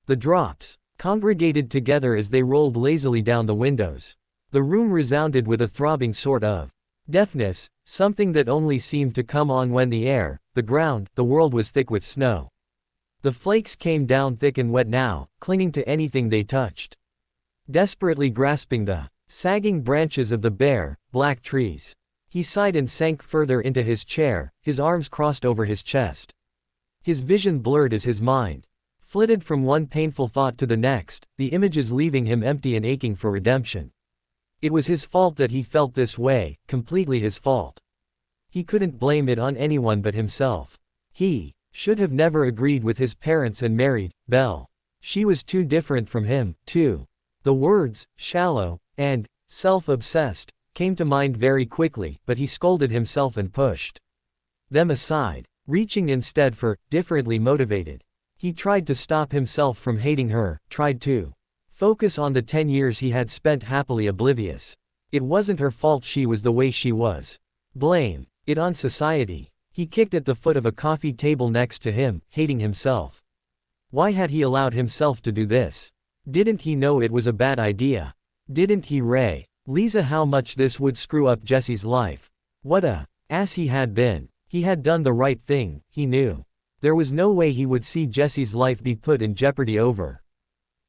The drops congregated together as they rolled lazily down the windows. The room resounded with a throbbing sort of deafness, something that only seemed to come on when the air, the ground, the world was thick with snow. The flakes came down thick and wet now, clinging to anything they touched. Desperately grasping the sagging branches of the bare, black trees. He sighed and sank further into his chair, his arms crossed over his chest. His vision blurred as his mind flitted from one painful thought to the next, the images leaving him empty and aching for redemption. It was his fault that he felt this way, completely his fault. He couldn't blame it on anyone but himself. He should have never agreed with his parents and married Belle. She was too different from him, too. The words, shallow, and self-obsessed, came to mind very quickly, but he scolded himself and pushed them aside, reaching instead for differently motivated. He tried to stop himself from hating her, tried to focus on the 10 years he had spent happily oblivious. It wasn't her fault she was the way she was. Blame it on society. He kicked at the foot of a coffee table next to him, hating himself. Why had he allowed himself to do this? Didn't he know it was a bad idea? Didn't he realize how much this would screw up Jesse's life? What a ass he had been. He had done the right thing, he knew. There was no way he would see Jesse's life be put in jeopardy over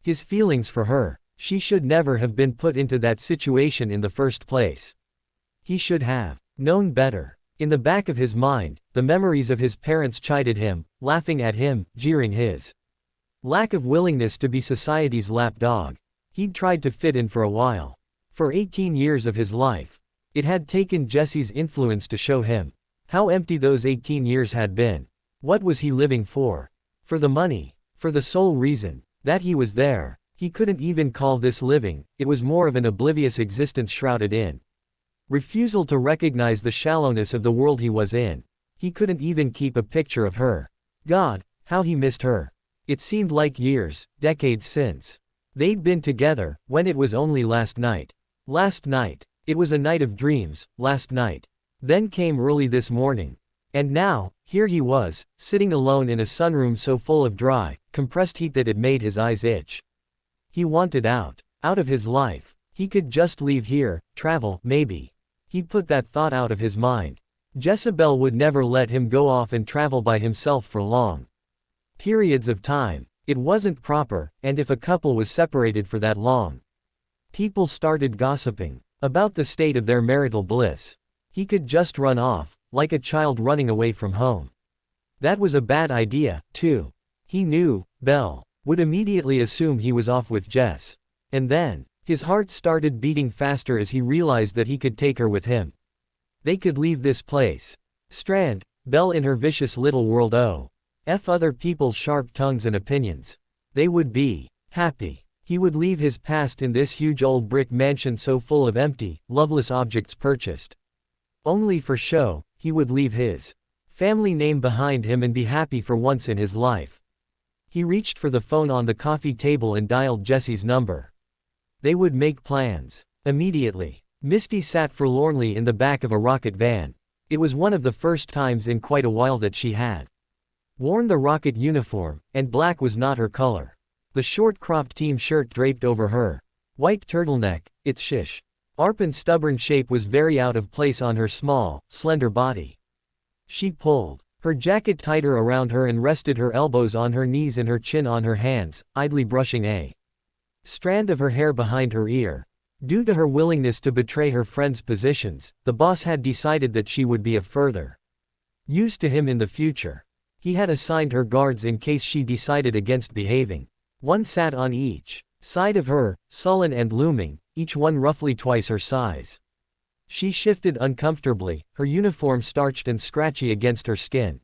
his feelings for her. She should never have been put into that situation in the first place. He should have known better. In the back of his mind, the memories of his parents chided him, laughing at him, jeering his lack of willingness to be society's lapdog. He'd tried to fit in for a while. For 18 years of his life. It had taken Jesse's influence to show him how empty those 18 years had been. What was he living for? For the money. For the sole reason that he was there. He couldn't even call this living, it was more of an oblivious existence shrouded in refusal to recognize the shallowness of the world he was in. He couldn't even keep a picture of her. God, how he missed her. It seemed like years, decades since they'd been together, when it was only last night. Last night. It was a night of dreams, last night. Then came early this morning. And now, here he was, sitting alone in a sunroom so full of dry, compressed heat that it made his eyes itch. He wanted out of his life. He could just leave here, travel, maybe. He'd put that thought out of his mind. Jezebel would never let him go off and travel by himself for long periods of time. It wasn't proper, and if a couple was separated for that long, people started gossiping about the state of their marital bliss. He could just run off, like a child running away from home. That was a bad idea, too. He knew Belle would immediately assume he was off with Jess. And then, his heart started beating faster as he realized that he could take her with him. They could leave this place. Strand Belle in her vicious little world other people's sharp tongues and opinions. They would be happy. He would leave his past in this huge old brick mansion so full of empty, loveless objects purchased only for show. He would leave his family name behind him and be happy for once in his life. He reached for the phone on the coffee table and dialed Jesse's number. They would make plans immediately. Misty sat forlornly in the back of a rocket van. It was one of the first times in quite a while that she had worn the Rocket uniform, and black was not her color. The short-cropped team shirt draped over her white turtleneck, its shish sharp and stubborn shape was very out of place on her small, slender body. She pulled her jacket tighter around her and rested her elbows on her knees and her chin on her hands, idly brushing a strand of her hair behind her ear. Due to her willingness to betray her friends' positions, the boss had decided that she would be of further use to him in the future. He had assigned her guards in case she decided against behaving. One sat on each side of her, sullen and looming, each one roughly twice her size. She shifted uncomfortably, her uniform starched and scratchy against her skin.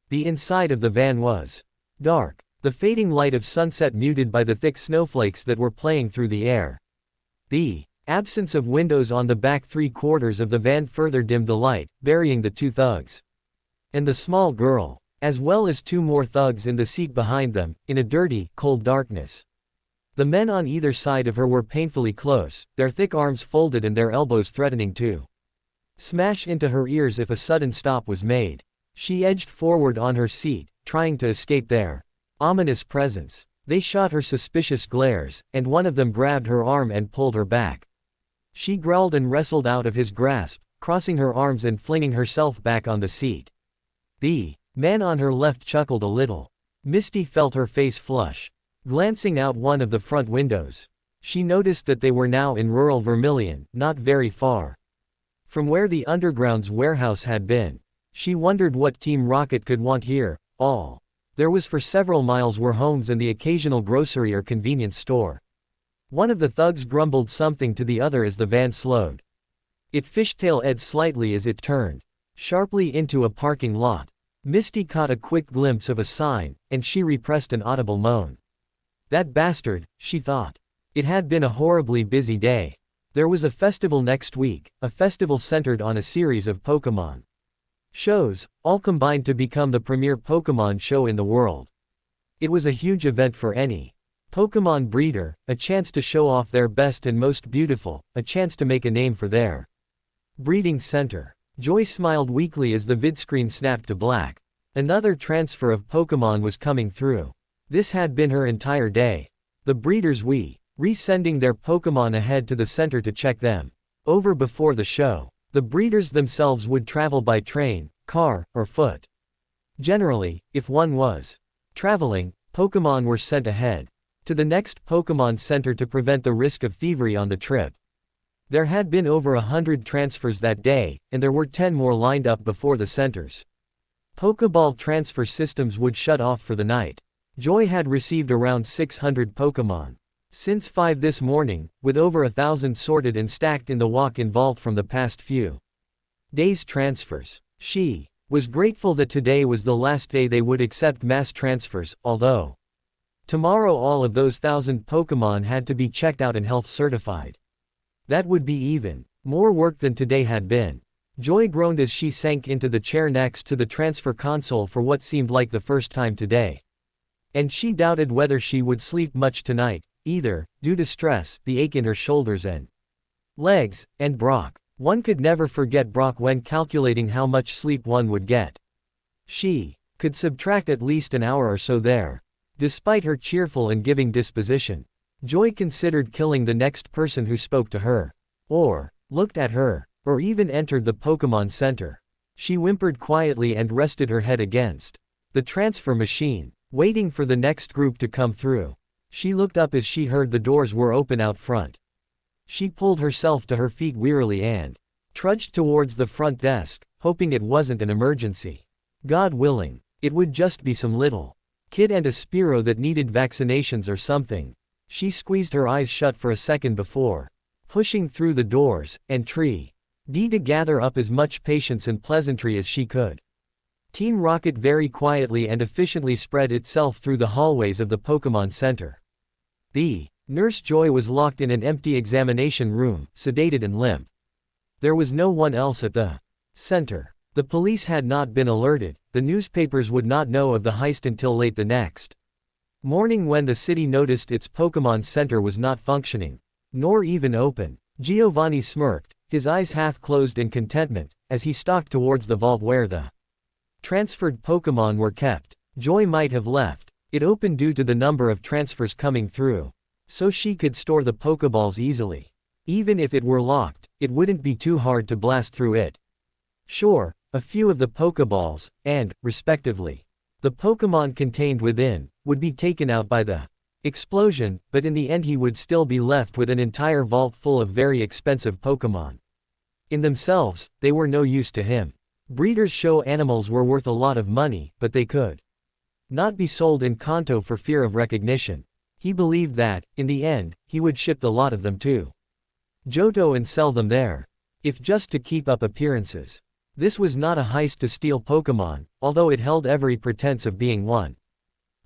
The inside of the van was dark, the fading light of sunset muted by the thick snowflakes that were playing through the air. The absence of windows on the back 3/4 of the van further dimmed the light, burying the two thugs and the small girl, as well as two more thugs in the seat behind them, in a dirty, cold darkness. The men on either side of her were painfully close, their thick arms folded and their elbows threatening to smash into her ears if a sudden stop was made. She edged forward on her seat, trying to escape their ominous presence. They shot her suspicious glares, and one of them grabbed her arm and pulled her back. She growled and wrestled out of his grasp, crossing her arms and flinging herself back on the seat. The man on her left chuckled a little. Misty felt her face flush. Glancing out one of the front windows, she noticed that they were now in rural Vermilion, not very far from where the Underground's warehouse had been. She wondered what Team Rocket could want here. All there was for several miles were homes and the occasional grocery or convenience store. One of the thugs grumbled something to the other as the van slowed. It fishtailed slightly as it turned sharply into a parking lot. Misty caught a quick glimpse of a sign, and she repressed an audible moan. That bastard, she thought. It had been a horribly busy day. There was a festival next week, a festival centered on a series of Pokémon shows, all combined to become the premier Pokémon show in the world. It was a huge event for any Pokémon breeder, a chance to show off their best and most beautiful, a chance to make a name for their breeding center. Joy smiled weakly as the vidscreen snapped to black. Another transfer of Pokémon was coming through. This had been her entire day. The breeders resending their Pokémon ahead to the center to check them over before the show. The breeders themselves would travel by train, car, or foot. Generally, if one was traveling, Pokémon were sent ahead to the next Pokémon center to prevent the risk of thievery on the trip. There had been over 100 transfers that day, and there were 10 more lined up before the centers. Pokeball transfer systems would shut off for the night. Joy had received around 600 Pokémon since 5 this morning, with over 1,000 sorted and stacked in the walk-in vault from the past few days' transfers. She was grateful that today was the last day they would accept mass transfers, although tomorrow all of those 1,000 Pokémon had to be checked out and health certified. That would be even more work than today had been. Joy groaned as she sank into the chair next to the transfer console for what seemed like the first time today. And she doubted whether she would sleep much tonight, either, due to stress, the ache in her shoulders and legs, and Brock. One could never forget Brock when calculating how much sleep one would get. She could subtract at least an hour or so there. Despite her cheerful and giving disposition, Joy considered killing the next person who spoke to her, or looked at her, or even entered the Pokémon Center. She whimpered quietly and rested her head against the transfer machine, waiting for the next group to come through. She looked up as she heard the doors were open out front. She pulled herself to her feet wearily and trudged towards the front desk, hoping it wasn't an emergency. God willing, it would just be some little kid and a Spearow that needed vaccinations or something. She squeezed her eyes shut for a second before pushing through the doors, and tried to gather up as much patience and pleasantry as she could. Team Rocket very quietly and efficiently spread itself through the hallways of the Pokémon Center. The Nurse Joy was locked in an empty examination room, sedated and limp. There was no one else at the center. The police had not been alerted, the newspapers would not know of the heist until late the next morning when the city noticed its Pokémon Center was not functioning, nor even open. Giovanni smirked, his eyes half closed in contentment, as he stalked towards the vault where the transferred Pokémon were kept. Joy might have left. It opened due to the number of transfers coming through. So she could store the Pokeballs easily. Even if it were locked, it wouldn't be too hard to blast through it. Sure, a few of the Pokeballs, and, respectively, the Pokemon contained within, would be taken out by the explosion, but in the end he would still be left with an entire vault full of very expensive Pokemon. In themselves, they were no use to him. Breeders' show animals were worth a lot of money, but they could not be sold in Kanto for fear of recognition. He believed that, in the end, he would ship the lot of them to Johto and sell them there, if just to keep up appearances. This was not a heist to steal Pokemon, although it held every pretense of being one.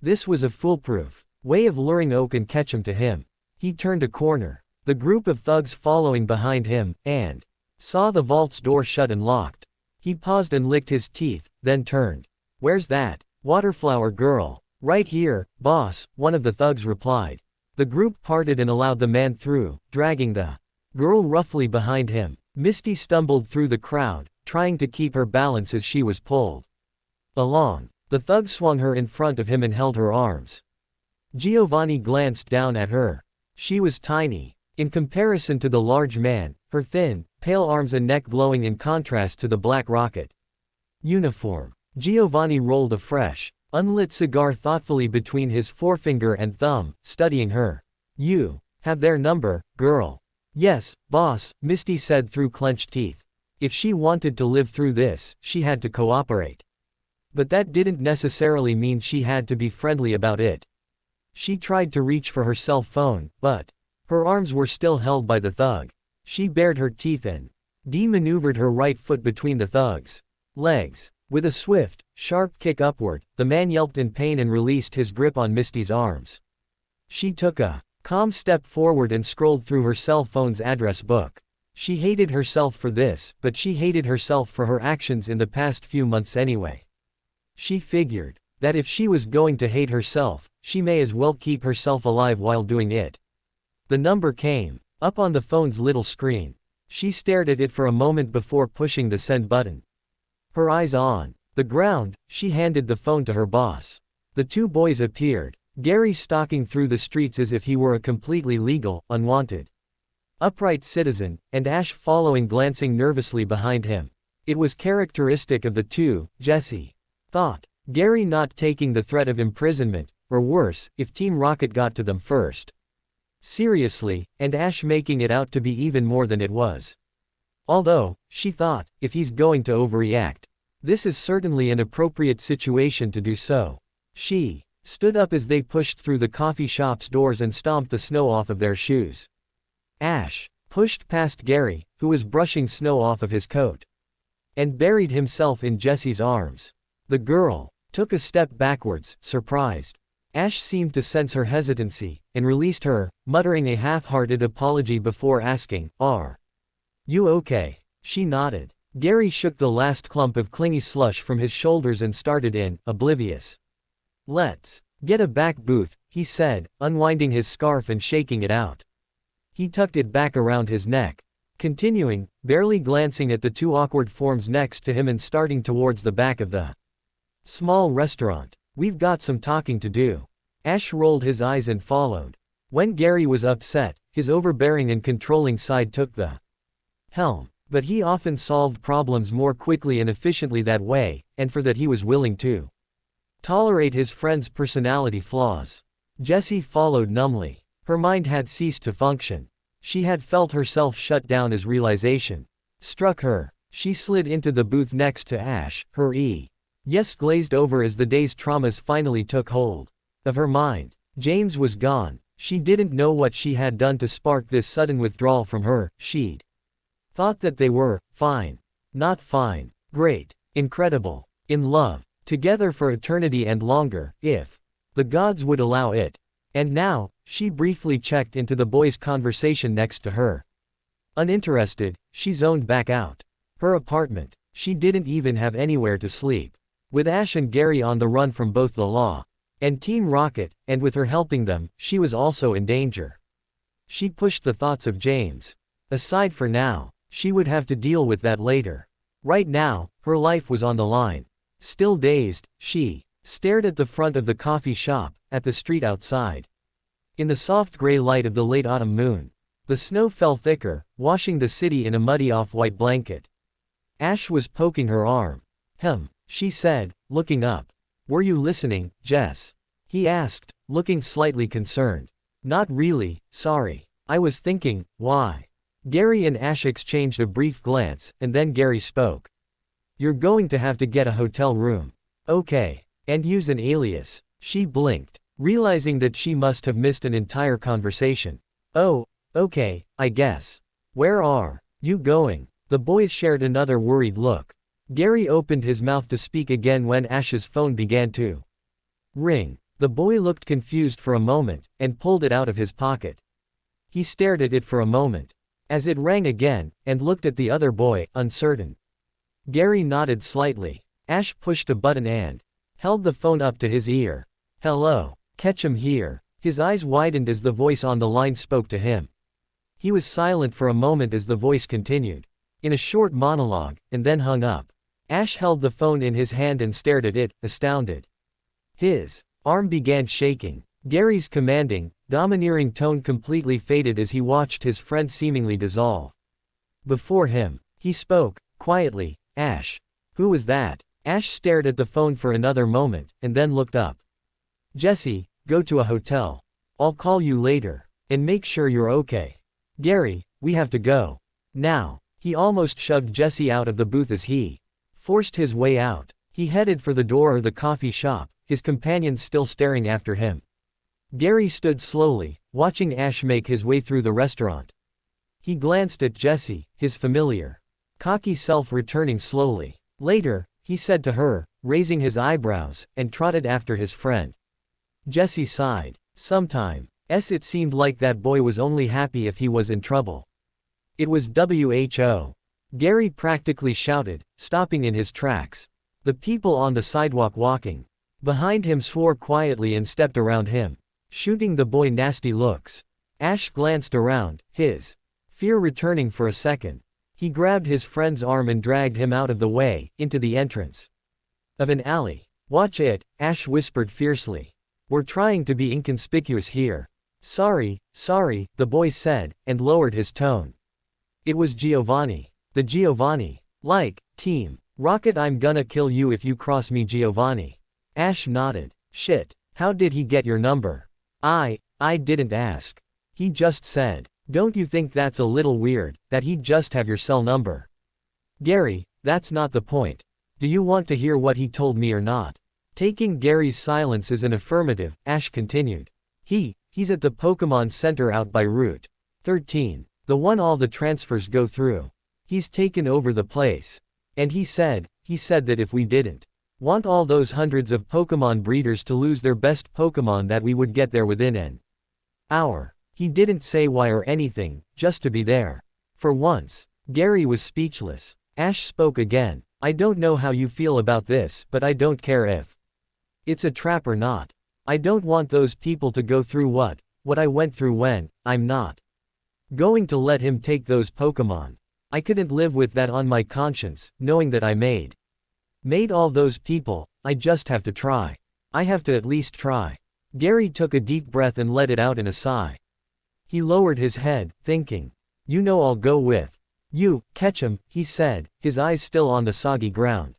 This was a foolproof way of luring Oak and Ketchum to him. He turned a corner, the group of thugs following behind him, and saw the vault's door shut and locked. He paused and licked his teeth, then turned. "Where's that Waterflower girl?" "Right here, boss," one of the thugs replied. The group parted and allowed the man through, dragging the girl roughly behind him. Misty stumbled through the crowd, trying to keep her balance as she was pulled along. The thug swung her in front of him and held her arms. Giovanni glanced down at her. She was tiny. In comparison to the large man, her thin, pale arms and neck glowing in contrast to the black rocket uniform. Giovanni rolled a fresh, unlit cigar thoughtfully between his forefinger and thumb, studying her. "You have their number, girl?" "Yes, boss," Misty said through clenched teeth. If she wanted to live through this, she had to cooperate. But that didn't necessarily mean she had to be friendly about it. She tried to reach for her cell phone, but her arms were still held by the thug. She bared her teeth and maneuvered her right foot between the thug's legs. With a swift, sharp kick upward, the man yelped in pain and released his grip on Misty's arms. She took a calm step forward and scrolled through her cell phone's address book. She hated herself for this, but she hated herself for her actions in the past few months anyway. She figured that if she was going to hate herself, she may as well keep herself alive while doing it. The number came up on the phone's little screen. She stared at it for a moment before pushing the send button. Her eyes on the ground, she handed the phone to her boss. The two boys appeared, Gary stalking through the streets as if he were a completely legal, unwanted, upright citizen, and Ash following, glancing nervously behind him. It was characteristic of the two, Jesse thought. Gary not taking the threat of imprisonment, or worse, if Team Rocket got to them first, seriously, and Ash making it out to be even more than it was. Although, she thought, if he's going to overreact, this is certainly an appropriate situation to do so. She stood up as they pushed through the coffee shop's doors and stomped the snow off of their shoes. Ash pushed past Gary, who was brushing snow off of his coat, and buried himself in Jesse's arms. The girl took a step backwards, surprised. Ash seemed to sense her hesitancy, and released her, muttering a half-hearted apology before asking, "Are you okay?" She nodded. Gary shook the last clump of clingy slush from his shoulders and started in, oblivious. "Let's get a back booth," he said, unwinding his scarf and shaking it out. He tucked it back around his neck, continuing, barely glancing at the two awkward forms next to him and starting towards the back of the small restaurant. "We've got some talking to do." Ash rolled his eyes and followed. When Gary was upset, his overbearing and controlling side took the helm. But he often solved problems more quickly and efficiently that way, and for that he was willing to tolerate his friend's personality flaws. Jessie followed numbly. Her mind had ceased to function. She had felt herself shut down as realization struck her. She slid into the booth next to Ash, her yes glazed over as the day's traumas finally took hold of her mind. James was gone. She didn't know what she had done to spark this sudden withdrawal from her. She'd thought that they were fine. Not fine. Great. Incredible. In love. Together for eternity and longer, if the gods would allow it. And now, she briefly checked into the boy's conversation next to her. Uninterested, she zoned back out. Her apartment. She didn't even have anywhere to sleep. With Ash and Gary on the run from both the law and Team Rocket, and with her helping them, she was also in danger. She pushed the thoughts of James aside for now. She would have to deal with that later. Right now, her life was on the line. Still dazed, she stared at the front of the coffee shop, at the street outside. In the soft gray light of the late autumn moon, the snow fell thicker, washing the city in a muddy off-white blanket. Ash was poking her arm. She said, looking up. Were you listening, Jess? He asked, looking slightly concerned. Not really, sorry. I was thinking, why? Gary and Ash exchanged a brief glance, and then Gary spoke. You're going to have to get a hotel room. Okay. And use an alias. She blinked, realizing that she must have missed an entire conversation. Oh, okay, I guess. Where are you going? The boys shared another worried look. Gary opened his mouth to speak again when Ash's phone began to ring. The boy looked confused for a moment, and pulled it out of his pocket. He stared at it for a moment, as it rang again, and looked at the other boy, uncertain. Gary nodded slightly. Ash pushed a button and held the phone up to his ear. Hello, Ketchum here. His eyes widened as the voice on the line spoke to him. He was silent for a moment as the voice continued, in a short monologue, and then hung up. Ash held the phone in his hand and stared at it, astounded. His arm began shaking. Gary's commanding, domineering tone completely faded as he watched his friend seemingly dissolve before him. He spoke, quietly, Ash. Who was that? Ash stared at the phone for another moment, and then looked up. Jesse, go to a hotel. I'll call you later. And make sure you're okay. Gary, we have to go. Now. He almost shoved Jesse out of the booth as he forced his way out. He headed for the door of the coffee shop, his companions still staring after him. Gary stood slowly, watching Ash make his way through the restaurant. He glanced at Jesse, his familiar, cocky self returning slowly. Later, he said to her, raising his eyebrows, and trotted after his friend. Jesse sighed. Sometimes it seemed like that boy was only happy if he was in trouble. It was WHO. Gary practically shouted, stopping in his tracks. The people on the sidewalk walking behind him swore quietly and stepped around him, shooting the boy nasty looks. Ash glanced around, his fear returning for a second. He grabbed his friend's arm and dragged him out of the way, into the entrance of an alley. Watch it, Ash whispered fiercely. We're trying to be inconspicuous here. Sorry, the boy said, and lowered his tone. It was Giovanni. The Giovanni. Like, Team Rocket, I'm gonna kill you if you cross me, Giovanni. Ash nodded. Shit, how did he get your number? I didn't ask. He just said. Don't you think that's a little weird, that he'd just have your cell number? Gary, that's not the point. Do you want to hear what he told me or not? Taking Gary's silence as an affirmative, Ash continued. He's at the Pokemon Center out by Route 13. The one all the transfers go through. He's taken over the place. And he said that if we didn't want all those hundreds of Pokemon breeders to lose their best Pokemon that we would get there within an hour. He didn't say why or anything, just to be there. For once, Gary was speechless. Ash spoke again. I don't know how you feel about this, but I don't care if it's a trap or not. I don't want those people to go through what I went through when I'm not going to let him take those Pokemon. I couldn't live with that on my conscience, knowing that I made all those people. I just have to try. I have to at least try. Gary took a deep breath and let it out in a sigh. He lowered his head, thinking. You know I'll go with you, Ketchum, he said, his eyes still on the soggy ground.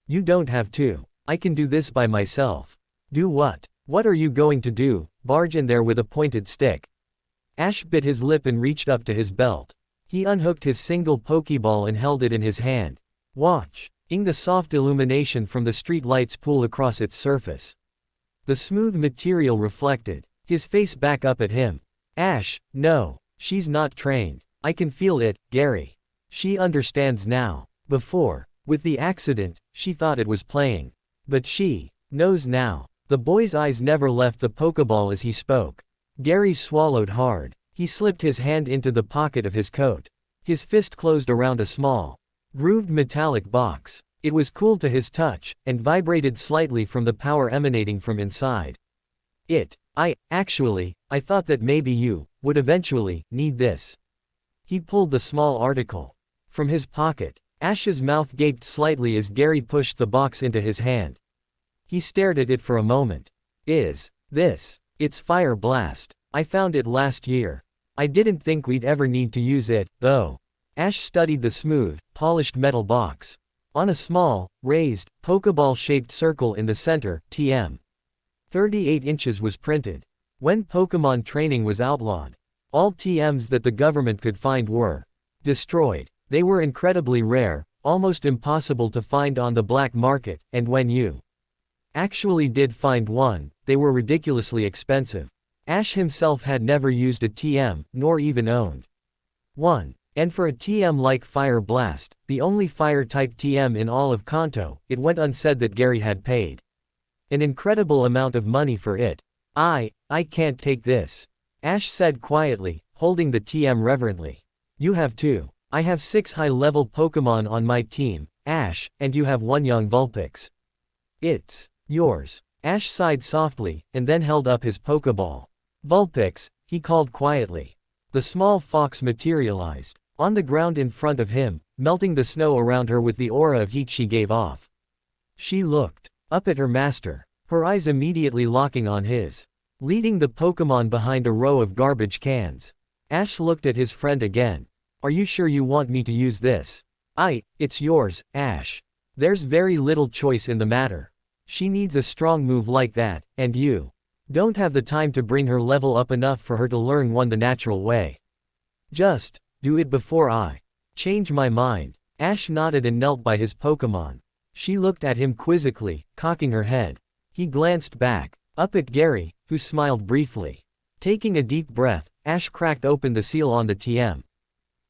You don't have to. I can do this by myself. Do what? What are you going to do? Barge in there with a pointed stick? Ash bit his lip and reached up to his belt. He unhooked his single Pokeball and held it in his hand, watching the soft illumination from the street lights pool across its surface. The smooth material reflected his face back up at him. Ash, no, she's not trained. I can feel it, Gary. She understands now. Before, with the accident, she thought it was playing. But she knows now. The boy's eyes never left the Pokeball as he spoke. Gary swallowed hard. He slipped his hand into the pocket of his coat. His fist closed around a small, grooved metallic box. It was cool to his touch, and vibrated slightly from the power emanating from inside. I thought that maybe you would eventually need this. He pulled the small article from his pocket. Ash's mouth gaped slightly as Gary pushed the box into his hand. He stared at it for a moment. Is this? It's Fire Blast. I found it last year. I didn't think we'd ever need to use it, though. Ash studied the smooth, polished metal box. On a small, raised, Pokeball-shaped circle in the center, TM. 38 inches was printed. When Pokemon training was outlawed, all TMs that the government could find were destroyed. They were incredibly rare, almost impossible to find on the black market, and when you actually did find one, they were ridiculously expensive. Ash himself had never used a TM, nor even owned one. And for a TM like Fire Blast, the only fire-type TM in all of Kanto, it went unsaid that Gary had paid an incredible amount of money for it. I can't take this. Ash said quietly, holding the TM reverently. You have two. I have 6 high-level Pokemon on my team, Ash, and you have 1 young Vulpix. It's yours. Ash sighed softly, and then held up his Pokeball. Vulpix, he called quietly. The small fox materialized on the ground in front of him, melting the snow around her with the aura of heat she gave off. She looked up at her master, her eyes immediately locking on his, leading the Pokemon behind a row of garbage cans. Ash looked at his friend again. Are you sure you want me to use this? It's yours, Ash. There's very little choice in the matter. She needs a strong move like that, and you don't have the time to bring her level up enough for her to learn one the natural way. Just do it before I change my mind. Ash nodded and knelt by his Pokemon. She looked at him quizzically, cocking her head. He glanced back, up at Gary, who smiled briefly. Taking a deep breath, Ash cracked open the seal on the TM.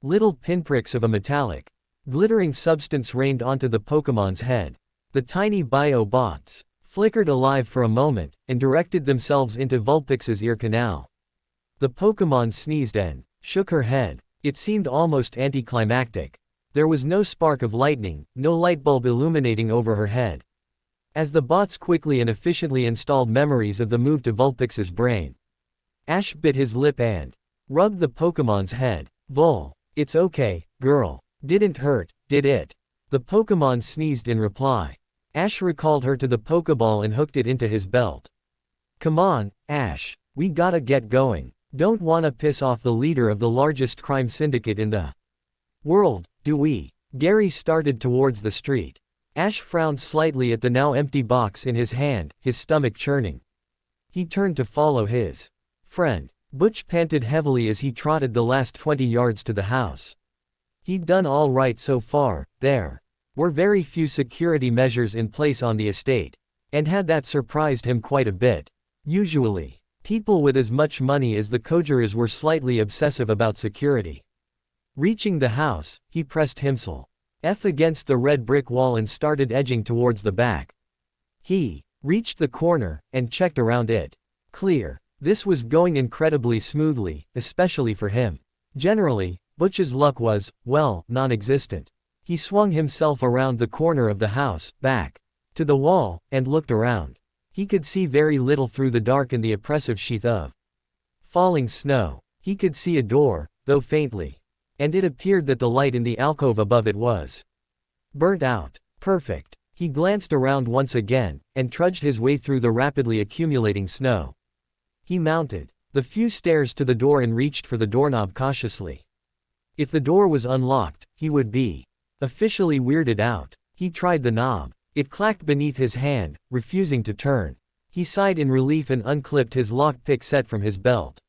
Little pinpricks of a metallic, glittering substance rained onto the Pokemon's head. The tiny bio-bots flickered alive for a moment, and directed themselves into Vulpix's ear canal. The Pokemon sneezed and shook her head. It seemed almost anticlimactic. There was no spark of lightning, no light bulb illuminating over her head. As the bots quickly and efficiently installed memories of the move to Vulpix's brain, Ash bit his lip and rubbed the Pokemon's head. It's okay, girl. Didn't hurt, did it? The Pokemon sneezed in reply. Ash recalled her to the Pokeball and hooked it into his belt. Come on, Ash. We gotta get going. Don't wanna piss off the leader of the largest crime syndicate in the world, do we? Gary started towards the street. Ash frowned slightly at the now empty box in his hand, his stomach churning. He turned to follow his friend. Butch panted heavily as he trotted the last 20 yards to the house. He'd done all right so far. There were very few security measures in place on the estate, and had that surprised him quite a bit. Usually, people with as much money as the Kojiras were slightly obsessive about security. Reaching the house, he pressed himself against the red brick wall and started edging towards the back. He reached the corner, and checked around it. Clear. This was going incredibly smoothly, especially for him. Generally, Butch's luck was, well, non-existent. He swung himself around the corner of the house, back to the wall, and looked around. He could see very little through the dark and the oppressive sheath of falling snow. He could see a door, though faintly. And it appeared that the light in the alcove above it was burnt out. Perfect. He glanced around once again, and trudged his way through the rapidly accumulating snow. He mounted the few stairs to the door and reached for the doorknob cautiously. If the door was unlocked, he would be officially weirded out. He tried the knob. It clacked beneath his hand, refusing to turn. He sighed in relief and unclipped his lockpick set from his belt.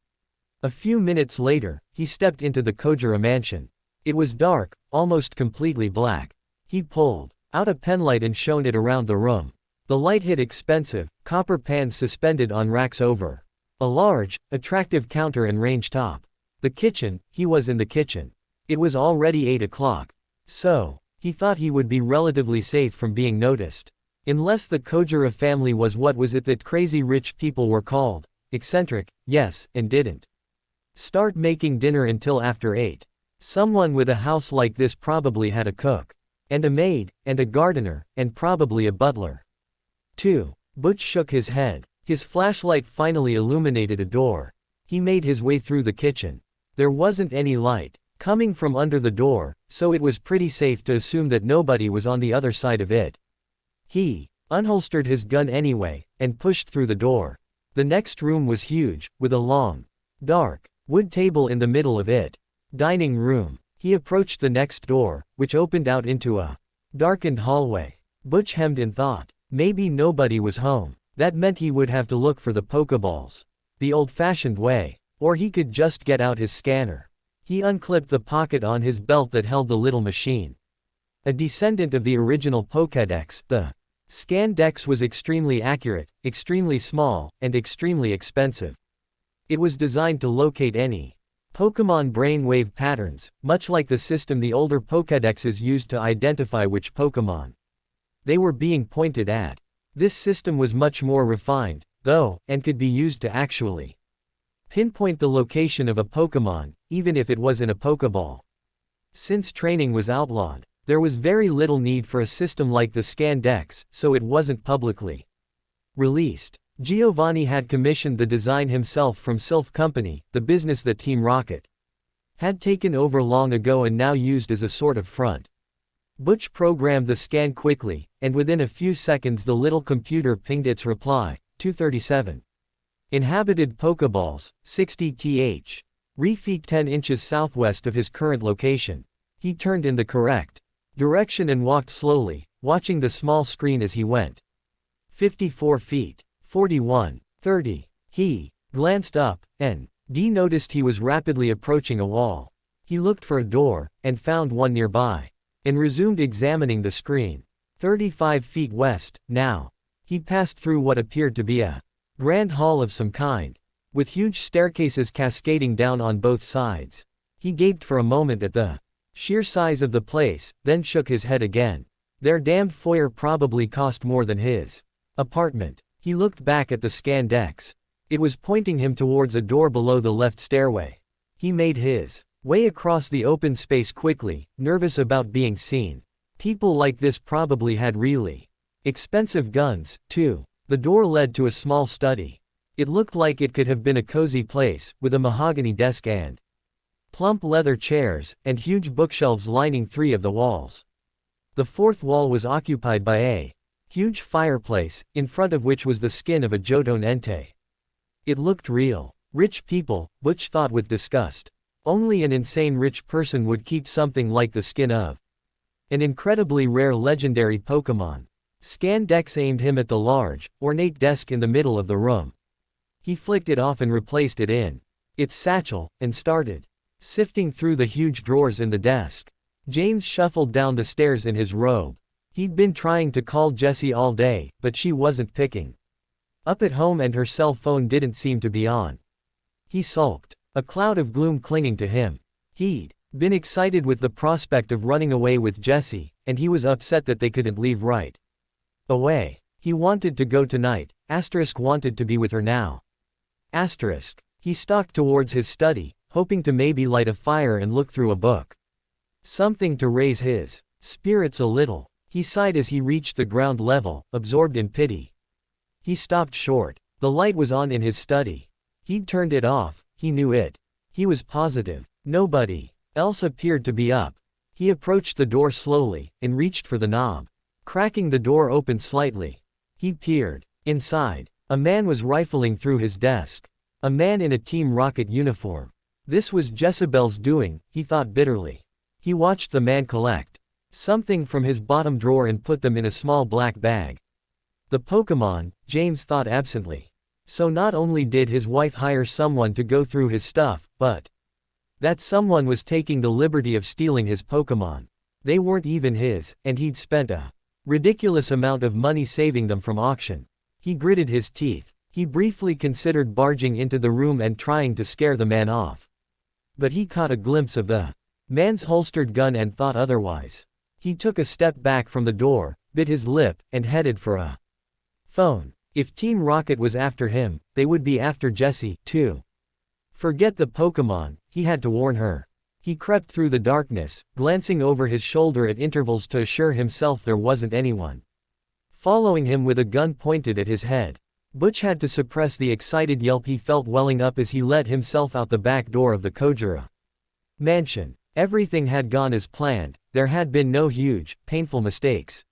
A few minutes later, he stepped into the Kojira mansion. It was dark, almost completely black. He pulled out a penlight and shone it around the room. The light hit expensive, copper pans suspended on racks over a large, attractive counter and range top. The kitchen, he was in the kitchen. It was already 8 o'clock. So, he thought he would be relatively safe from being noticed. Unless the Kojira family was what was it that crazy rich people were called? Eccentric, yes, and didn't start making dinner until after 8. Someone with a house like this probably had a cook, and a maid, and a gardener, and probably a butler, too. Butch shook his head. His flashlight finally illuminated a door. He made his way through the kitchen. There wasn't any light coming from under the door, so it was pretty safe to assume that nobody was on the other side of it. He unholstered his gun anyway, and pushed through the door. The next room was huge, with a long, dark, wood table in the middle of it. Dining room. He approached the next door, which opened out into a darkened hallway. Butch hemmed in thought. Maybe nobody was home. That meant he would have to look for the Pokeballs the old-fashioned way. Or he could just get out his scanner. He unclipped the pocket on his belt that held the little machine. A descendant of the original Pokédex, the Scandex was extremely accurate, extremely small, and extremely expensive. It was designed to locate any Pokémon brainwave patterns, much like the system the older Pokédexes used to identify which Pokémon they were being pointed at. This system was much more refined, though, and could be used to actually pinpoint the location of a Pokémon, even if it was in a Pokéball. Since training was outlawed, there was very little need for a system like the Scandex, so it wasn't publicly released. Giovanni had commissioned the design himself from Sylph Company, the business that Team Rocket had taken over long ago and now used as a sort of front. Butch programmed the scan quickly, and within a few seconds the little computer pinged its reply, 237. Inhabited Pokeballs, 60th. Refeet 10 inches southwest of his current location. He turned in the correct direction and walked slowly, watching the small screen as he went. 54 feet. 41. 30. He glanced up, and noticed he was rapidly approaching a wall. He looked for a door, and found one nearby, and resumed examining the screen. 35 feet west, now. He passed through what appeared to be a grand hall of some kind, with huge staircases cascading down on both sides. He gaped for a moment at the sheer size of the place, then shook his head again. Their damned foyer probably cost more than his apartment. He looked back at the Scandex. It was pointing him towards a door below the left stairway. He made his way across the open space quickly, nervous about being seen. People like this probably had really expensive guns, too. The door led to a small study. It looked like it could have been a cozy place, with a mahogany desk and plump leather chairs, and huge bookshelves lining 3 of the walls. The 4th wall was occupied by a huge fireplace, in front of which was the skin of a Johto Entei. It looked real. Rich people, Butch thought with disgust. Only an insane rich person would keep something like the skin of an incredibly rare legendary Pokémon. Scandex aimed him at the large, ornate desk in the middle of the room. He flicked it off and replaced it in its satchel, and started sifting through the huge drawers in the desk. James shuffled down the stairs in his robe. He'd been trying to call Jessie all day, but she wasn't picking up at home and her cell phone didn't seem to be on. He sulked, a cloud of gloom clinging to him. He'd been excited with the prospect of running away with Jessie, and he was upset that they couldn't leave right away. He wanted to go tonight, wanted to be with her now. He stalked towards his study, hoping to maybe light a fire and look through a book. Something to raise his spirits a little. He sighed as he reached the ground level, absorbed in pity. He stopped short. The light was on in his study. He'd turned it off, he knew it. He was positive. Nobody else appeared to be up. He approached the door slowly, and reached for the knob. Cracking the door open slightly. He peered. Inside, a man was rifling through his desk. A man in a Team Rocket uniform. This was Jezebel's doing, he thought bitterly. He watched the man collect something from his bottom drawer and put them in a small black bag. The Pokémon, James thought absently. So not only did his wife hire someone to go through his stuff, but that someone was taking the liberty of stealing his Pokémon. They weren't even his, and he'd spent a ridiculous amount of money saving them from auction. He gritted his teeth. He briefly considered barging into the room and trying to scare the man off. But he caught a glimpse of the man's holstered gun and thought otherwise. He took a step back from the door, bit his lip, and headed for a phone. If Team Rocket was after him, they would be after Jessie, too. Forget the Pokémon, he had to warn her. He crept through the darkness, glancing over his shoulder at intervals to assure himself there wasn't anyone following him with a gun pointed at his head. Butch had to suppress the excited yelp he felt welling up as he let himself out the back door of the Kojira mansion. Everything had gone as planned. There had been no huge, painful mistakes.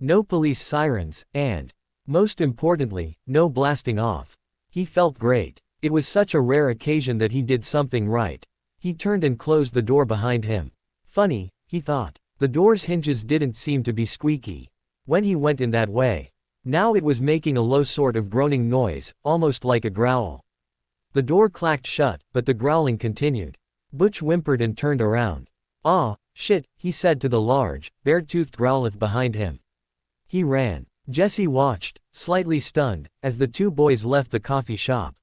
No police sirens, and, most importantly, no blasting off. He felt great. It was such a rare occasion that he did something right. He turned and closed the door behind him. Funny, he thought. The door's hinges didn't seem to be squeaky when he went in that way. Now it was making a low sort of groaning noise, almost like a growl. The door clacked shut, but the growling continued. Butch whimpered and turned around. "Aw, shit," he said to the large, bare-toothed Growlithe behind him. He ran. Jessie watched, slightly stunned, as the two boys left the coffee shop.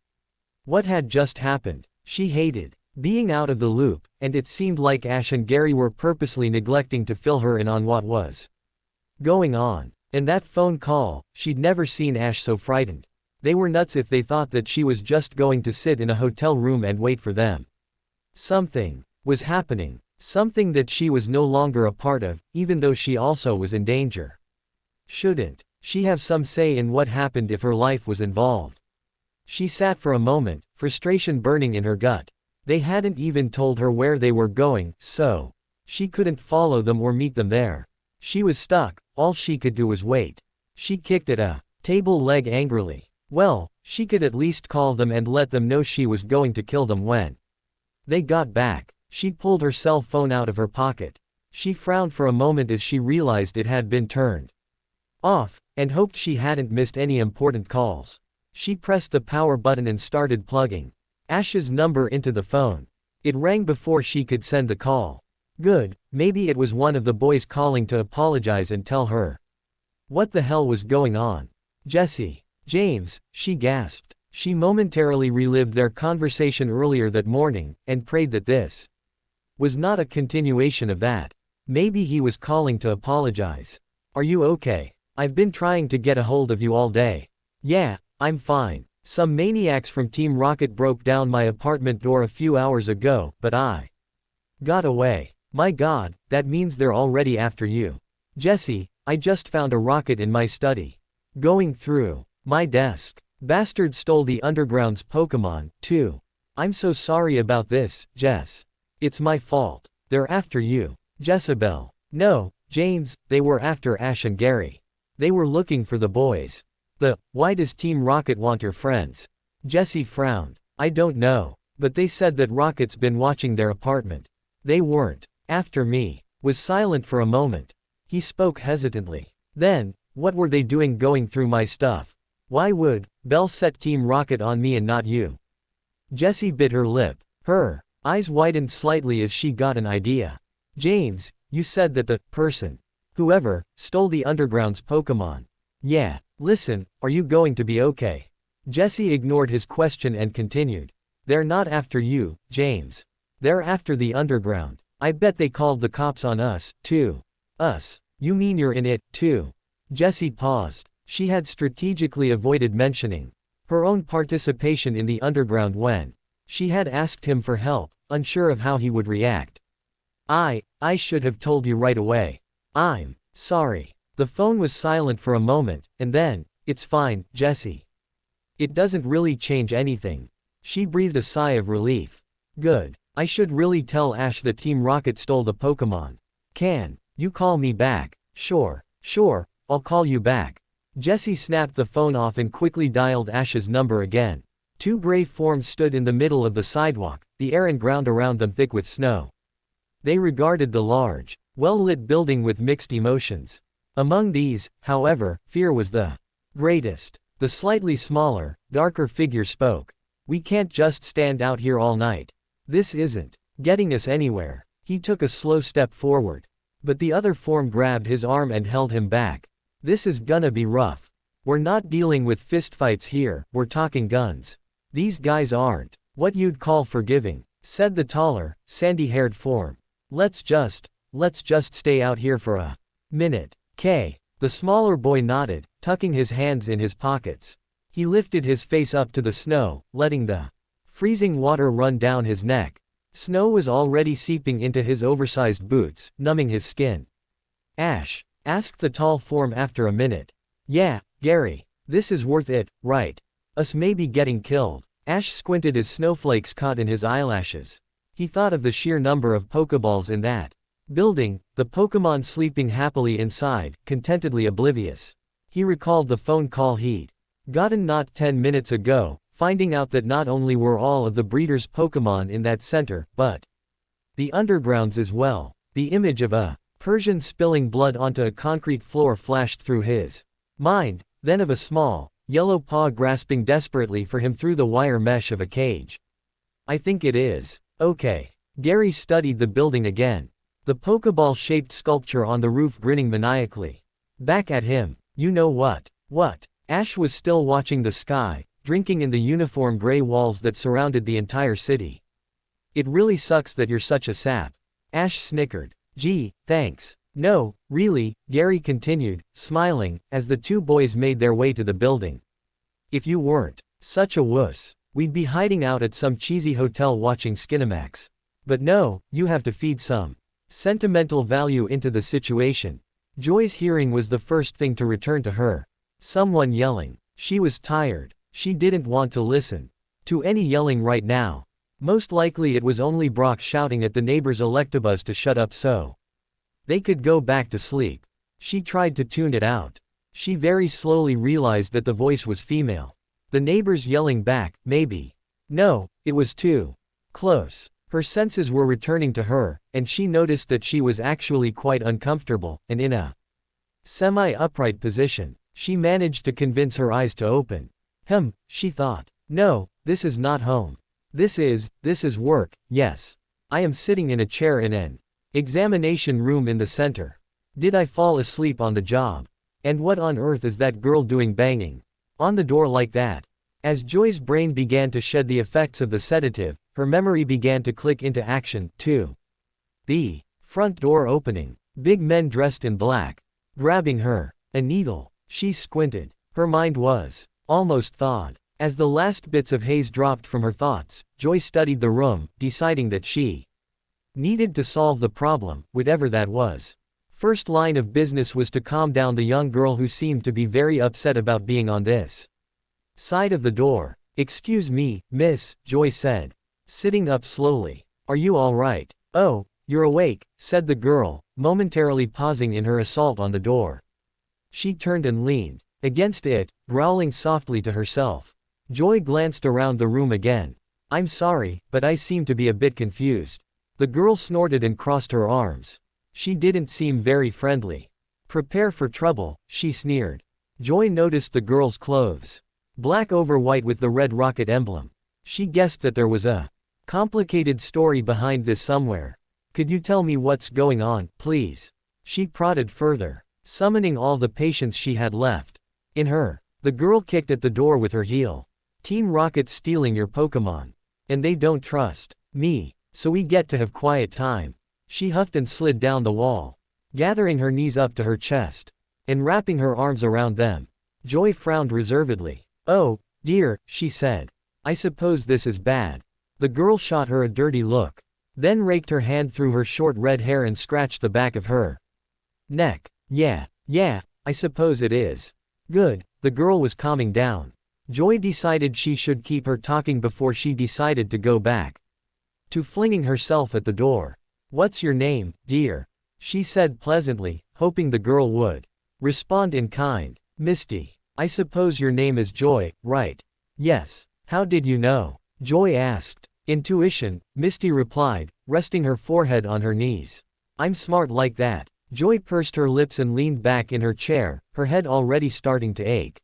What had just happened? She hated being out of the loop, and it seemed like Ash and Gary were purposely neglecting to fill her in on what was going on. In that phone call, she'd never seen Ash so frightened. They were nuts if they thought that she was just going to sit in a hotel room and wait for them. Something was happening. Something that she was no longer a part of, even though she also was in danger. Shouldn't she have some say in what happened if her life was involved? She sat for a moment, frustration burning in her gut. They hadn't even told her where they were going, so she couldn't follow them or meet them there. She was stuck. All she could do was wait. She kicked at a table leg angrily. Well, she could at least call them and let them know she was going to kill them when they got back. She pulled her cell phone out of her pocket. She frowned for a moment as she realized it had been turned off, and hoped she hadn't missed any important calls. She pressed the power button and started plugging Ash's number into the phone. It rang before she could send the call. Good, maybe it was one of the boys calling to apologize and tell her what the hell was going on. Jessie. James, she gasped. She momentarily relived their conversation earlier that morning, and prayed that this was not a continuation of that. Maybe he was calling to apologize. Are you okay? I've been trying to get a hold of you all day. Yeah, I'm fine. Some maniacs from Team Rocket broke down my apartment door a few hours ago, but I got away. My God, that means they're already after you. Jessie, I just found a rocket in my study. Going through my desk. Bastard stole the Underground's Pokemon, too. I'm so sorry about this, Jess. It's my fault. They're after you. Jezebel. No, James, they were after Ash and Gary. They were looking for the boys. Why does Team Rocket want your friends? Jessie frowned. I don't know. But they said that Rocket's been watching their apartment. They weren't after me. Was silent for a moment. He spoke hesitantly. Then, what were they doing going through my stuff? Why would Bell set Team Rocket on me and not you? Jessie bit her lip. Her eyes widened slightly as she got an idea. James, you said that the person, whoever, stole the Underground's Pokemon. Yeah, listen, are you going to be okay? Jessie ignored his question and continued. They're not after you, James. They're after the Underground. I bet they called the cops on us, too. Us? You mean you're in it, too? Jessie paused. She had strategically avoided mentioning her own participation in the Underground when she had asked him for help, unsure of how he would react. I should have told you right away. I'm sorry. The phone was silent for a moment, and then, it's fine, Jessie. It doesn't really change anything. She breathed a sigh of relief. Good. I should really tell Ash that Team Rocket stole the Pokemon. Can you call me back? Sure, I'll call you back. Jessie snapped the phone off and quickly dialed Ash's number again. Two gray forms stood in the middle of the sidewalk, the air and ground around them thick with snow. They regarded the large, well-lit building with mixed emotions. Among these, however, fear was the greatest. The slightly smaller, darker figure spoke. We can't just stand out here all night. This isn't getting us anywhere. He took a slow step forward. But the other form grabbed his arm and held him back. This is gonna be rough. We're not dealing with fistfights here, we're talking guns. These guys aren't what you'd call forgiving, said the taller, sandy-haired form. Let's just stay out here for a minute. The smaller boy nodded, tucking his hands in his pockets. He lifted his face up to the snow, letting the freezing water run down his neck. Snow was already seeping into his oversized boots, numbing his skin. Ash? Asked the tall form after a minute. Yeah, Gary. This is worth it, right? Us maybe getting killed. Ash squinted as snowflakes caught in his eyelashes. He thought of the sheer number of Pokeballs in that Building, the Pokémon sleeping happily inside, contentedly oblivious. He recalled the phone call he'd gotten not 10 minutes ago, finding out that not only were all of the breeder's Pokémon in that center, but the undergrounds as well. The image of a Persian spilling blood onto a concrete floor flashed through his mind, then of a small, yellow paw grasping desperately for him through the wire mesh of a cage. I think it is. Okay. Gary studied the building again. The Pokeball-shaped sculpture on the roof grinning maniacally back at him. You know what? What? Ash was still watching the sky, drinking in the uniform gray walls that surrounded the entire city. It really sucks that you're such a sap. Ash snickered. Gee, thanks. No, really, Gary continued, smiling, as the two boys made their way to the building. If you weren't such a wuss, we'd be hiding out at some cheesy hotel watching Skinamax. But no, you have to feed some sentimental value into the situation. Joy's hearing was the first thing to return to her. Someone yelling. She was tired. She didn't want to listen to any yelling right now. Most likely it was only Brock shouting at the neighbors' Electabuzz to shut up so they could go back to sleep. She tried to tune it out. She very slowly realized that the voice was female. The neighbors yelling back, maybe. No, it was too close. Her senses were returning to her, and she noticed that she was actually quite uncomfortable, and in a semi-upright position. She managed to convince her eyes to open. She thought. No, this is not home. This is work, yes. I am sitting in a chair in an examination room in the center. Did I fall asleep on the job? And what on earth is that girl doing banging on the door like that? As Joy's brain began to shed the effects of the sedative, her memory began to click into action, too. The front door opening. Big men dressed in black. Grabbing her. A needle. She squinted. Her mind was almost thawed. As the last bits of haze dropped from her thoughts, Joy studied the room, deciding that she needed to solve the problem, whatever that was. First line of business was to calm down the young girl who seemed to be very upset about being on this side of the door. Excuse me, miss, Joy said, sitting up slowly. Are you all right? Oh, you're awake, said the girl, momentarily pausing in her assault on the door. She turned and leaned against it, growling softly to herself. Joy glanced around the room again. I'm sorry, but I seem to be a bit confused. The girl snorted and crossed her arms. She didn't seem very friendly. Prepare for trouble, she sneered. Joy noticed the girl's clothes. Black over white with the red rocket emblem. She guessed that there was a complicated story behind this somewhere. Could you tell me what's going on, please? She prodded further, summoning all the patience she had left in her. The girl kicked at the door with her heel. Team Rocket's stealing your Pokémon. And they don't trust me, so we get to have quiet time. She huffed and slid down the wall, gathering her knees up to her chest and wrapping her arms around them. Joy frowned reservedly. Oh, dear, she said. I suppose this is bad. The girl shot her a dirty look, then raked her hand through her short red hair and scratched the back of her neck. Yeah, I suppose it is. Good, the girl was calming down. Joy decided she should keep her talking before she decided to go back to flinging herself at the door. What's your name, dear? She said pleasantly, hoping the girl would respond in kind. Misty. I suppose your name is Joy, right? Yes. How did you know? Joy asked. Intuition, Misty replied, resting her forehead on her knees. I'm smart like that. Joy pursed her lips and leaned back in her chair, her head already starting to ache.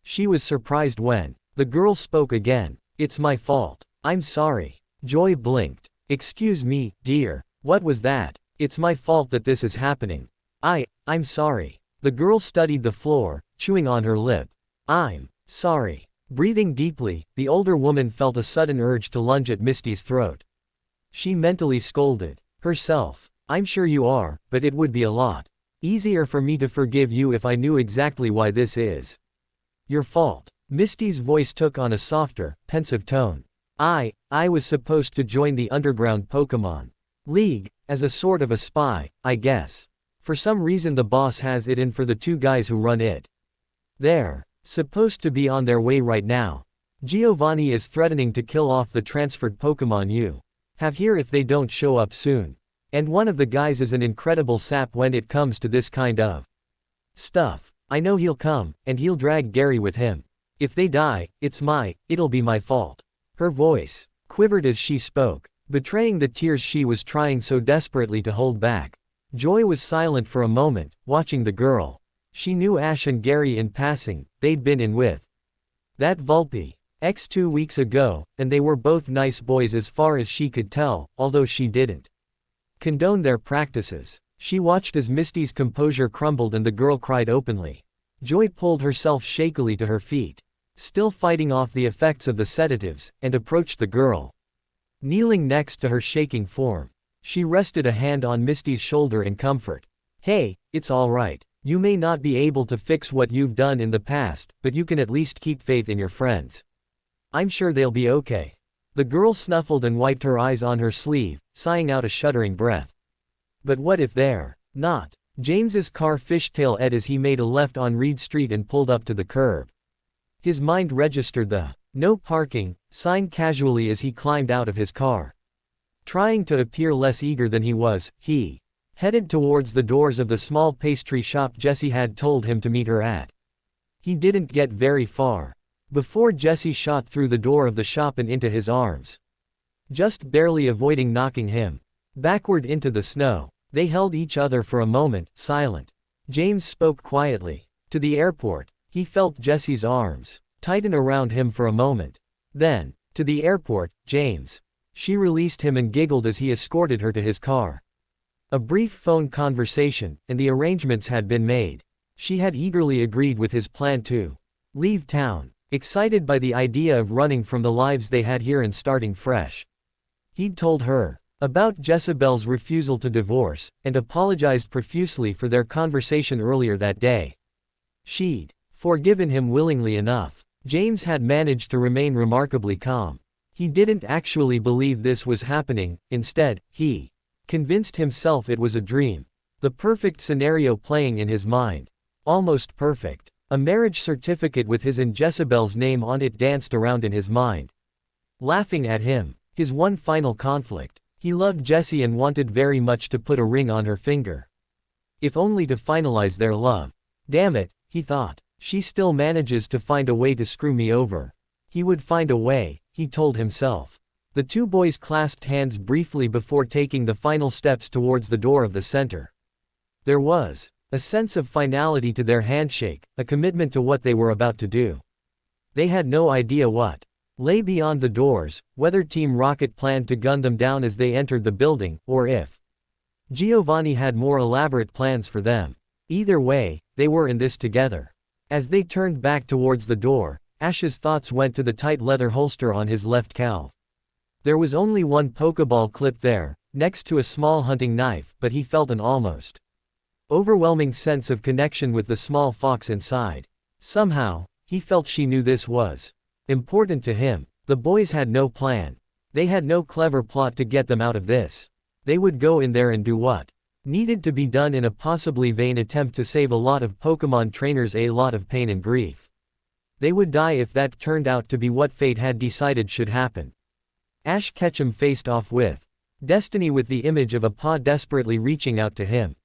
She was surprised when the girl spoke again. It's my fault. I'm sorry. Joy blinked. Excuse me, dear. What was that? It's my fault that this is happening. I'm sorry. The girl studied the floor, chewing on her lip. I'm sorry. Breathing deeply, the older woman felt a sudden urge to lunge at Misty's throat. She mentally scolded herself. I'm sure you are, but it would be a lot easier for me to forgive you if I knew exactly why this is your fault. Misty's voice took on a softer, pensive tone. I was supposed to join the underground Pokémon League, as a sort of a spy, I guess. For some reason the boss has it in for the two guys who run it. They're supposed to be on their way right now. Giovanni is threatening to kill off the transferred Pokémon you have here if they don't show up soon. And one of the guys is an incredible sap when it comes to this kind of stuff. I know he'll come, and he'll drag Gary with him. If they die, it'll be my fault. Her voice quivered as she spoke, betraying the tears she was trying so desperately to hold back. Joy was silent for a moment, watching the girl. She knew Ash and Gary in passing, they'd been in with that Volpe X 2 weeks ago, and they were both nice boys as far as she could tell, although she didn't condone their practices. She watched as Misty's composure crumbled and the girl cried openly. Joy pulled herself shakily to her feet, still fighting off the effects of the sedatives, and approached the girl. Kneeling next to her shaking form, she rested a hand on Misty's shoulder in comfort. Hey, it's all right. You may not be able to fix what you've done in the past, but you can at least keep faith in your friends. I'm sure they'll be okay. The girl snuffled and wiped her eyes on her sleeve, sighing out a shuddering breath. But what if they're not? James's car fishtailed as he made a left on Reed Street and pulled up to the curb. His mind registered the "No parking" sign casually as he climbed out of his car. Trying to appear less eager than he was, he headed towards the doors of the small pastry shop Jessie had told him to meet her at. He didn't get very far before Jessie shot through the door of the shop and into his arms, just barely avoiding knocking him backward into the snow. They held each other for a moment, silent. James spoke quietly. To the airport. He felt Jessie's arms tighten around him for a moment. Then, to the airport, James. She released him and giggled as he escorted her to his car. A brief phone conversation, and the arrangements had been made. She had eagerly agreed with his plan to leave town, excited by the idea of running from the lives they had here and starting fresh. He'd told her about Jezebel's refusal to divorce, and apologized profusely for their conversation earlier that day. She'd forgiven him willingly enough. James had managed to remain remarkably calm. He didn't actually believe this was happening, instead, he convinced himself it was a dream. The perfect scenario playing in his mind. Almost perfect. A marriage certificate with his and Jezebel's name on it danced around in his mind. Laughing at him. His one final conflict. He loved Jessie and wanted very much to put a ring on her finger. If only to finalize their love. Damn it, he thought. She still manages to find a way to screw me over. He would find a way, he told himself. The two boys clasped hands briefly before taking the final steps towards the door of the center. There was a sense of finality to their handshake, a commitment to what they were about to do. They had no idea what lay beyond the doors, whether Team Rocket planned to gun them down as they entered the building, or if Giovanni had more elaborate plans for them. Either way, they were in this together. As they turned back towards the door, Ash's thoughts went to the tight leather holster on his left calf. There was only one Pokeball clip there, next to a small hunting knife, but he felt an almost overwhelming sense of connection with the small fox inside. Somehow, he felt she knew this was important to him. The boys had no plan. They had no clever plot to get them out of this. They would go in there and do what needed to be done in a possibly vain attempt to save a lot of Pokemon trainers a lot of pain and grief. They would die if that turned out to be what fate had decided should happen. Ash Ketchum faced off with destiny with the image of a paw desperately reaching out to him.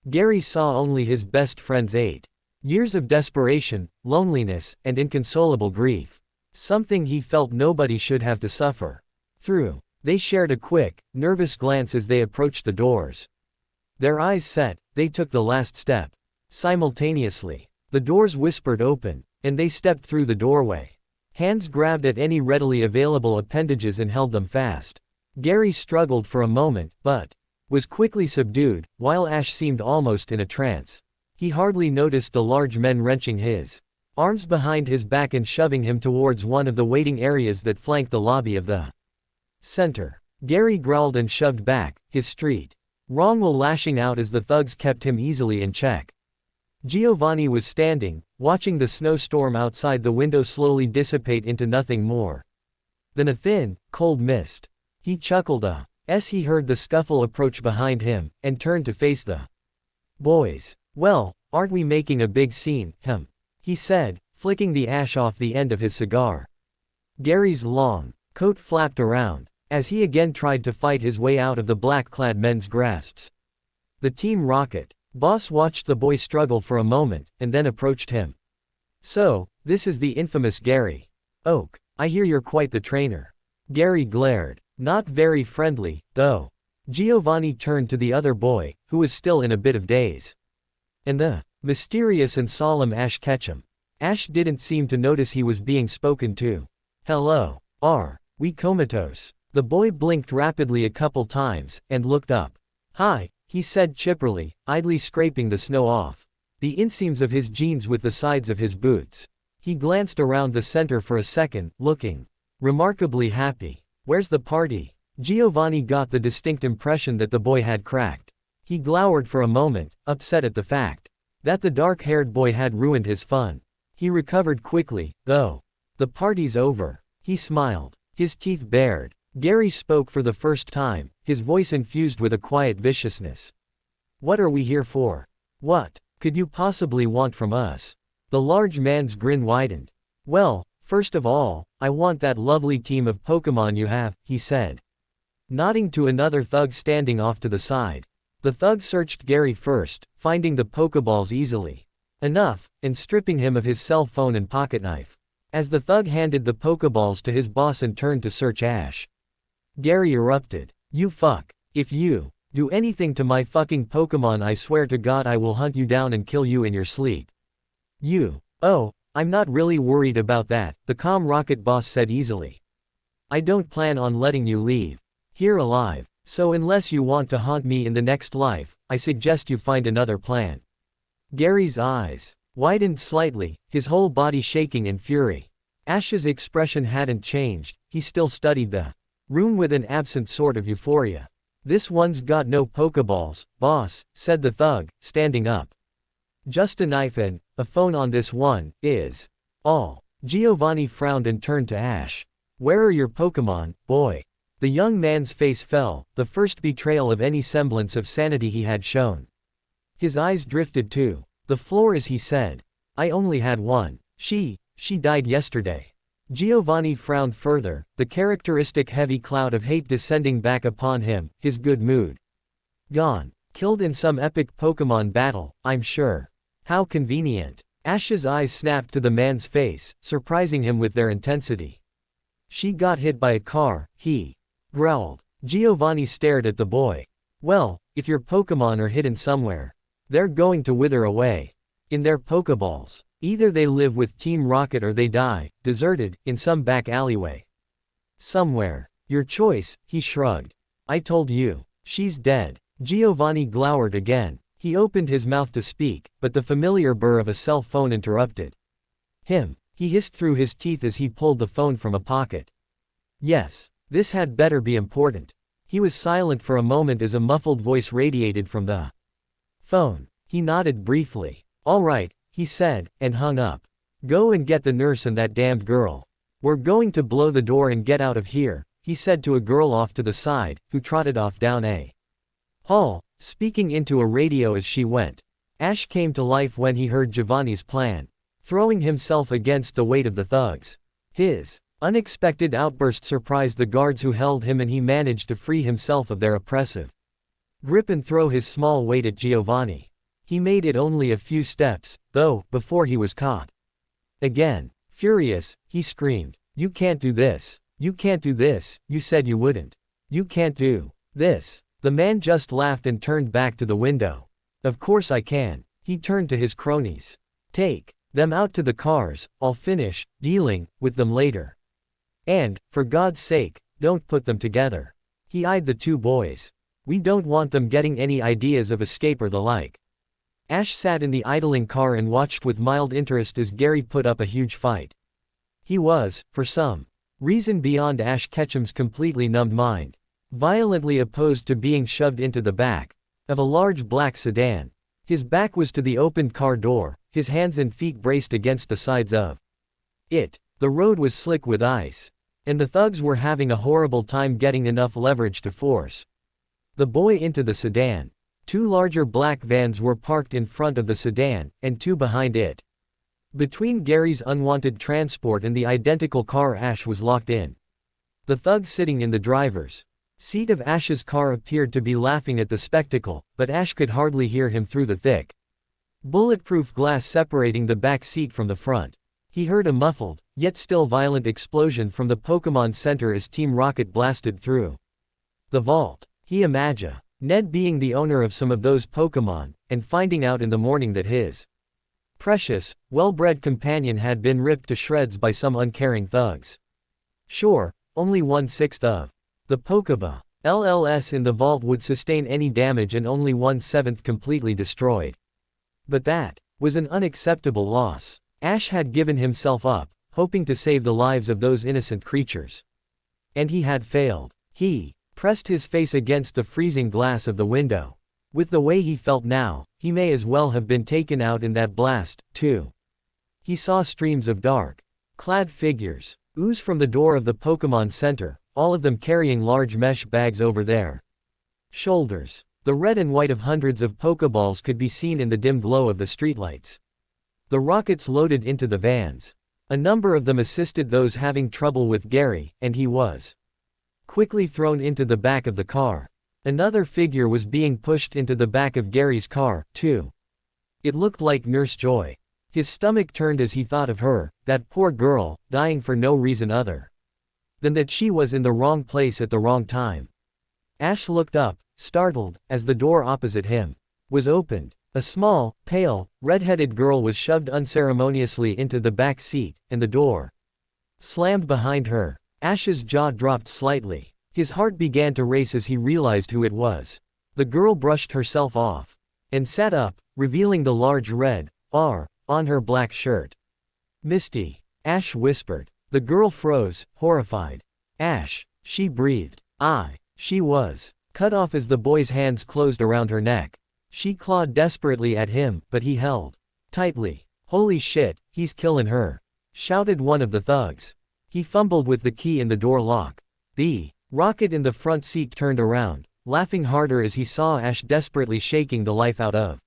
Gary saw only his best friend's 8 years of desperation, loneliness, and inconsolable grief. Something he felt nobody should have to suffer through. They shared a quick, nervous glance as they approached the doors. Their eyes set, they took the last step. Simultaneously, the doors whispered open, and they stepped through the doorway. Hands grabbed at any readily available appendages and held them fast. Gary struggled for a moment, but was quickly subdued, while Ash seemed almost in a trance. He hardly noticed the large men wrenching his arms behind his back and shoving him towards one of the waiting areas that flanked the lobby of the center. Gary growled and shoved back, his street wrong while lashing out as the thugs kept him easily in check. Giovanni was standing, watching the snowstorm outside the window slowly dissipate into nothing more than a thin, cold mist. He chuckled as he heard the scuffle approach behind him, and turned to face the boys. Well, aren't we making a big scene, he said, flicking the ash off the end of his cigar. Gary's long coat flapped around. as he again tried to fight his way out of the black-clad men's grasps. The Team Rocket boss watched the boy struggle for a moment, and then approached him. "So, this is the infamous Gary Oak. I hear you're quite the trainer." Gary glared. Not very friendly, though. Giovanni turned to the other boy, who was still in a bit of daze. "And the mysterious and solemn Ash Ketchum." Ash didn't seem to notice he was being spoken to. "Hello. Are we comatose?" The boy blinked rapidly a couple times, and looked up. "Hi," he said chipperly, idly scraping the snow off the inseams of his jeans with the sides of his boots. He glanced around the center for a second, looking remarkably happy. "Where's the party?" Giovanni got the distinct impression that the boy had cracked. He glowered for a moment, upset at the fact that the dark-haired boy had ruined his fun. He recovered quickly, though. "The party's over." He smiled, his teeth bared. Gary spoke for the first time, his voice infused with a quiet viciousness. "What are we here for? What could you possibly want from us?" The large man's grin widened. "Well, first of all, I want that lovely team of Pokémon you have," he said, nodding to another thug standing off to the side. The thug searched Gary first, finding the Pokeballs easily enough, and stripping him of his cell phone and pocketknife. As the thug handed the Pokeballs to his boss and turned to search Ash, Gary erupted. "You fuck. If you do anything to my fucking Pokemon, I swear to God I will hunt you down and kill you in your sleep." "You. Oh, I'm not really worried about that," the calm Rocket boss said easily. "I don't plan on letting you leave here alive. So unless you want to haunt me in the next life, I suggest you find another plan." Gary's eyes widened slightly, his whole body shaking in fury. Ash's expression hadn't changed, he still studied the room with an absent sort of euphoria. "This one's got no Pokeballs, boss," said the thug, standing up. "Just a knife and a phone on this one, is all." Giovanni frowned and turned to Ash. "Where are your Pokémon, boy?" The young man's face fell, the first betrayal of any semblance of sanity he had shown. His eyes drifted to the floor as he said, "I only had one. She died yesterday." Giovanni frowned further, the characteristic heavy cloud of hate descending back upon him, his good mood gone. "Killed in some epic Pokémon battle, I'm sure. How convenient." Ash's eyes snapped to the man's face, surprising him with their intensity. "She got hit by a car," he growled. Giovanni stared at the boy. "Well, if your Pokémon are hidden somewhere, they're going to wither away. In their Pokeballs. Either they live with Team Rocket or they die, deserted, in some back alleyway. Somewhere. Your choice," he shrugged. "I told you. She's dead." Giovanni glowered again. He opened his mouth to speak, but the familiar burr of a cell phone interrupted him. He hissed through his teeth as he pulled the phone from a pocket. Yes. This had better be important. He was silent for a moment as a muffled voice radiated from the phone. He nodded briefly. "All right," he said, and hung up. "Go and get the nurse and that damned girl. We're going to blow the door and get out of here," he said to a girl off to the side, who trotted off down a hall, speaking into a radio as she went. Ash came to life when he heard Giovanni's plan, throwing himself against the weight of the thugs. His unexpected outburst surprised the guards who held him, and he managed to free himself of their oppressive grip and throw his small weight at Giovanni. He made it only a few steps, though, before he was caught. Again, furious, he screamed, "You can't do this. You can't do this, you said you wouldn't. You can't do this." The man just laughed and turned back to the window. "Of course I can." He turned to his cronies. "Take them out to the cars, I'll finish dealing with them later. And, for God's sake, don't put them together." He eyed the two boys. "We don't want them getting any ideas of escape or the like." Ash sat in the idling car and watched with mild interest as Gary put up a huge fight. He was, for some reason beyond Ash Ketchum's completely numbed mind, violently opposed to being shoved into the back of a large black sedan. His back was to the opened car door, his hands and feet braced against the sides of it. The road was slick with ice, and the thugs were having a horrible time getting enough leverage to force the boy into the sedan. Two larger black vans were parked in front of the sedan, and two behind it. Between Gary's unwanted transport and the identical car Ash was locked in. The thug sitting in the driver's seat of Ash's car appeared to be laughing at the spectacle, but Ash could hardly hear him through the thick, bulletproof glass separating the back seat from the front. He heard a muffled, yet still violent explosion from the Pokémon Center as Team Rocket blasted through the vault. He imagined Ned being the owner of some of those Pokémon, and finding out in the morning that his precious, well-bred companion had been ripped to shreds by some uncaring thugs. Sure, only 1/6 of the Pokéball LLS in the vault would sustain any damage and only 1/7 completely destroyed. But that was an unacceptable loss. Ash had given himself up, hoping to save the lives of those innocent creatures. And he had failed. He pressed his face against the freezing glass of the window. With the way he felt now, he may as well have been taken out in that blast, too. He saw streams of dark-clad figures ooze from the door of the Pokémon Center, all of them carrying large mesh bags over their shoulders. The red and white of hundreds of Pokeballs could be seen in the dim glow of the streetlights. The rockets loaded into the vans. A number of them assisted those having trouble with Gary, and he was quickly thrown into the back of the car. Another figure was being pushed into the back of Gary's car, too. It looked like Nurse Joy. His stomach turned as he thought of her, that poor girl, dying for no reason other than that she was in the wrong place at the wrong time. Ash looked up, startled, as the door opposite him was opened. A small, pale, red-headed girl was shoved unceremoniously into the back seat, and the door slammed behind her. Ash's jaw dropped slightly. His heart began to race as he realized who it was. The girl brushed herself off and sat up, revealing the large red R on her black shirt. "Misty," Ash whispered. The girl froze, horrified. "Ash," she breathed. She was cut off as the boy's hands closed around her neck. She clawed desperately at him, but he held tightly. "Holy shit, he's killin' her," shouted one of the thugs. He fumbled with the key in the door lock. The rocket in the front seat turned around, laughing harder as he saw Ash desperately shaking the life out of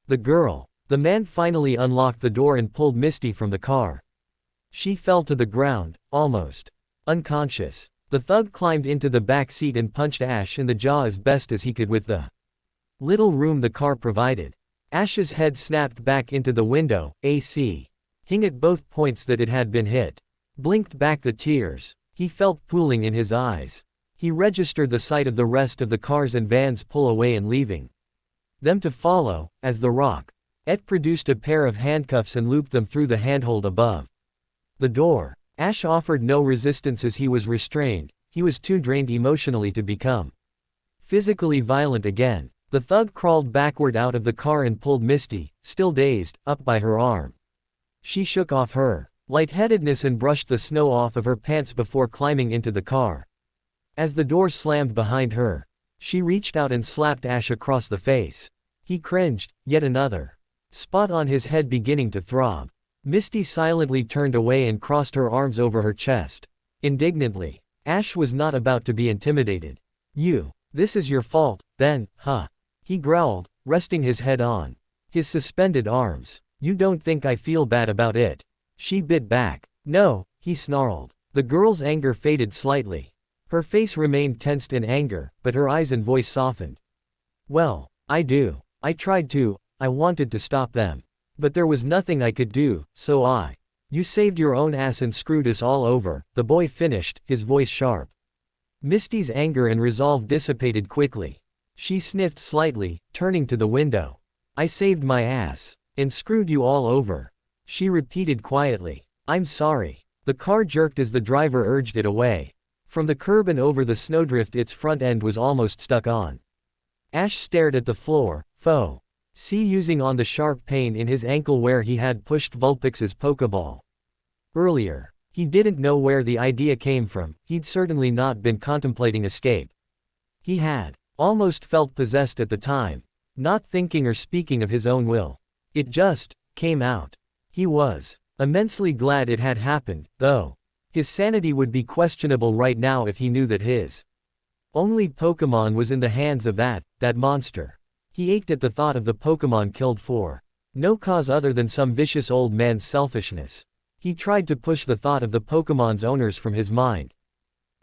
the girl. The man finally unlocked the door and pulled Misty from the car. She fell to the ground, almost unconscious. The thug climbed into the back seat and punched Ash in the jaw as best as he could with the little room the car provided. Ash's head snapped back into the window, AC hing at both points that it had been hit. Blinked back the tears he felt pooling in his eyes. He registered the sight of the rest of the cars and vans pull away and leaving them to follow, as the rocket produced a pair of handcuffs and looped them through the handhold above the door. Ash offered no resistance as he was restrained. He was too drained emotionally to become physically violent again. The thug crawled backward out of the car and pulled Misty, still dazed, up by her arm. She shook off her lightheadedness and brushed the snow off of her pants before climbing into the car. As the door slammed behind her, she reached out and slapped Ash across the face. He cringed, yet another spot on his head beginning to throb. Misty silently turned away and crossed her arms over her chest. Indignantly, Ash was not about to be intimidated. This is your fault, then, huh? He growled, resting his head on his suspended arms. "You don't think I feel bad about it?" She bit back. "No," he snarled. The girl's anger faded slightly. Her face remained tensed in anger, but her eyes and voice softened. "Well, I do. I tried to, I wanted to stop them. But there was nothing I could do, so You saved your own ass and screwed us all over," the boy finished, his voice sharp. Misty's anger and resolve dissipated quickly. She sniffed slightly, turning to the window. "I saved my ass. And screwed you all over," she repeated quietly. "I'm sorry." The car jerked as the driver urged it away. From the curb and over the snowdrift its front end was almost stuck on. Ash stared at the floor, using on the sharp pain in his ankle where he had pushed Vulpix's Pokeball earlier. He didn't know where the idea came from. He'd certainly not been contemplating escape. He had almost felt possessed at the time, not thinking or speaking of his own will. It just came out. He was immensely glad it had happened, though. His sanity would be questionable right now if he knew that his only Pokemon was in the hands of that monster. He ached at the thought of the Pokemon killed for no cause other than some vicious old man's selfishness. He tried to push the thought of the Pokemon's owners from his mind.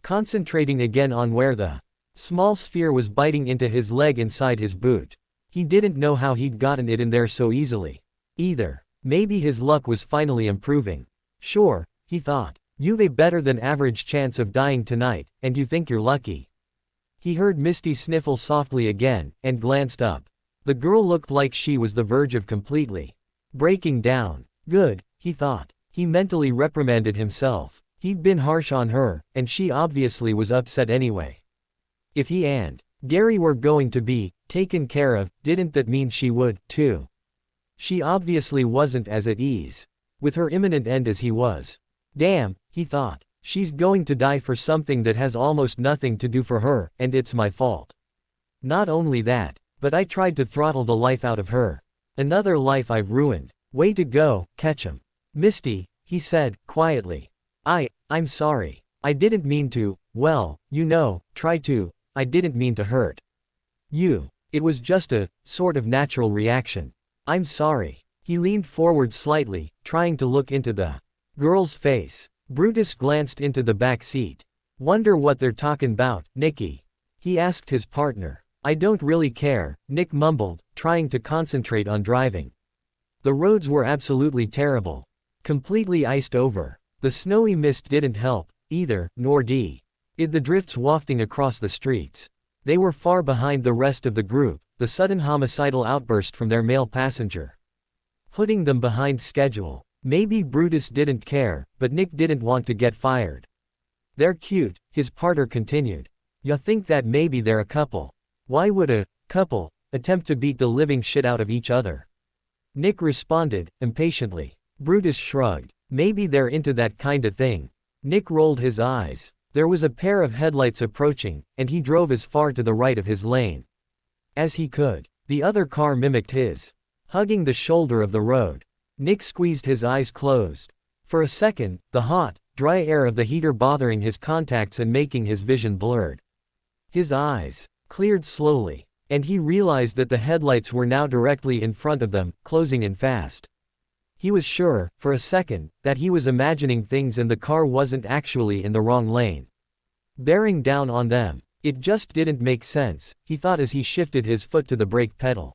concentrating again on where the small sphere was biting into his leg inside his boot. He didn't know how he'd gotten it in there so easily. Either. Maybe his luck was finally improving. Sure, he thought. You've a better than average chance of dying tonight, and you think you're lucky. He heard Misty sniffle softly again, and glanced up. The girl looked like she was the verge of completely breaking down. Good, he thought. He mentally reprimanded himself. He'd been harsh on her, and she obviously was upset anyway. If he and Gary were going to be taken care of, didn't that mean she would, too? She obviously wasn't as at ease with her imminent end as he was. Damn, he thought. She's going to die for something that has almost nothing to do for her, and it's my fault. Not only that, but I tried to throttle the life out of her. Another life I've ruined. Way to go, Ketchum. Misty, he said, quietly. I'm sorry. I didn't mean to, well, you know, try to, I didn't mean to hurt you. It was just a sort of natural reaction. I'm sorry. He leaned forward slightly, trying to look into the girl's face. Brutus glanced into the back seat. Wonder what they're talking about, Nicky? He asked his partner. I don't really care, Nick mumbled, trying to concentrate on driving. The roads were absolutely terrible. Completely iced over. The snowy mist didn't help, either, nor the drifts wafting across the streets. They were far behind the rest of the group, the sudden homicidal outburst from their male passenger putting them behind schedule. Maybe Brutus didn't care, but Nick didn't want to get fired. They're cute, his partner continued. You think that maybe they're a couple? Why would a couple attempt to beat the living shit out of each other? Nick responded, impatiently. Brutus shrugged. Maybe they're into that kinda thing. Nick rolled his eyes. There was a pair of headlights approaching, and he drove as far to the right of his lane as he could. The other car mimicked his, hugging the shoulder of the road. Nick squeezed his eyes closed. For a second, the hot, dry air of the heater bothering his contacts and making his vision blurred. His eyes cleared slowly, and he realized that the headlights were now directly in front of them, closing in fast. He was sure, for a second, that he was imagining things and the car wasn't actually in the wrong lane, bearing down on them. It just didn't make sense, he thought as he shifted his foot to the brake pedal.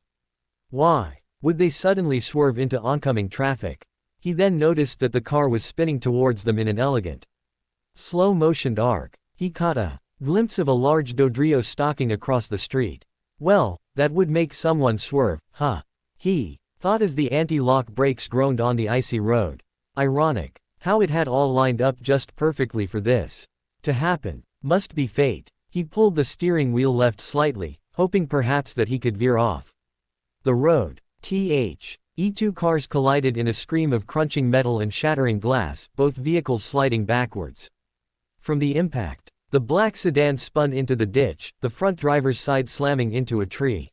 Why would they suddenly swerve into oncoming traffic? He then noticed that the car was spinning towards them in an elegant, slow-motioned arc. He caught a glimpse of a large Dodrio stalking across the street. Well, that would make someone swerve, huh? He thought as the anti-lock brakes groaned on the icy road. Ironic. How it had all lined up just perfectly for this to happen. Must be fate. He pulled the steering wheel left slightly, hoping perhaps that he could veer off the road. Two cars collided in a scream of crunching metal and shattering glass, both vehicles sliding backwards. From the impact, the black sedan spun into the ditch, the front driver's side slamming into a tree.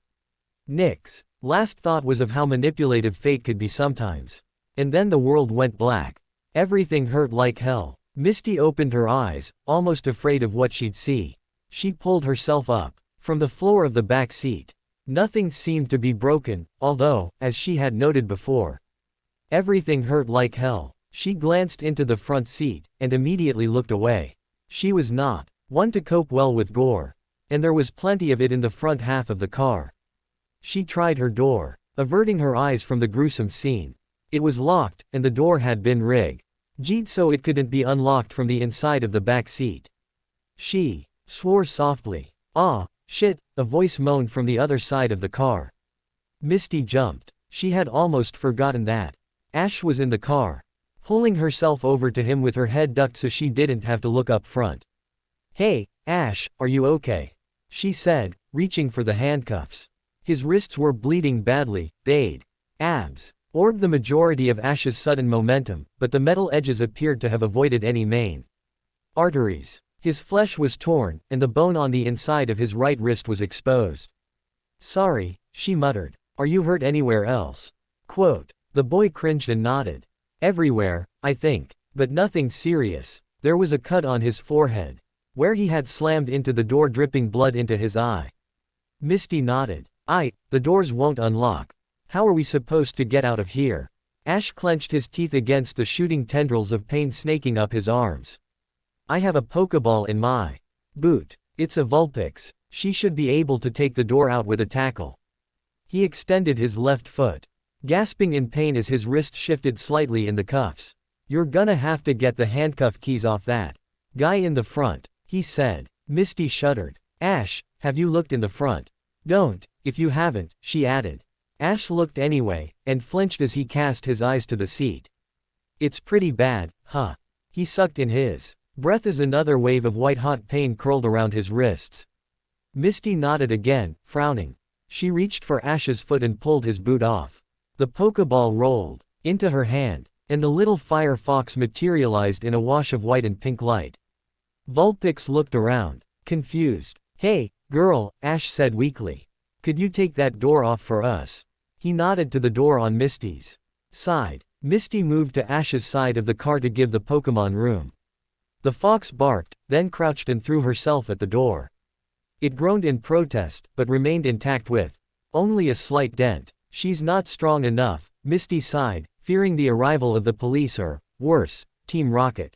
Nick's last thought was of how manipulative fate could be sometimes. And then the world went black. Everything hurt like hell. Misty opened her eyes, almost afraid of what she'd see. She pulled herself up from the floor of the back seat. Nothing seemed to be broken, although, as she had noted before, everything hurt like hell. She glanced into the front seat, and immediately looked away. She was not one to cope well with gore, and there was plenty of it in the front half of the car. She tried her door, averting her eyes from the gruesome scene. It was locked, and the door had been rigged so it couldn't be unlocked from the inside of the back seat. She swore softly. Ah, shit, a voice moaned from the other side of the car. Misty jumped. She had almost forgotten that Ash was in the car, pulling herself over to him with her head ducked so she didn't have to look up front. Hey, Ash, are you okay? She said, reaching for the handcuffs. His wrists were bleeding badly, they'd absorbed the majority of Ash's sudden momentum, but the metal edges appeared to have avoided any main arteries. His flesh was torn, and the bone on the inside of his right wrist was exposed. Sorry, she muttered. Are you hurt anywhere else? Quote. The boy cringed and nodded. Everywhere, I think. But nothing serious. There was a cut on his forehead, where he had slammed into the door, dripping blood into his eye. Misty nodded. The doors won't unlock. How are we supposed to get out of here? Ash clenched his teeth against the shooting tendrils of pain snaking up his arms. I have a Pokeball in my boot. It's a Vulpix. She should be able to take the door out with a tackle. He extended his left foot, gasping in pain as his wrist shifted slightly in the cuffs. You're gonna have to get the handcuff keys off that guy in the front, he said. Misty shuddered. Ash, have you looked in the front? Don't, if you haven't, she added. Ash looked anyway, and flinched as he cast his eyes to the seat. It's pretty bad, huh? He sucked in his breath as another wave of white-hot pain curled around his wrists. Misty nodded again, frowning. She reached for Ash's foot and pulled his boot off. The Pokeball rolled into her hand, and the little fire fox materialized in a wash of white and pink light. Vulpix looked around, confused. Hey, girl, Ash said weakly. Could you take that door off for us? He nodded to the door on Misty's side. Misty moved to Ash's side of the car to give the Pokemon room. The fox barked, then crouched and threw herself at the door. It groaned in protest, but remained intact with only a slight dent. She's not strong enough, Misty sighed, fearing the arrival of the police or, worse, Team Rocket.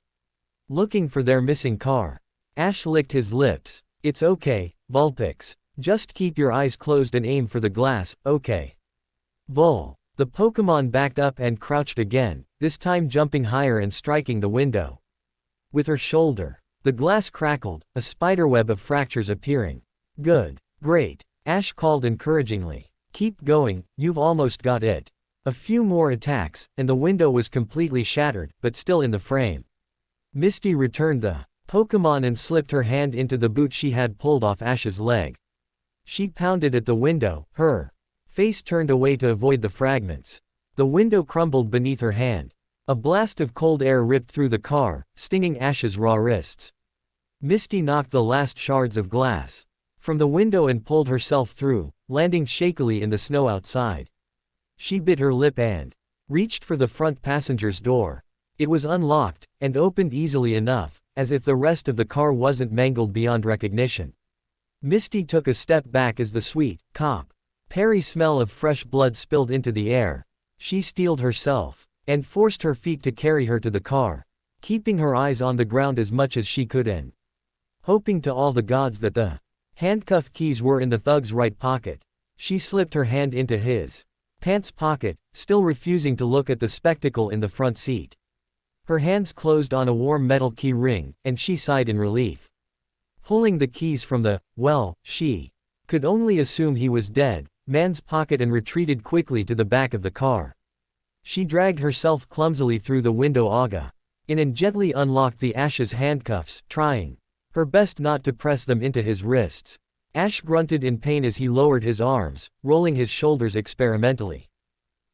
Looking for their missing car. Ash licked his lips. It's okay, Vulpix. Just keep your eyes closed and aim for the glass, okay? Vul. The Pokemon backed up and crouched again, this time jumping higher and striking the window with her shoulder. The glass crackled, a spiderweb of fractures appearing. Good. Great. Ash called encouragingly. Keep going, you've almost got it. A few more attacks, and the window was completely shattered, but still in the frame. Misty returned the Pokemon and slipped her hand into the boot she had pulled off Ash's leg. She pounded at the window, her face turned away to avoid the fragments. The window crumbled beneath her hand. A blast of cold air ripped through the car, stinging Ash's raw wrists. Misty knocked the last shards of glass from the window and pulled herself through, landing shakily in the snow outside. She bit her lip and reached for the front passenger's door. It was unlocked, and opened easily enough, as if the rest of the car wasn't mangled beyond recognition. Misty took a step back as the sweet, cop, Perry smell of fresh blood spilled into the air. She steeled herself and forced her feet to carry her to the car, keeping her eyes on the ground as much as she could and hoping to all the gods that the handcuff keys were in the thug's right pocket. She slipped her hand into his pants pocket, still refusing to look at the spectacle in the front seat. Her hands closed on a warm metal key ring, and she sighed in relief. Pulling the keys from the, well, she could only assume he was dead, man's pocket and retreated quickly to the back of the car. She dragged herself clumsily through the window aga in and gently unlocked the Ash's handcuffs, trying her best not to press them into his wrists. Ash grunted in pain as he lowered his arms, rolling his shoulders experimentally.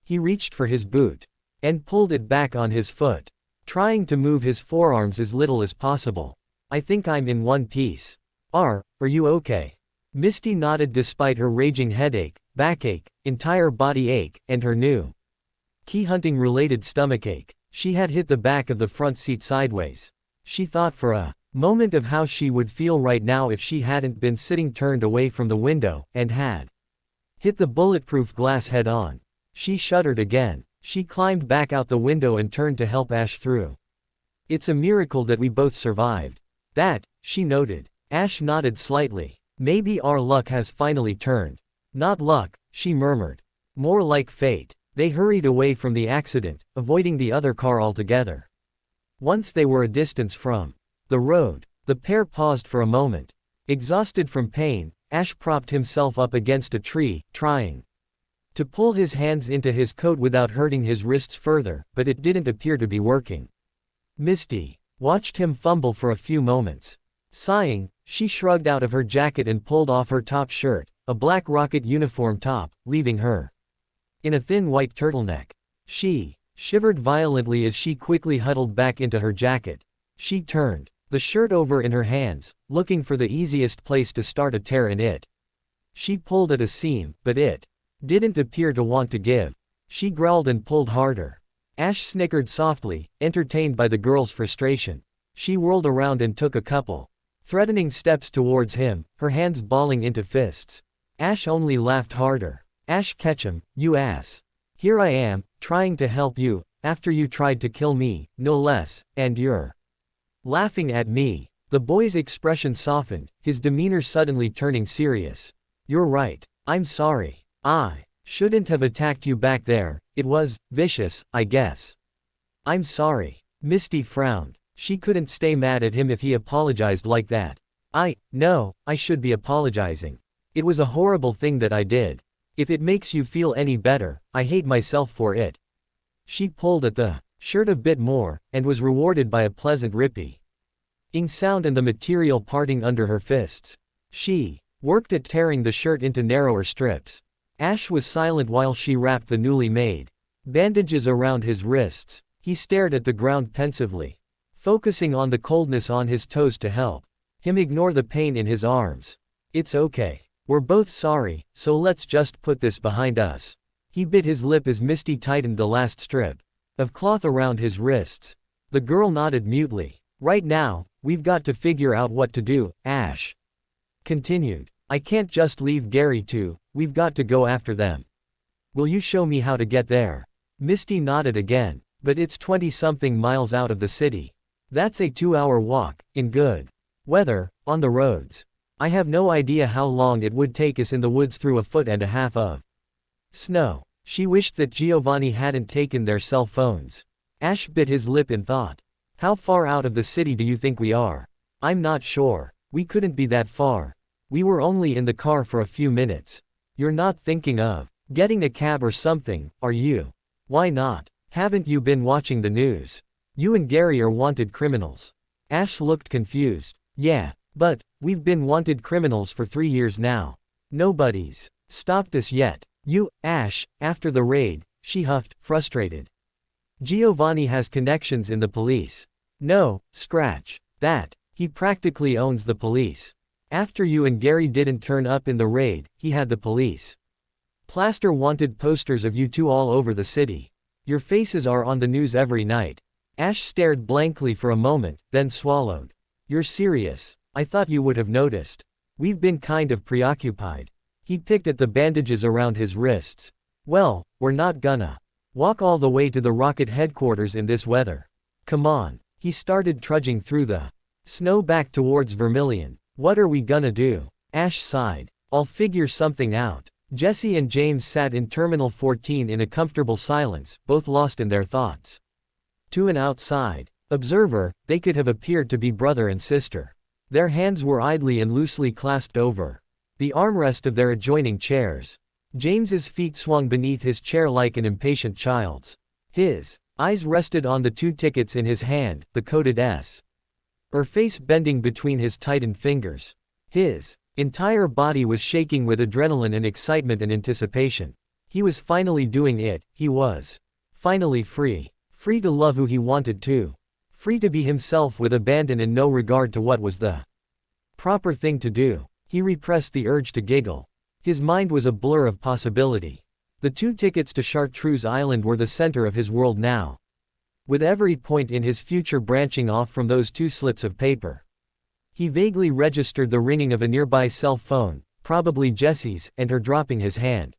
He reached for his boot and pulled it back on his foot, trying to move his forearms as little as possible. I think I'm in one piece. Are you okay? Misty nodded despite her raging headache, backache, entire body ache, and her new key hunting related stomachache. She had hit the back of the front seat sideways. She thought for a moment of how she would feel right now if she hadn't been sitting turned away from the window, and had hit the bulletproof glass head on. She shuddered again. She climbed back out the window and turned to help Ash through. It's a miracle that we both survived. That, she noted. Ash nodded slightly. Maybe our luck has finally turned. Not luck, she murmured. More like fate. They hurried away from the accident, avoiding the other car altogether. Once they were a distance from the road, the pair paused for a moment. Exhausted from pain, Ash propped himself up against a tree, trying to pull his hands into his coat without hurting his wrists further, but it didn't appear to be working. Misty watched him fumble for a few moments. Sighing, she shrugged out of her jacket and pulled off her top shirt, a black Rocket uniform top, leaving her in a thin white turtleneck. She shivered violently as she quickly huddled back into her jacket. She turned the shirt over in her hands, looking for the easiest place to start a tear in it. She pulled at a seam, but it didn't appear to want to give. She growled and pulled harder. Ash snickered softly, entertained by the girl's frustration. She whirled around and took a couple threatening steps towards him, her hands balling into fists. Ash only laughed harder. Ash Ketchum, you ass. Here I am, trying to help you, after you tried to kill me, no less, and you're Laughing at me. The boy's expression softened, his demeanor suddenly turning serious. You're right. I'm sorry. I shouldn't have attacked you back there, it was vicious, I guess. I'm sorry. Misty frowned. She couldn't stay mad at him if he apologized like that. No, I should be apologizing. It was a horrible thing that I did. If it makes you feel any better, I hate myself for it. She pulled at the shirt a bit more, and was rewarded by a pleasant ripping sound and the material parting under her fists. She worked at tearing the shirt into narrower strips. Ash was silent while she wrapped the newly made bandages around his wrists. He stared at the ground pensively, focusing on the coldness on his toes to help him ignore the pain in his arms. It's okay. We're both sorry, so let's just put this behind us. He bit his lip as Misty tightened the last strip of cloth around his wrists. The girl nodded mutely. Right now, we've got to figure out what to do, Ash continued. I can't just leave Gary too, we've got to go after them. Will you show me how to get there? Misty nodded again. But it's 20-something miles out of the city. That's a 2-hour walk, in good weather, on the roads. I have no idea how long it would take us in the woods through 1.5 feet of snow. She wished that Giovanni hadn't taken their cell phones. Ash bit his lip in thought. How far out of the city do you think we are? I'm not sure. We couldn't be that far. We were only in the car for a few minutes. You're not thinking of getting a cab or something, are you? Why not? Haven't you been watching the news? You and Gary are wanted criminals. Ash looked confused. Yeah, but we've been wanted criminals for 3 years now. Nobody's stopped us yet. You, Ash, after the raid, she huffed, frustrated. Giovanni has connections in the police. No, scratch that. He practically owns the police. After you and Gary didn't turn up in the raid, he had the police plaster wanted posters of you two all over the city. Your faces are on the news every night. Ash stared blankly for a moment, then swallowed. You're serious? I thought you would have noticed. We've been kind of preoccupied. He picked at the bandages around his wrists. Well, we're not gonna walk all the way to the Rocket headquarters in this weather. Come on. He started trudging through the snow back towards Vermilion. What are we gonna do? Ash sighed. I'll figure something out. Jesse and James sat in Terminal 14 in a comfortable silence, both lost in their thoughts. To an outside observer, they could have appeared to be brother and sister. Their hands were idly and loosely clasped over the armrest of their adjoining chairs. James's feet swung beneath his chair like an impatient child's. His eyes rested on the 2 tickets in his hand, the coded S. Her face bending between his tightened fingers. His entire body was shaking with adrenaline and excitement and anticipation. He was finally doing it, he was finally free. Free to love who he wanted to. Free to be himself with abandon and no regard to what was the proper thing to do. He repressed the urge to giggle. His mind was a blur of possibility. The 2 tickets to Chartreuse Island were the center of his world now, with every point in his future branching off from those 2 slips of paper. He vaguely registered the ringing of a nearby cell phone, probably Jesse's, and her dropping his hand.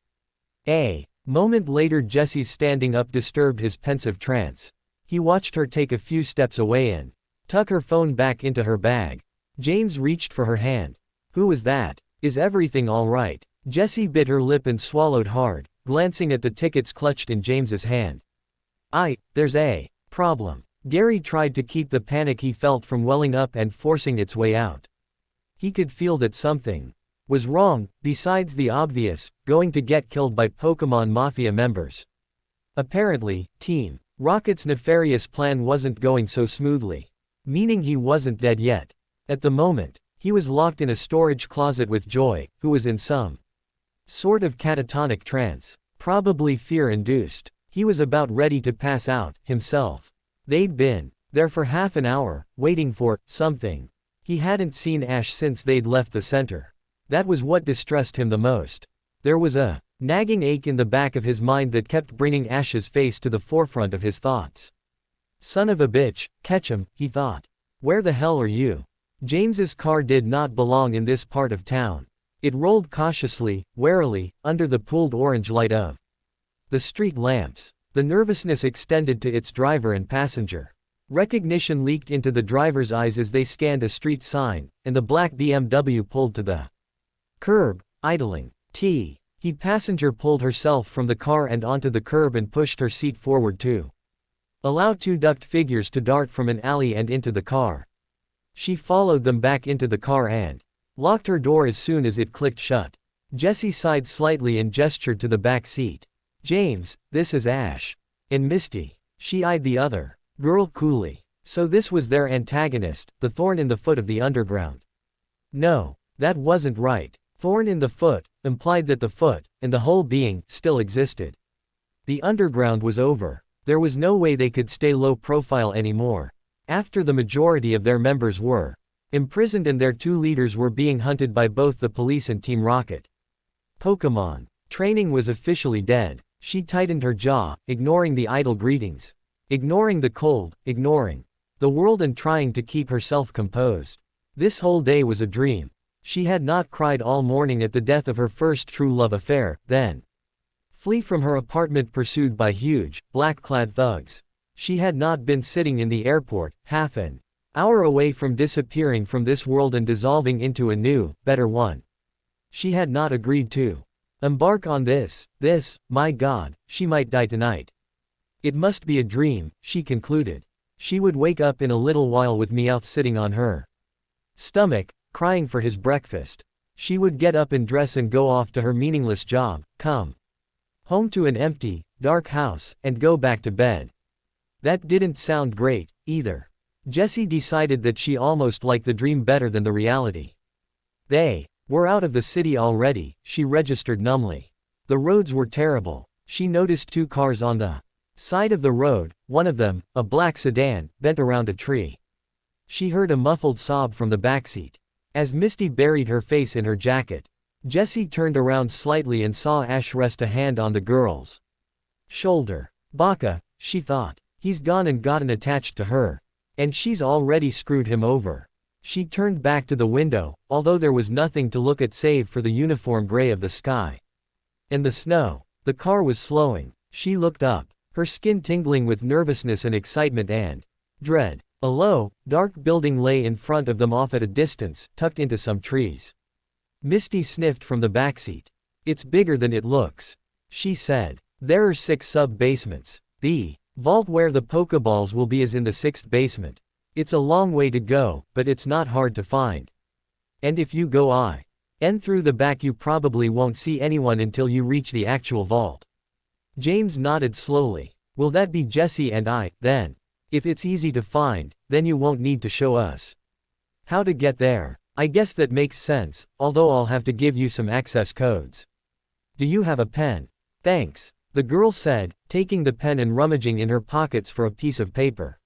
A moment later Jesse's standing up disturbed his pensive trance. He watched her take a few steps away and tuck her phone back into her bag. James reached for her hand. Who was that? Is everything all right? Jesse bit her lip and swallowed hard, glancing at the tickets clutched in James's hand. There's a problem. Gary tried to keep the panic he felt from welling up and forcing its way out. He could feel that something was wrong, besides the obvious, going to get killed by Pokémon Mafia members. Apparently, Team Rocket's nefarious plan wasn't going so smoothly. Meaning he wasn't dead yet. At the moment, he was locked in a storage closet with Joy, who was in some sort of catatonic trance. Probably fear-induced. He was about ready to pass out, himself. They'd been there for half an hour, waiting for something. He hadn't seen Ash since they'd left the center. That was what distressed him the most. There was a nagging ache in the back of his mind that kept bringing Ash's face to the forefront of his thoughts. Son of a bitch, catch him, he thought. Where the hell are you? James's car did not belong in this part of town. It rolled cautiously, warily, under the pooled orange light of the street lamps. The nervousness extended to its driver and passenger. Recognition leaked into the driver's eyes as they scanned a street sign, and the black BMW pulled to the curb, idling. He passenger pulled herself from the car and onto the curb and pushed her seat forward to allow two ducked figures to dart from an alley and into the car. She followed them back into the car and locked her door as soon as it clicked shut. Jesse sighed slightly and gestured to the back seat. James, this is Ash. And Misty. She eyed the other girl coolly. So this was their antagonist, the thorn in the foot of the underground. No, that wasn't right. Thorn in the foot implied that the foot, and the whole being, still existed. The underground was over. There was no way they could stay low profile anymore. After the majority of their members were imprisoned and their two leaders were being hunted by both the police and Team Rocket. Pokemon training was officially dead. She tightened her jaw, ignoring the idle greetings. Ignoring the cold, ignoring the world and trying to keep herself composed. This whole day was a dream. She had not cried all morning at the death of her first true love affair, then flee from her apartment pursued by huge, black-clad thugs. She had not been sitting in the airport, half an hour away from disappearing from this world and dissolving into a new, better one. She had not agreed to embark on this, my God, she might die tonight. It must be a dream, she concluded. She would wake up in a little while with Meowth sitting on her stomach, crying for his breakfast. She would get up and dress and go off to her meaningless job, come home to an empty, dark house, and go back to bed. That didn't sound great, either. Jessie decided that she almost liked the dream better than the reality. They were out of the city already, she registered numbly. The roads were terrible. She noticed two cars on the side of the road, one of them, a black sedan, bent around a tree. She heard a muffled sob from the backseat. As Misty buried her face in her jacket, Jessie turned around slightly and saw Ash rest a hand on the girl's shoulder. Baka, she thought. He's gone and gotten attached to her. And she's already screwed him over. She turned back to the window, although there was nothing to look at save for the uniform gray of the sky and the snow. The car was slowing. She looked up, her skin tingling with nervousness and excitement and dread. A low, dark building lay in front of them off at a distance, tucked into some trees. Misty sniffed from the backseat. It's bigger than it looks, she said. There are 6 sub-basements. The vault where the Pokeballs will be is in the 6th basement. It's a long way to go, but it's not hard to find. And if you go through the back you probably won't see anyone until you reach the actual vault. James nodded slowly. Will that be Jessie and I, then? If it's easy to find, then you won't need to show us how to get there. I guess that makes sense, although I'll have to give you some access codes. Do you have a pen? Thanks, the girl said, taking the pen and rummaging in her pockets for a piece of paper.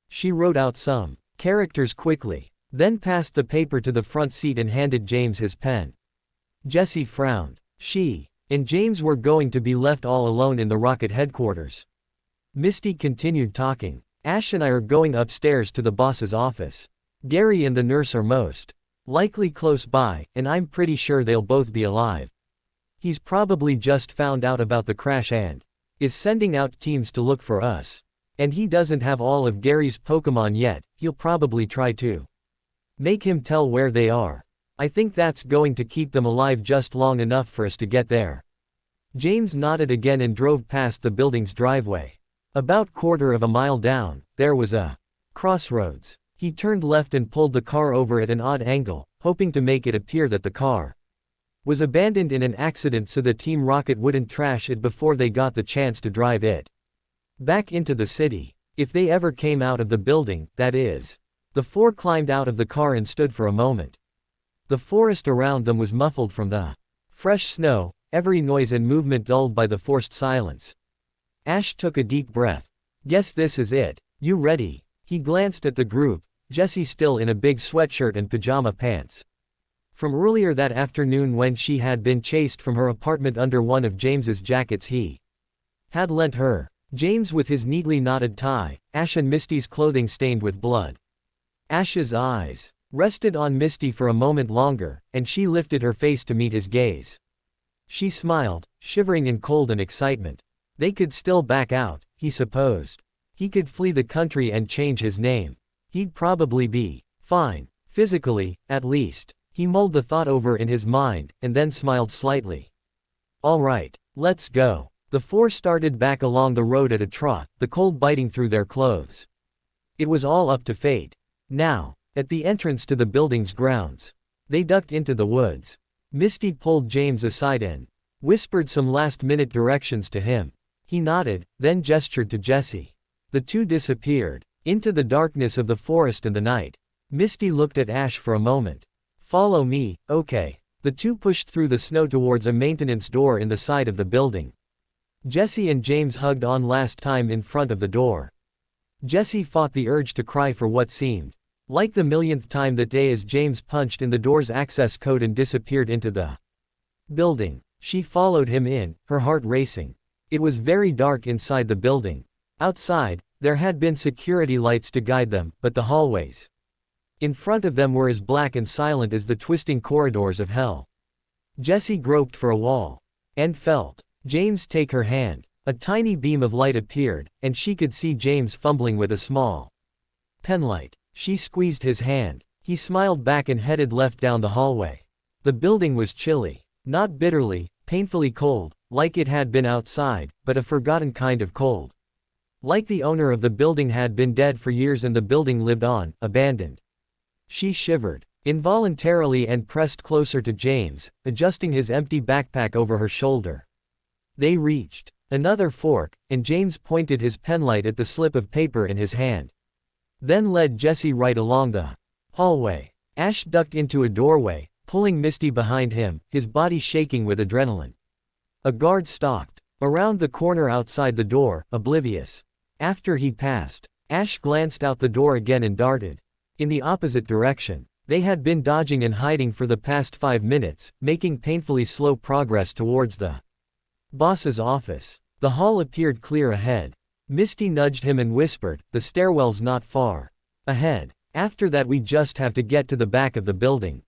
She wrote out some characters quickly, then passed the paper to the front seat and handed James his pen. Jessie frowned. She and James were going to be left all alone in the Rocket headquarters. Misty continued talking. Ash and I are going upstairs to the boss's office. Gary and the nurse are most likely close by, and I'm pretty sure they'll both be alive. He's probably just found out about the crash and is sending out teams to look for us. And he doesn't have all of Gary's Pokemon yet, he'll probably try to make him tell where they are. I think that's going to keep them alive just long enough for us to get there. James nodded again and drove past the building's driveway. About quarter of a mile down, there was a crossroads. He turned left and pulled the car over at an odd angle, hoping to make it appear that the car was abandoned in an accident so that Team Rocket wouldn't trash it before they got the chance to drive it back into the city. If they ever came out of the building, that is. The 4 climbed out of the car and stood for a moment. The forest around them was muffled from the fresh snow, every noise and movement dulled by the forced silence. Ash took a deep breath. Guess this is it. You ready? He glanced at the group, Jessie still in a big sweatshirt and pajama pants. From earlier that afternoon when she had been chased from her apartment under one of James's jackets he had lent her. James with his neatly knotted tie, Ash and Misty's clothing stained with blood. Ash's eyes rested on Misty for a moment longer, and she lifted her face to meet his gaze. She smiled, shivering in cold and excitement. They could still back out, he supposed. He could flee the country and change his name. He'd probably be fine, physically, at least. He mulled the thought over in his mind, and then smiled slightly. All right, let's go. The four started back along the road at a trot, the cold biting through their clothes. It was all up to fate. Now, at the entrance to the building's grounds, they ducked into the woods. Misty pulled James aside and whispered some last-minute directions to him. He nodded, then gestured to Jesse. The two disappeared into the darkness of the forest and the night. Misty looked at Ash for a moment. Follow me, okay. The two pushed through the snow towards a maintenance door in the side of the building. Jesse and James hugged on last time in front of the door. Jesse fought the urge to cry for what seemed like the millionth time that day as James punched in the door's access code and disappeared into the building. She followed him in, her heart racing. It was very dark inside the building. Outside, there had been security lights to guide them, but the hallways in front of them were as black and silent as the twisting corridors of hell. Jesse groped for a wall and felt James take her hand. A tiny beam of light appeared, and she could see James fumbling with a small penlight. She squeezed his hand. He smiled back and headed left down the hallway. The building was chilly. Not bitterly, painfully cold, like it had been outside, but a forgotten kind of cold. Like the owner of the building had been dead for years and the building lived on, abandoned. She shivered involuntarily and pressed closer to James, adjusting his empty backpack over her shoulder. They reached another fork, and James pointed his penlight at the slip of paper in his hand. Then led Jesse right along the hallway. Ash ducked into a doorway, pulling Misty behind him, his body shaking with adrenaline. A guard stalked around the corner outside the door, oblivious. After he passed, Ash glanced out the door again and darted in the opposite direction. They had been dodging and hiding for the past 5 minutes, making painfully slow progress towards the boss's office. The hall appeared clear ahead. Misty nudged him and whispered, "The stairwell's not far ahead. After that we just have to get to the back of the building."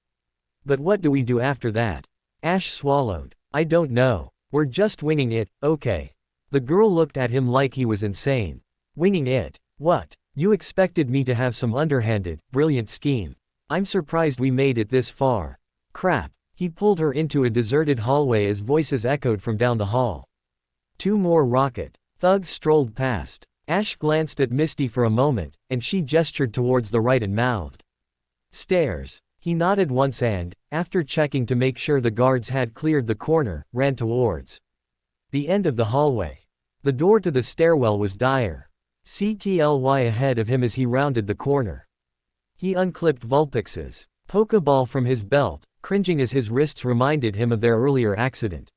"But what do we do after that?" Ash swallowed. "I don't know. We're just winging it, okay." The girl looked at him like he was insane. "Winging it? What? You expected me to have some underhanded, brilliant scheme. I'm surprised we made it this far." "Crap." He pulled her into a deserted hallway as voices echoed from down the hall. 2 more rocket thugs strolled past. Ash glanced at Misty for a moment, and she gestured towards the right and mouthed, "Stairs." He nodded once and, after checking to make sure the guards had cleared the corner, ran towards the end of the hallway. The door to the stairwell was dire. CTLY ahead of him as he rounded the corner. He unclipped Vulpix's Pokeball from his belt, cringing as his wrists reminded him of their earlier accident.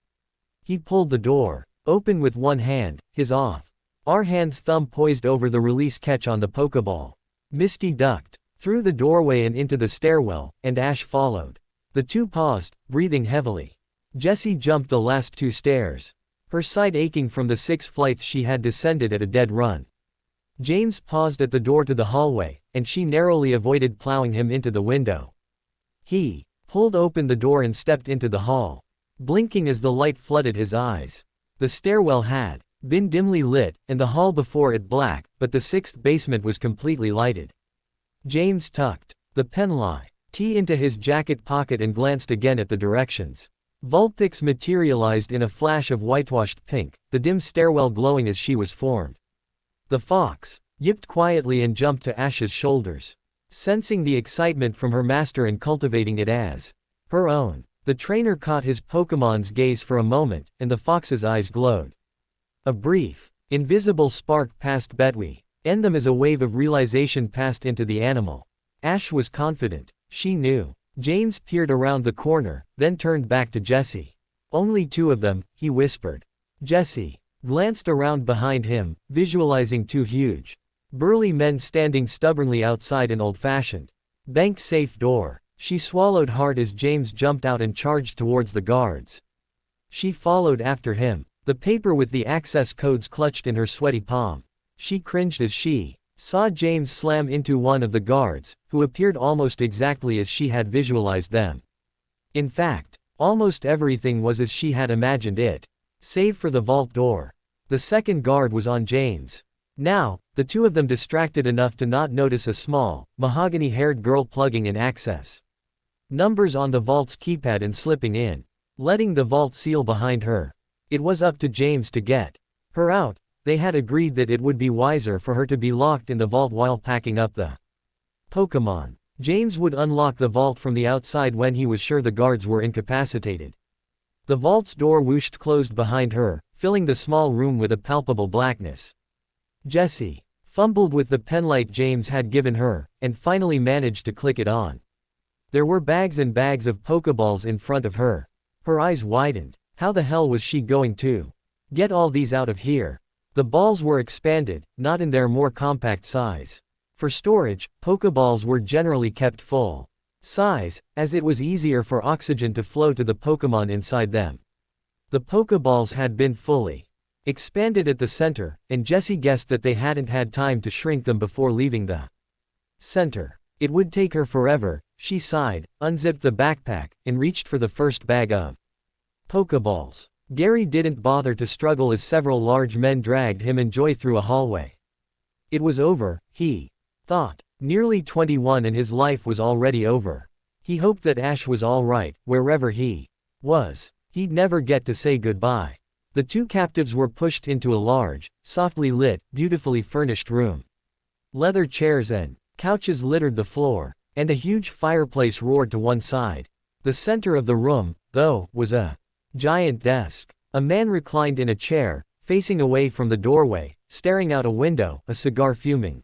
He pulled the door open with one hand, his hand's thumb poised over the release catch on the Pokeball. Misty ducked through the doorway and into the stairwell, and Ash followed. The two paused, breathing heavily. Jessie jumped the last 2 stairs, her side aching from the 6 flights she had descended at a dead run. James paused at the door to the hallway, and she narrowly avoided plowing him into the window. He pulled open the door and stepped into the hall, blinking as the light flooded his eyes. The stairwell had been dimly lit, and the hall before it black, but the 6th basement was completely lighted. James tucked the penlight into his jacket pocket and glanced again at the directions. Vulpix materialized in a flash of whitewashed pink, the dim stairwell glowing as she was formed. The fox yipped quietly and jumped to Ash's shoulders, sensing the excitement from her master and cultivating it as her own. The trainer caught his Pokemon's gaze for a moment, and the fox's eyes glowed. A brief, invisible spark passed between them as a wave of realization passed into the animal. Ash was confident. She knew. James peered around the corner, then turned back to Jessie. "Only 2 of them," he whispered. Jessie glanced around behind him, visualizing 2 huge, burly men standing stubbornly outside an old-fashioned bank-safe door. She swallowed hard as James jumped out and charged towards the guards. She followed after him, the paper with the access codes clutched in her sweaty palm. She cringed as she saw James slam into one of the guards, who appeared almost exactly as she had visualized them. In fact, almost everything was as she had imagined it, save for the vault door. The second guard was on James. Now, the two of them distracted enough to not notice a small, mahogany-haired girl plugging in access numbers on the vault's keypad and slipping in, letting the vault seal behind her. It was up to James to get her out. They had agreed that it would be wiser for her to be locked in the vault while packing up the Pokémon. James would unlock the vault from the outside when he was sure the guards were incapacitated. The vault's door whooshed closed behind her, filling the small room with a palpable blackness. Jessie fumbled with the penlight James had given her, and finally managed to click it on. There were bags and bags of Pokeballs in front of her. Her eyes widened. How the hell was she going to get all these out of here? The balls were expanded, not in their more compact size. For storage, Pokeballs were generally kept full size, as it was easier for oxygen to flow to the Pokémon inside them. The Pokeballs had been fully expanded at the center, and Jessie guessed that they hadn't had time to shrink them before leaving the center. It would take her forever, she sighed, unzipped the backpack, and reached for the first bag of Pokeballs. Gary didn't bother to struggle as several large men dragged him and Joy through a hallway. It was over, he thought. Nearly 21 and his life was already over. He hoped that Ash was alright, wherever he was. He'd never get to say goodbye. The two captives were pushed into a large, softly lit, beautifully furnished room. Leather chairs and couches littered the floor, and a huge fireplace roared to one side. The center of the room, though, was a giant desk. A man reclined in a chair, facing away from the doorway, staring out a window, a cigar fuming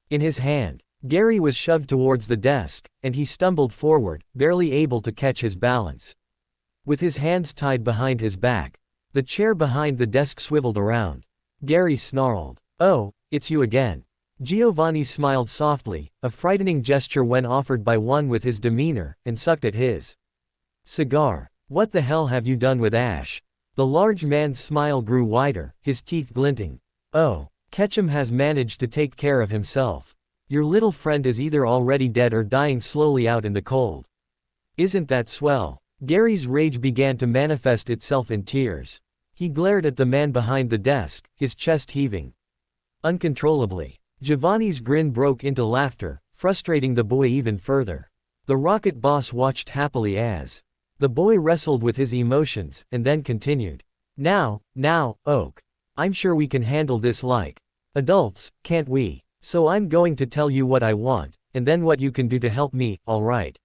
in his hand. Gary was shoved towards the desk, and he stumbled forward, barely able to catch his balance. With his hands tied behind his back, the chair behind the desk swiveled around. Gary snarled, "Oh, it's you again." Giovanni smiled softly, a frightening gesture when offered by one with his demeanor, and sucked at his cigar. "What the hell have you done with Ash?" The large man's smile grew wider, his teeth glinting. "Oh, Ketchum has managed to take care of himself. Your little friend is either already dead or dying slowly out in the cold. Isn't that swell?" Gary's rage began to manifest itself in tears. He glared at the man behind the desk, his chest heaving uncontrollably. Giovanni's grin broke into laughter, frustrating the boy even further. The rocket boss watched happily as the boy wrestled with his emotions, and then continued. Now, Oak. I'm sure we can handle this like adults, can't we? So I'm going to tell you what I want, and then what you can do to help me, alright?"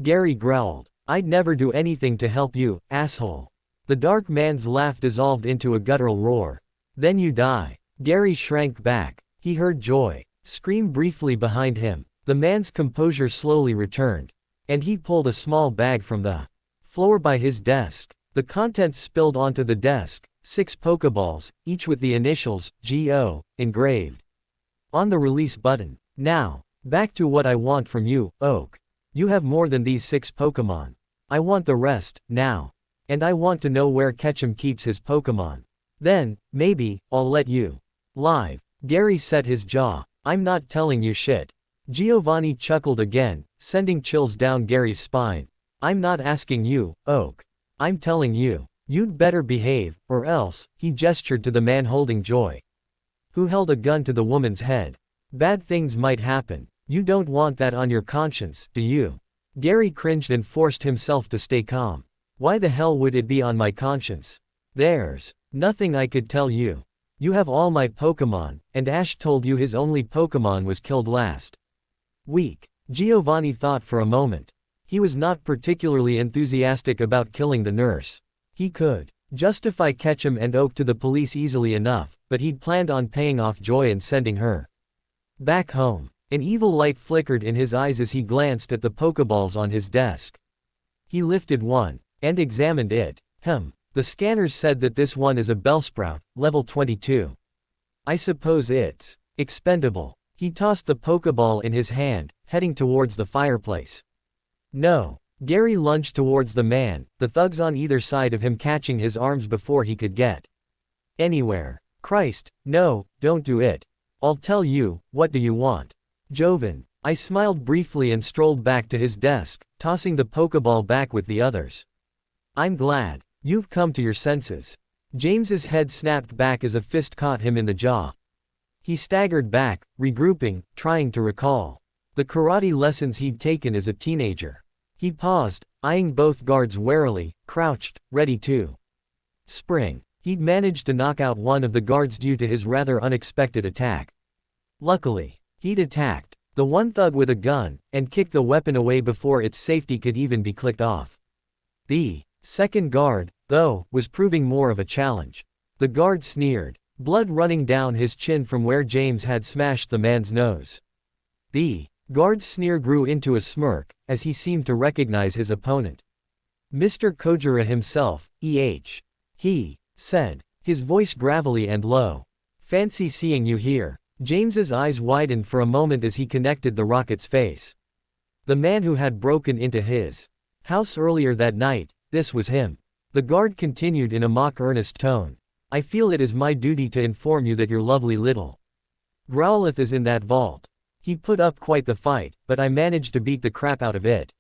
Gary growled. "I'd never do anything to help you, asshole." The dark man's laugh dissolved into a guttural roar. "Then you die." Gary shrank back. He heard Joy scream briefly behind him. The man's composure slowly returned, and he pulled a small bag from the floor by his desk. The contents spilled onto the desk, 6 Pokeballs, each with the initials, G.O., engraved on the release button. "Now, back to what I want from you, Oak. You have more than these 6 Pokemon. I want the rest, now. And I want to know where Ketchum keeps his Pokemon. Then, maybe, I'll let you live." Gary set his jaw. "I'm not telling you shit." Giovanni chuckled again, sending chills down Gary's spine. "I'm not asking you, Oak. I'm telling you. You'd better behave, or else." He gestured to the man holding Joy, who held a gun to the woman's head. "Bad things might happen. You don't want that on your conscience, do you?" Gary cringed and forced himself to stay calm. "Why the hell would it be on my conscience? There's nothing I could tell you. You have all my Pokemon, and Ash told you his only Pokemon was killed last week." Giovanni thought for a moment. He was not particularly enthusiastic about killing the nurse. He could justify Ketchum and Oak to the police easily enough, but he'd planned on paying off Joy and sending her back home. An evil light flickered in his eyes as he glanced at the Pokeballs on his desk. He lifted one, and examined it. The scanners said that this one is a Bellsprout, level 22. I suppose it's expendable. He tossed the Pokeball in his hand, heading towards the fireplace. "No." Gary lunged towards the man, the thugs on either side of him catching his arms before he could get anywhere. "Christ, no, don't do it. I'll tell you, what do you want?" "Joven." I smiled briefly and strolled back to his desk, tossing the Pokeball back with the others. "I'm glad you've come to your senses." James's head snapped back as a fist caught him in the jaw. He staggered back, regrouping, trying to recall the karate lessons he'd taken as a teenager. He paused, eyeing both guards warily, crouched, ready to spring. He'd managed to knock out one of the guards due to his rather unexpected attack. Luckily, he'd attacked the one thug with a gun, and kicked the weapon away before its safety could even be clicked off. The second guard, though, was proving more of a challenge. The guard sneered, blood running down his chin from where James had smashed the man's nose. The guard's sneer grew into a smirk, as he seemed to recognize his opponent. Mr. Kojira himself, E.H. he said, his voice gravelly and low. Fancy seeing you here. James's eyes widened for a moment as he connected the Rocket's face. The man who had broken into his house earlier that night, this was him. The guard continued in a mock-earnest tone. I feel it is my duty to inform you that your lovely little Growlithe is in that vault. He put up quite the fight, but I managed to beat the crap out of it.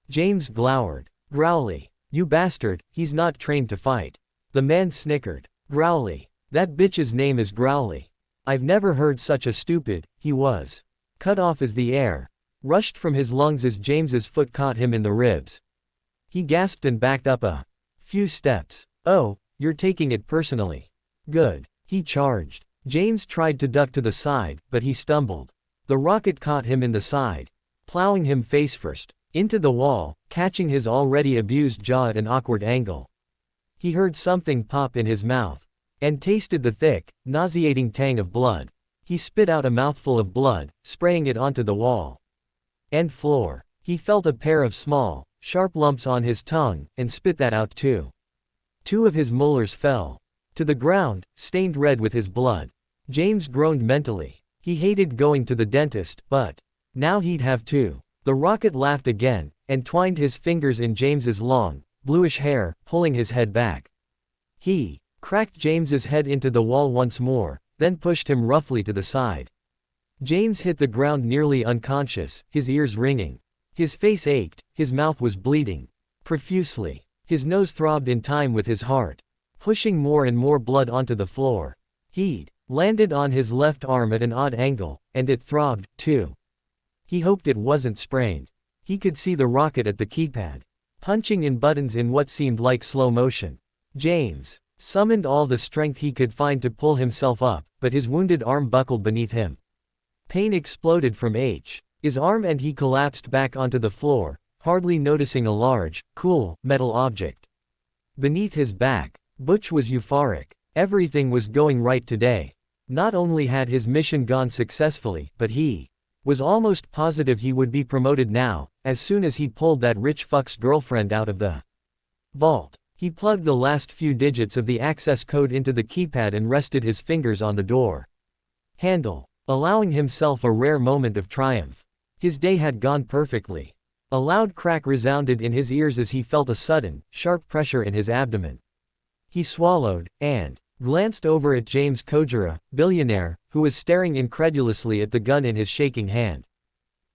James glowered. Growly. You bastard, he's not trained to fight. The man snickered. Growly. That bitch's name is Growly. I've never heard such a stupid. He was cut off as the air rushed from his lungs as James's foot caught him in the ribs. He gasped and backed up a few steps. Oh, you're taking it personally. Good. He charged. James tried to duck to the side, but he stumbled. The Rocket caught him in the side, plowing him face first into the wall, catching his already abused jaw at an awkward angle. He heard something pop in his mouth, and tasted the thick, nauseating tang of blood. He spit out a mouthful of blood, spraying it onto the wall and floor. He felt a pair of small, sharp lumps on his tongue, and spit that out too. Two of his molars fell to the ground, stained red with his blood. James groaned mentally. He hated going to the dentist, but now he'd have to. The Rocket laughed again, and twined his fingers in James's long, bluish hair, pulling his head back. He cracked James's head into the wall once more, then pushed him roughly to the side. James hit the ground nearly unconscious, his ears ringing. His face ached, his mouth was bleeding profusely. His nose throbbed in time with his heart, pushing more and more blood onto the floor. He'd landed on his left arm at an odd angle, and it throbbed, too. He hoped it wasn't sprained. He could see the Rocket at the keypad, punching in buttons in what seemed like slow motion. James summoned all the strength he could find to pull himself up, but his wounded arm buckled beneath him. Pain exploded from his arm and he collapsed back onto the floor, hardly noticing a large, cool, metal object beneath his back. Butch was euphoric. Everything was going right today. Not only had his mission gone successfully, but he was almost positive he would be promoted now, as soon as he pulled that rich fuck's girlfriend out of the vault. He plugged the last few digits of the access code into the keypad and rested his fingers on the door handle, allowing himself a rare moment of triumph. His day had gone perfectly. A loud crack resounded in his ears as he felt a sudden, sharp pressure in his abdomen. He swallowed, and glanced over at James Kojira, billionaire, who was staring incredulously at the gun in his shaking hand.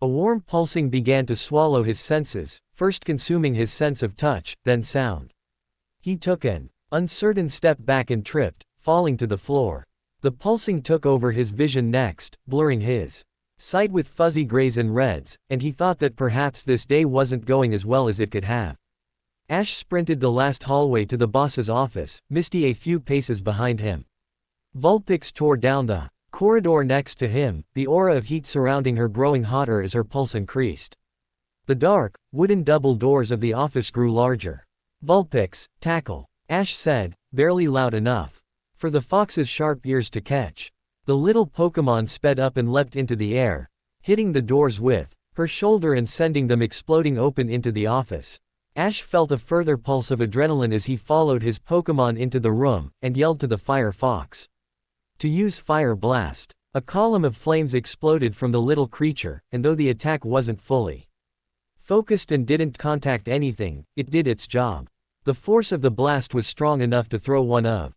A warm pulsing began to swallow his senses, first consuming his sense of touch, then sound. He took an uncertain step back and tripped, falling to the floor. The pulsing took over his vision next, blurring his sight with fuzzy grays and reds, and he thought that perhaps this day wasn't going as well as it could have. Ash sprinted the last hallway to the boss's office, Misty a few paces behind him. Vulpix tore down the corridor next to him, the aura of heat surrounding her growing hotter as her pulse increased. The dark, wooden double doors of the office grew larger. Vulpix, tackle, Ash said, barely loud enough for the fox's sharp ears to catch. The little Pokémon sped up and leapt into the air, hitting the doors with her shoulder and sending them exploding open into the office. Ash felt a further pulse of adrenaline as he followed his Pokémon into the room, and yelled to the Fire Fox to use Fire Blast. A column of flames exploded from the little creature, and though the attack wasn't fully focused and didn't contact anything, it did its job. The force of the blast was strong enough to throw one of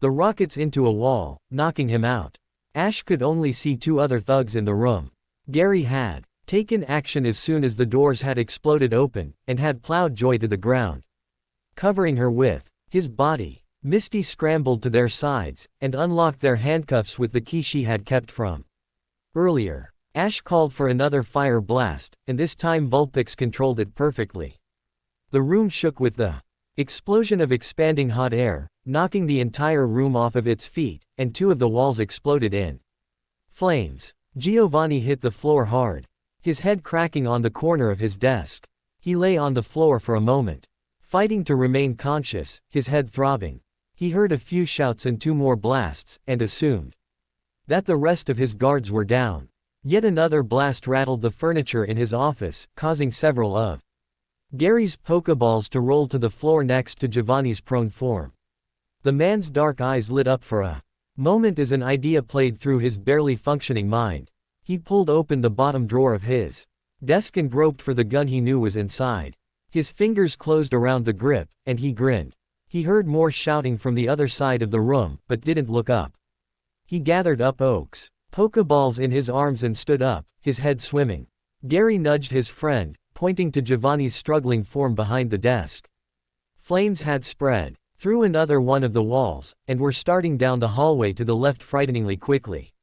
the Rockets into a wall, knocking him out. Ash could only see two other thugs in the room. Gary had taken action as soon as the doors had exploded open, and had plowed Joy to the ground, covering her with his body. Misty scrambled to their sides, and unlocked their handcuffs with the key she had kept from earlier. Ash called for another fire blast, and this time Vulpix controlled it perfectly. The room shook with the explosion of expanding hot air, knocking the entire room off of its feet, and two of the walls exploded in flames. Giovanni hit the floor hard, his head cracking on the corner of his desk. He lay on the floor for a moment, fighting to remain conscious, his head throbbing. He heard a few shouts and two more blasts, and assumed that the rest of his guards were down. Yet another blast rattled the furniture in his office, causing several of Gary's Pokeballs to roll to the floor next to Giovanni's prone form. The man's dark eyes lit up for a moment as an idea played through his barely functioning mind. He pulled open the bottom drawer of his desk and groped for the gun he knew was inside. His fingers closed around the grip, and he grinned. He heard more shouting from the other side of the room, but didn't look up. He gathered up Oak's Pokeballs in his arms and stood up, his head swimming. Gary nudged his friend, pointing to Giovanni's struggling form behind the desk. Flames had spread through another one of the walls, and were starting down the hallway to the left frighteningly quickly.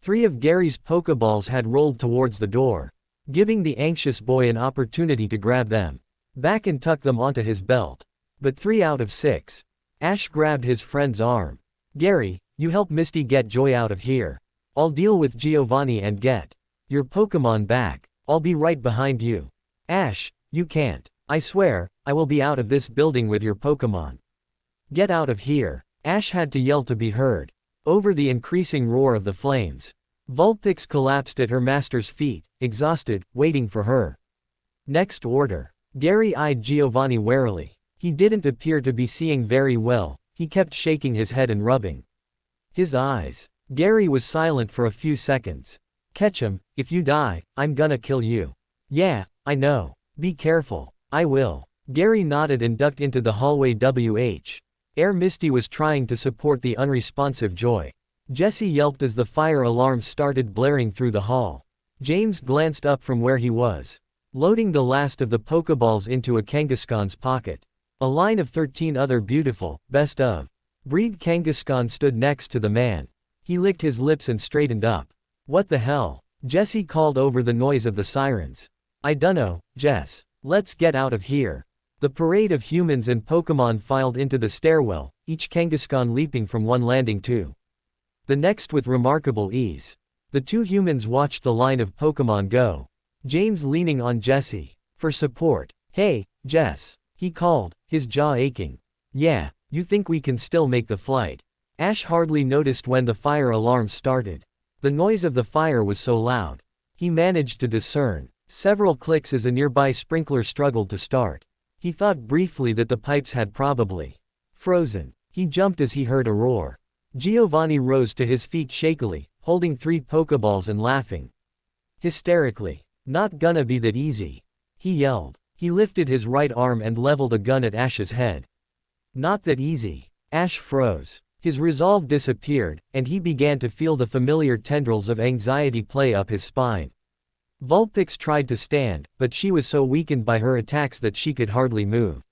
3 of Gary's Pokeballs had rolled towards the door, giving the anxious boy an opportunity to grab them back and tuck them onto his belt. But 3 out of 6. Ash grabbed his friend's arm. Gary, you help Misty get Joy out of here. I'll deal with Giovanni and get your Pokemon back. I'll be right behind you. Ash, you can't. I swear, I will be out of this building with your Pokemon. Get out of here. Ash had to yell to be heard over the increasing roar of the flames. Vulpix collapsed at her master's feet, exhausted, waiting for her next order. Gary eyed Giovanni warily. He didn't appear to be seeing very well. He kept shaking his head and rubbing his eyes. Gary was silent for a few seconds. Ketchum, if you die, I'm gonna kill you. Yeah, I know. Be careful. I will. Gary nodded and ducked into the hallway. Air Misty was trying to support the unresponsive Joy. Jesse yelped as the fire alarm started blaring through the hall. James glanced up from where he was, loading the last of the Pokeballs into a Kangaskhan's pocket. A line of 13 other beautiful, best of breed Kangaskhan stood next to the man. He licked his lips and straightened up. What the hell? Jesse called over the noise of the sirens. I dunno, Jess. Let's get out of here. The parade of humans and Pokemon filed into the stairwell, each Kangaskhan leaping from one landing to the next with remarkable ease. The 2 humans watched the line of Pokemon go. James leaning on Jesse for support. Hey, Jess, he called, his jaw aching. Yeah, you think we can still make the flight? Ash hardly noticed when the fire alarm started. The noise of the fire was so loud. He managed to discern several clicks as a nearby sprinkler struggled to start. He thought briefly that the pipes had probably frozen. He jumped as he heard a roar. Giovanni rose to his feet shakily, holding 3 Pokeballs and laughing hysterically. Not gonna be that easy, he yelled. He lifted his right arm and leveled a gun at Ash's head. Not that easy. Ash froze. His resolve disappeared, and he began to feel the familiar tendrils of anxiety play up his spine. Vulpix tried to stand, but she was so weakened by her attacks that she could hardly move.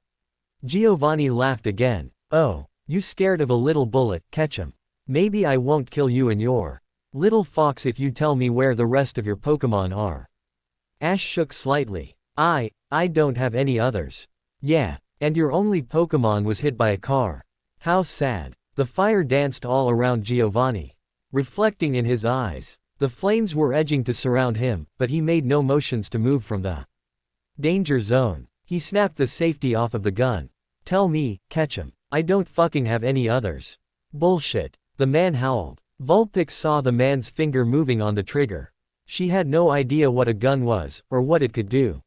Giovanni laughed again. Oh, you scared of a little bullet, Ketchum. Maybe I won't kill you and your little fox if you tell me where the rest of your Pokemon are. Ash shook slightly. I don't have any others. Yeah, and your only Pokemon was hit by a car. How sad. The fire danced all around Giovanni, reflecting in his eyes. The flames were edging to surround him, but he made no motions to move from the danger zone. He snapped the safety off of the gun. Tell me, Ketchum, I don't fucking have any others. Bullshit. The man howled. Vulpix saw the man's finger moving on the trigger. She had no idea what a gun was, or what it could do.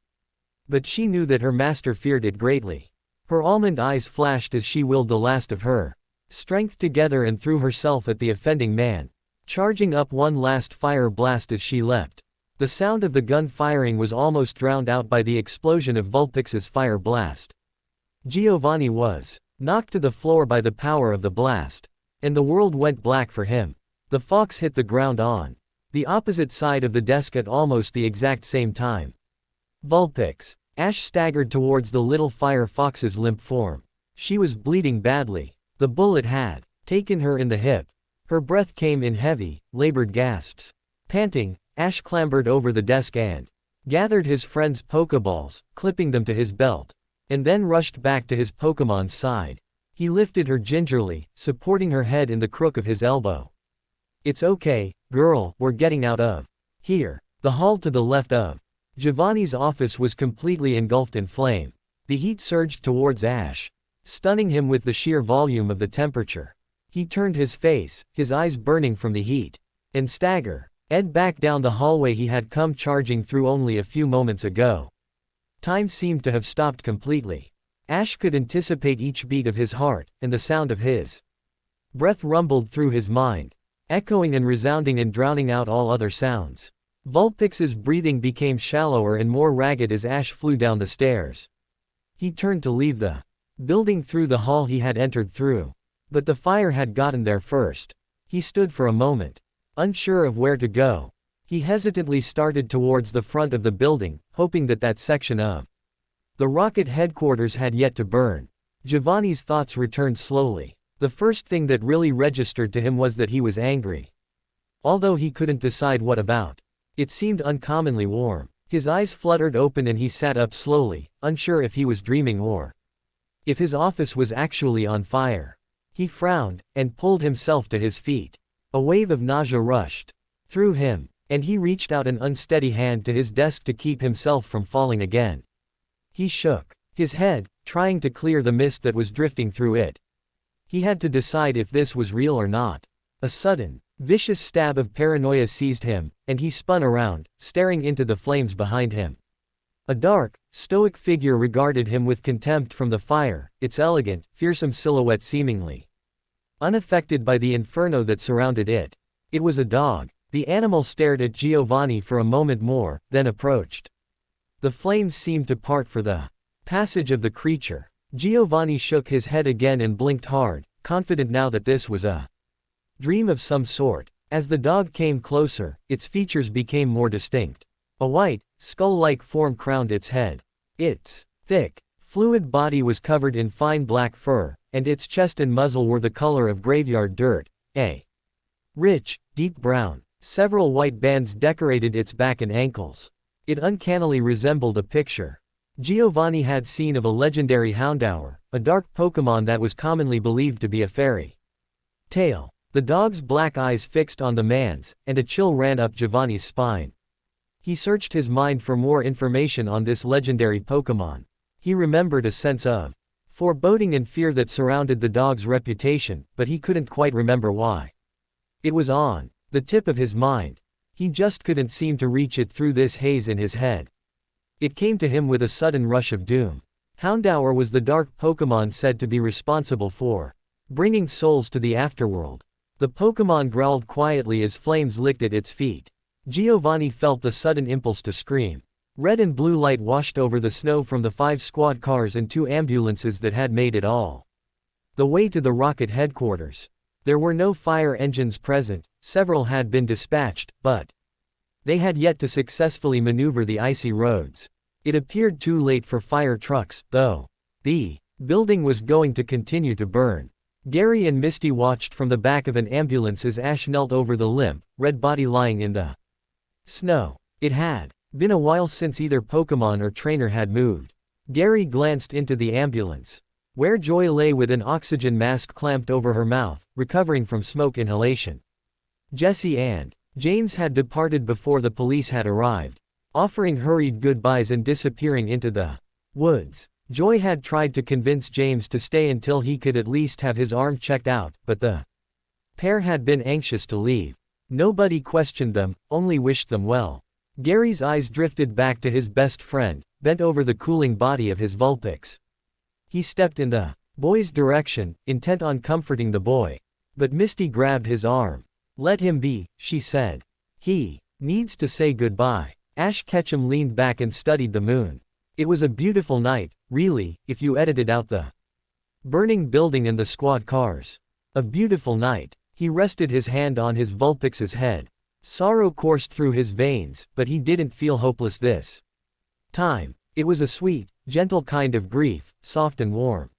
But she knew that her master feared it greatly. Her almond eyes flashed as she willed the last of her strength together and threw herself at the offending man, charging up one last fire blast as she leapt. The sound of the gun firing was almost drowned out by the explosion of Vulpix's fire blast. Giovanni was knocked to the floor by the power of the blast, and the world went black for him. The fox hit the ground on the opposite side of the desk at almost the exact same time. Vulpix. Ash staggered towards the little fire fox's limp form. She was bleeding badly. The bullet had taken her in the hip. Her breath came in heavy, labored gasps. Panting, Ash clambered over the desk and gathered his friend's Pokeballs, clipping them to his belt, and then rushed back to his Pokemon's side. He lifted her gingerly, supporting her head in the crook of his elbow. "It's okay, girl, we're getting out of here." The hall to the left of Giovanni's office was completely engulfed in flame. The heat surged towards Ash, stunning him with the sheer volume of the temperature. He turned his face, his eyes burning from the heat, and Ed back down the hallway he had come charging through only a few moments ago. Time seemed to have stopped completely. Ash could anticipate each beat of his heart, and the sound of his breath rumbled through his mind, echoing and resounding and drowning out all other sounds. Vulpix's breathing became shallower and more ragged as Ash flew down the stairs. He turned to leave the building through the hall he had entered through. But the fire had gotten there first. He stood for a moment, unsure of where to go. He hesitantly started towards the front of the building, hoping that section of the rocket headquarters had yet to burn. Giovanni's thoughts returned slowly. The first thing that really registered to him was that he was angry. Although he couldn't decide what about. It seemed uncommonly warm. His eyes fluttered open and he sat up slowly, unsure if he was dreaming or if his office was actually on fire. He frowned, and pulled himself to his feet. A wave of nausea rushed through him, and he reached out an unsteady hand to his desk to keep himself from falling again. He shook his head, trying to clear the mist that was drifting through it. He had to decide if this was real or not. A sudden, vicious stab of paranoia seized him, and he spun around, staring into the flames behind him. A dark, stoic figure regarded him with contempt from the fire, its elegant, fearsome silhouette seemingly unaffected by the inferno that surrounded it. It was a dog. The animal stared at Giovanni for a moment more, then approached. The flames seemed to part for the passage of the creature. Giovanni shook his head again and blinked hard, confident now that this was a dream of some sort. As the dog came closer, its features became more distinct. A white, skull-like form crowned its head. Its thick, fluid body was covered in fine black fur, and its chest and muzzle were the color of graveyard dirt, a rich, deep brown. Several white bands decorated its back and ankles. It uncannily resembled a picture Giovanni had seen of a legendary Houndour, a dark Pokémon that was commonly believed to be a fairy tale. The dog's black eyes fixed on the man's, and a chill ran up Giovanni's spine. He searched his mind for more information on this legendary Pokémon. He remembered a sense of foreboding and fear that surrounded the dog's reputation, but he couldn't quite remember why. It was on the tip of his mind. He just couldn't seem to reach it through this haze in his head. It came to him with a sudden rush of doom. Houndour was the dark Pokémon said to be responsible for bringing souls to the afterworld. The Pokémon growled quietly as flames licked at its feet. Giovanni felt the sudden impulse to scream. Red and blue light washed over the snow from the 5 squad cars and 2 ambulances that had made it all the way to the rocket headquarters. There were no fire engines present. Several had been dispatched, but they had yet to successfully maneuver the icy roads. It appeared too late for fire trucks, though. The building was going to continue to burn. Gary and Misty watched from the back of an ambulance as Ash knelt over the limp, red body lying in the snow. It had been a while since either Pokémon or trainer had moved. Gary glanced into the ambulance, where Joy lay with an oxygen mask clamped over her mouth, recovering from smoke inhalation. Jesse and James had departed before the police had arrived, offering hurried goodbyes and disappearing into the woods. Joy had tried to convince James to stay until he could at least have his arm checked out, but the pair had been anxious to leave. Nobody questioned them, only wished them well. Gary's eyes drifted back to his best friend, bent over the cooling body of his Vulpix. He stepped in the boy's direction, intent on comforting the boy. But Misty grabbed his arm. "Let him be," she said. "He needs to say goodbye." Ash Ketchum leaned back and studied the moon. It was a beautiful night, really, if you edited out the burning building and the squad cars. A beautiful night. He rested his hand on his Vulpix's head. Sorrow coursed through his veins, but he didn't feel hopeless this time. It was a sweet, gentle kind of grief, soft and warm.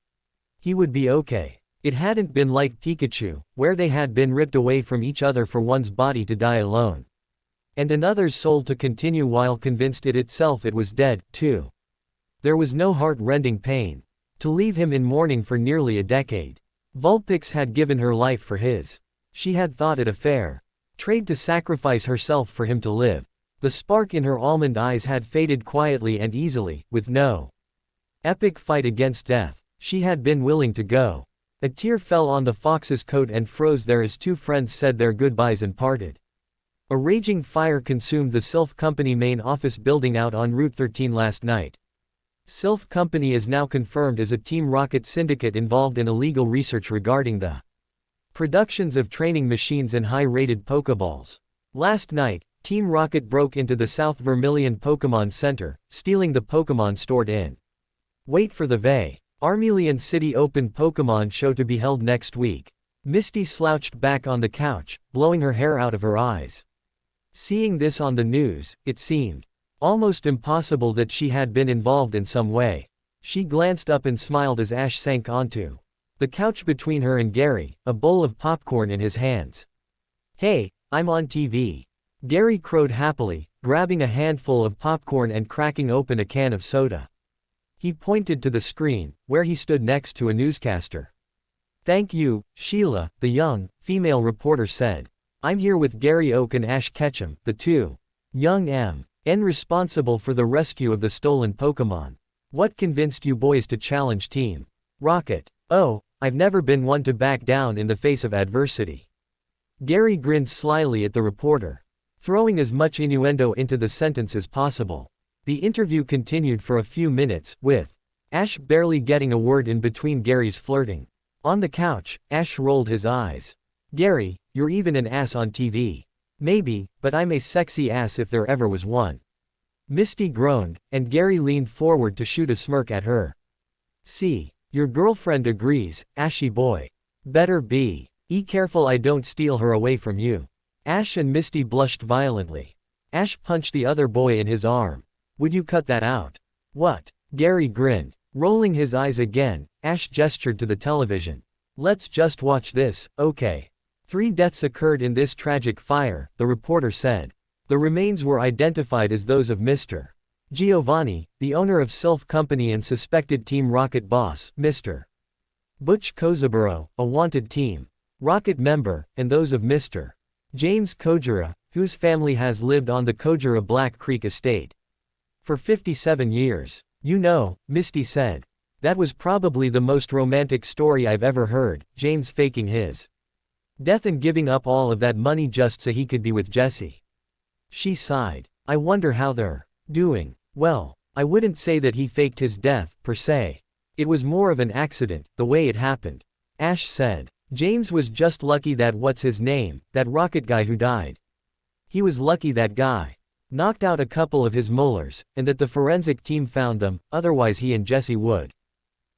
He would be okay. It hadn't been like Pikachu, where they had been ripped away from each other for one's body to die alone. And another's soul to continue while convinced it itself it was dead, too. There was no heart-rending pain. To leave him in mourning for nearly a decade. Vulpix had given her life for his. She had thought it a fair trade to sacrifice herself for him to live. The spark in her almond eyes had faded quietly and easily, with no epic fight against death. She had been willing to go. A tear fell on the fox's coat and froze there as two friends said their goodbyes and parted. A raging fire consumed the Sylph Company main office building out on Route 13 last night. Sylph Company is now confirmed as a Team Rocket syndicate involved in illegal research regarding the productions of training machines and high-rated Pokeballs. Last night, Team Rocket broke into the South Vermilion Pokémon Center, stealing the Pokémon stored in. Wait for the VA. Armelian City Open Pokémon show to be held next week. Misty slouched back on the couch, blowing her hair out of her eyes. Seeing this on the news, it seemed almost impossible that she had been involved in some way. She glanced up and smiled as Ash sank onto the couch between her and Gary, a bowl of popcorn in his hands. "Hey, I'm on TV." Gary crowed happily, grabbing a handful of popcorn and cracking open a can of soda. He pointed to the screen, where he stood next to a newscaster. "Thank you, Sheila," the young, female reporter said. "I'm here with Gary Oak and Ash Ketchum, the two young M.N. responsible for the rescue of the stolen Pokémon. What convinced you boys to challenge Team Rocket?" "Oh, I've never been one to back down in the face of adversity." Gary grinned slyly at the reporter, throwing as much innuendo into the sentence as possible. The interview continued for a few minutes, with Ash barely getting a word in between Gary's flirting. On the couch, Ash rolled his eyes. "Gary, you're even an ass on TV." "Maybe, but I'm a sexy ass if there ever was one." Misty groaned, and Gary leaned forward to shoot a smirk at her. "See, your girlfriend agrees, Ashy boy. Better be careful I don't steal her away from you." Ash and Misty blushed violently. Ash punched the other boy in his arm. "Would you cut that out?" "What?" Gary grinned. Rolling his eyes again, Ash gestured to the television. "Let's just watch this, okay?" 3 deaths occurred in this tragic fire, the reporter said. The remains were identified as those of Mr. Giovanni, the owner of Sylph Company and suspected Team Rocket boss, Mr. Butch Kozaburo, a wanted Team Rocket member, and those of Mr. James Kojira, whose family has lived on the Kojira Black Creek estate for 57 years. "You know," Misty said, "that was probably the most romantic story I've ever heard, James faking his death and giving up all of that money just so he could be with Jessie." She sighed. "I wonder how they're doing." "Well, I wouldn't say that he faked his death, per se. It was more of an accident, the way it happened," Ash said. "James was just lucky that what's his name, that rocket guy who died. He was lucky that guy knocked out a couple of his molars, and that the forensic team found them, otherwise he and Jessie would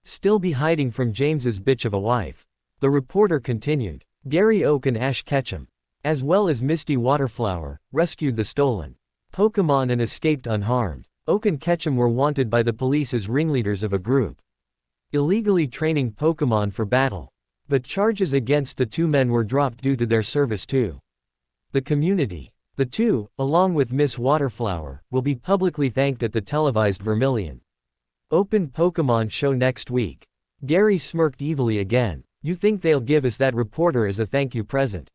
still be hiding from James's bitch of a wife." The reporter continued. Gary Oak and Ash Ketchum, as well as Misty Waterflower, rescued the stolen Pokémon and escaped unharmed. Oak and Ketchum were wanted by the police as ringleaders of a group illegally training Pokémon for battle. But charges against the two men were dropped due to their service to the community. The two, along with Miss Waterflower, will be publicly thanked at the televised Vermilion Open Pokémon show next week. Gary smirked evilly again. "You think they'll give us that reporter as a thank you present?"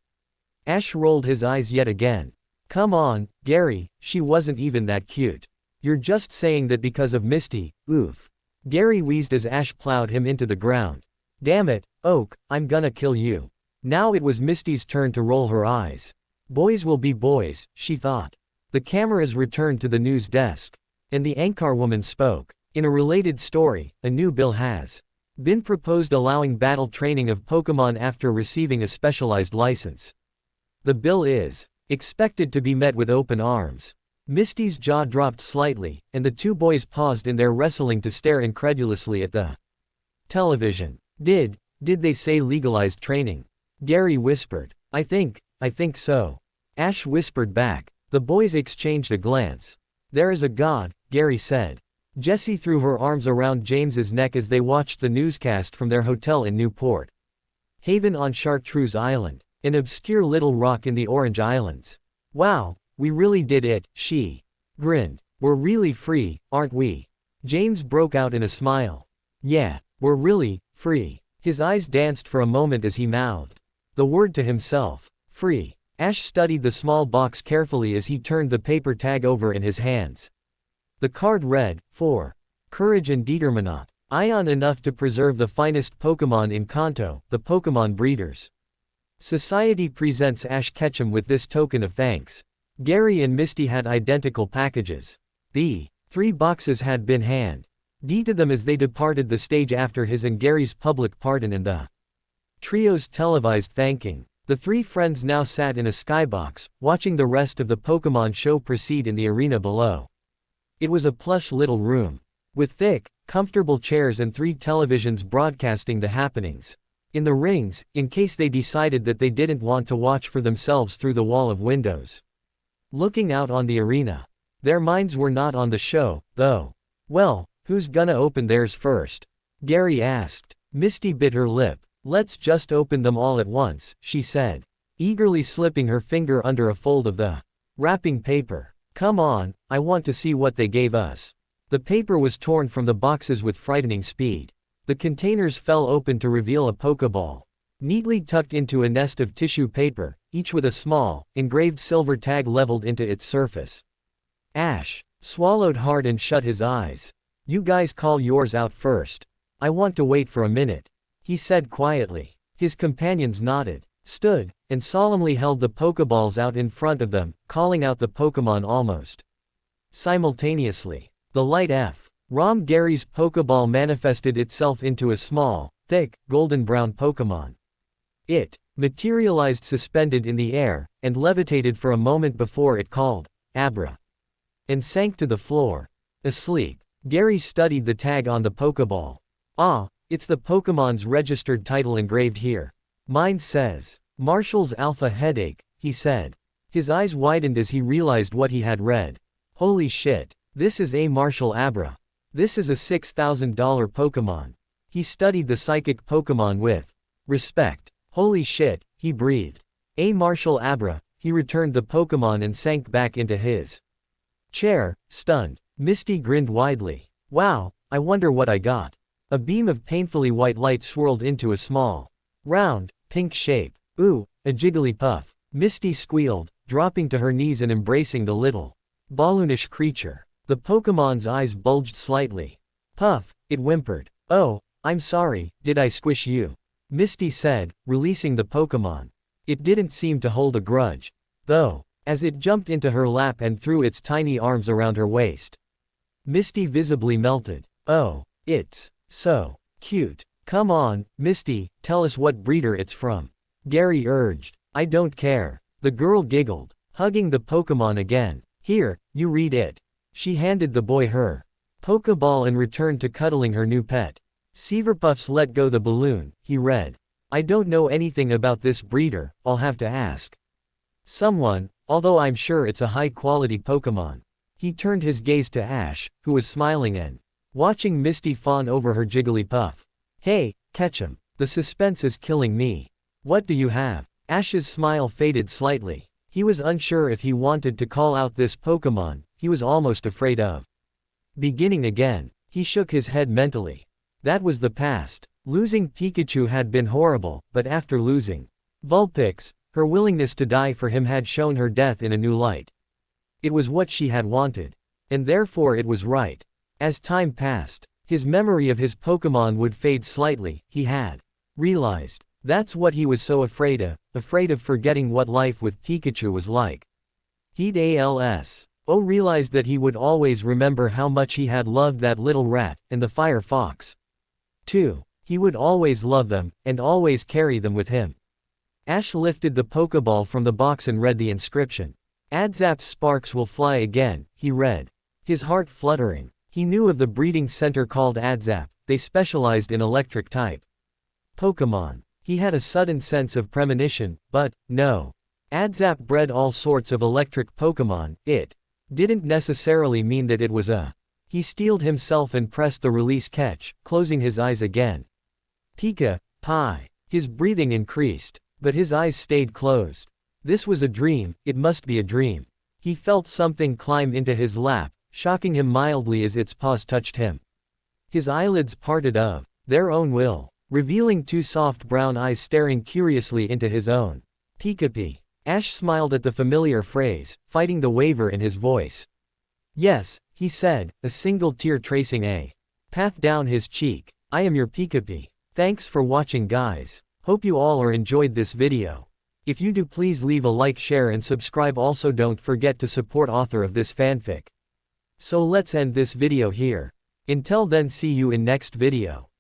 Ash rolled his eyes yet again. "Come on, Gary, she wasn't even that cute. You're just saying that because of Misty, oof." Gary wheezed as Ash plowed him into the ground. "Damn it, Oak, I'm gonna kill you." Now it was Misty's turn to roll her eyes. Boys will be boys, she thought. The cameras returned to the news desk. And the anchor woman spoke. In a related story, a new bill has been proposed allowing battle training of Pokémon after receiving a specialized license. The bill is expected to be met with open arms. Misty's jaw dropped slightly, and the two boys paused in their wrestling to stare incredulously at the television. Did they say legalized training?" Gary whispered. I think so." Ash whispered back. The boys exchanged a glance. "There is a God," Gary said. Jessie threw her arms around James's neck as they watched the newscast from their hotel in Newport. Haven on Chartreuse Island, an obscure little rock in the Orange Islands. Wow, we really did it, she grinned. We're really free, aren't we? James broke out in a smile. Yeah, we're really free. His eyes danced for a moment as he mouthed the word to himself. Free. Ash studied the small box carefully as he turned the paper tag over in his hands. The card read, for courage and determinat. Ion enough to preserve the finest Pokémon in Kanto, the Pokémon breeders. Society presents Ash Ketchum with this token of thanks. Gary and Misty had identical packages. The 3 boxes had been handed to them as they departed the stage after his and Gary's public pardon and the trio's televised thanking. The 3 friends now sat in a skybox, watching the rest of the Pokémon show proceed in the arena below. It was a plush little room, with thick, comfortable chairs and 3 televisions broadcasting the happenings. In the rings, in case they decided that they didn't want to watch for themselves through the wall of windows. Looking out on the arena. Their minds were not on the show, though. Well, who's gonna open theirs first? Gary asked. Misty bit her lip. Let's just open them all at once, she said, eagerly slipping her finger under a fold of the wrapping paper. Come on, I want to see what they gave us. The paper was torn from the boxes with frightening speed. The containers fell open to reveal a Pokeball, neatly tucked into a nest of tissue paper, each with a small, engraved silver tag leveled into its surface. Ash swallowed hard and shut his eyes. You guys call yours out first. I want to wait for a minute, he said quietly. His companions nodded, stood, and solemnly held the Pokeballs out in front of them, calling out the Pokemon almost simultaneously. The light F. Rom Gary's Pokeball manifested itself into a small, thick, golden-brown Pokemon. It materialized suspended in the air, and levitated for a moment before it called, Abra, and sank to the floor. Asleep. Gary studied the tag on the Pokeball. Ah, it's the Pokemon's registered title engraved here. Mine says, Marshall's Alpha Headache, he said. His eyes widened as he realized what he had read. Holy shit, this is a Marshall Abra. This is a $6,000 Pokemon. He studied the psychic Pokemon with respect. Holy shit, he breathed. A Marshall Abra. He returned the Pokemon and sank back into his chair, stunned. Misty grinned widely. Wow, I wonder what I got. A beam of painfully white light swirled into a small, round, pink shape. Ooh, a Jigglypuff. Misty squealed, dropping to her knees and embracing the little, balloonish creature. The Pokemon's eyes bulged slightly. Puff, it whimpered. Oh, I'm sorry, did I squish you? Misty said, releasing the Pokemon. It didn't seem to hold a grudge, though, as it jumped into her lap and threw its tiny arms around her waist. Misty visibly melted. Oh, it's so cute. Come on, Misty, tell us what breeder it's from. Gary urged. I don't care. The girl giggled, hugging the Pokemon again. Here, you read it. She handed the boy her Pokeball and returned to cuddling her new pet. Seaverpuffs let go the balloon, he read. I don't know anything about this breeder, I'll have to ask someone, although I'm sure it's a high-quality Pokemon. He turned his gaze to Ash, who was smiling and watching Misty fawn over her Jigglypuff. Hey, Ketchum, the suspense is killing me. What do you have? Ash's smile faded slightly. He was unsure if he wanted to call out this Pokemon, he was almost afraid of beginning again. He shook his head mentally. That was the past. Losing Pikachu had been horrible, but after losing Vulpix, her willingness to die for him had shown her death in a new light. It was what she had wanted. And therefore it was right. As time passed, his memory of his Pokemon would fade slightly, he had realized. That's what he was so afraid of forgetting what life with Pikachu was like. He'd realized that he would always remember how much he had loved that little rat, and the fire fox. 2. He would always love them, and always carry them with him. Ash lifted the Pokeball from the box and read the inscription. Adzap's sparks will fly again, he read. His heart fluttering. He knew of the breeding center called Adzap, they specialized in electric type Pokemon. He had a sudden sense of premonition, but, no. Adzap bred all sorts of electric Pokemon, it didn't necessarily mean that it was a. He steeled himself and pressed the release catch, closing his eyes again. Pika, Pie. His breathing increased, but his eyes stayed closed. This was a dream, it must be a dream. He felt something climb into his lap, shocking him mildly as its paws touched him. His eyelids parted of their own will, revealing two soft brown eyes staring curiously into his own. Pikapi. Ash smiled at the familiar phrase, fighting the waver in his voice. Yes, he said, a single tear tracing a path down his cheek. I am your Pikapi. Thanks for watching, guys. Hope you all are enjoyed this video. If you do, please leave a like, share and subscribe. Also don't forget to support author of this fanfic. So let's end this video here. Until then, see you in next video.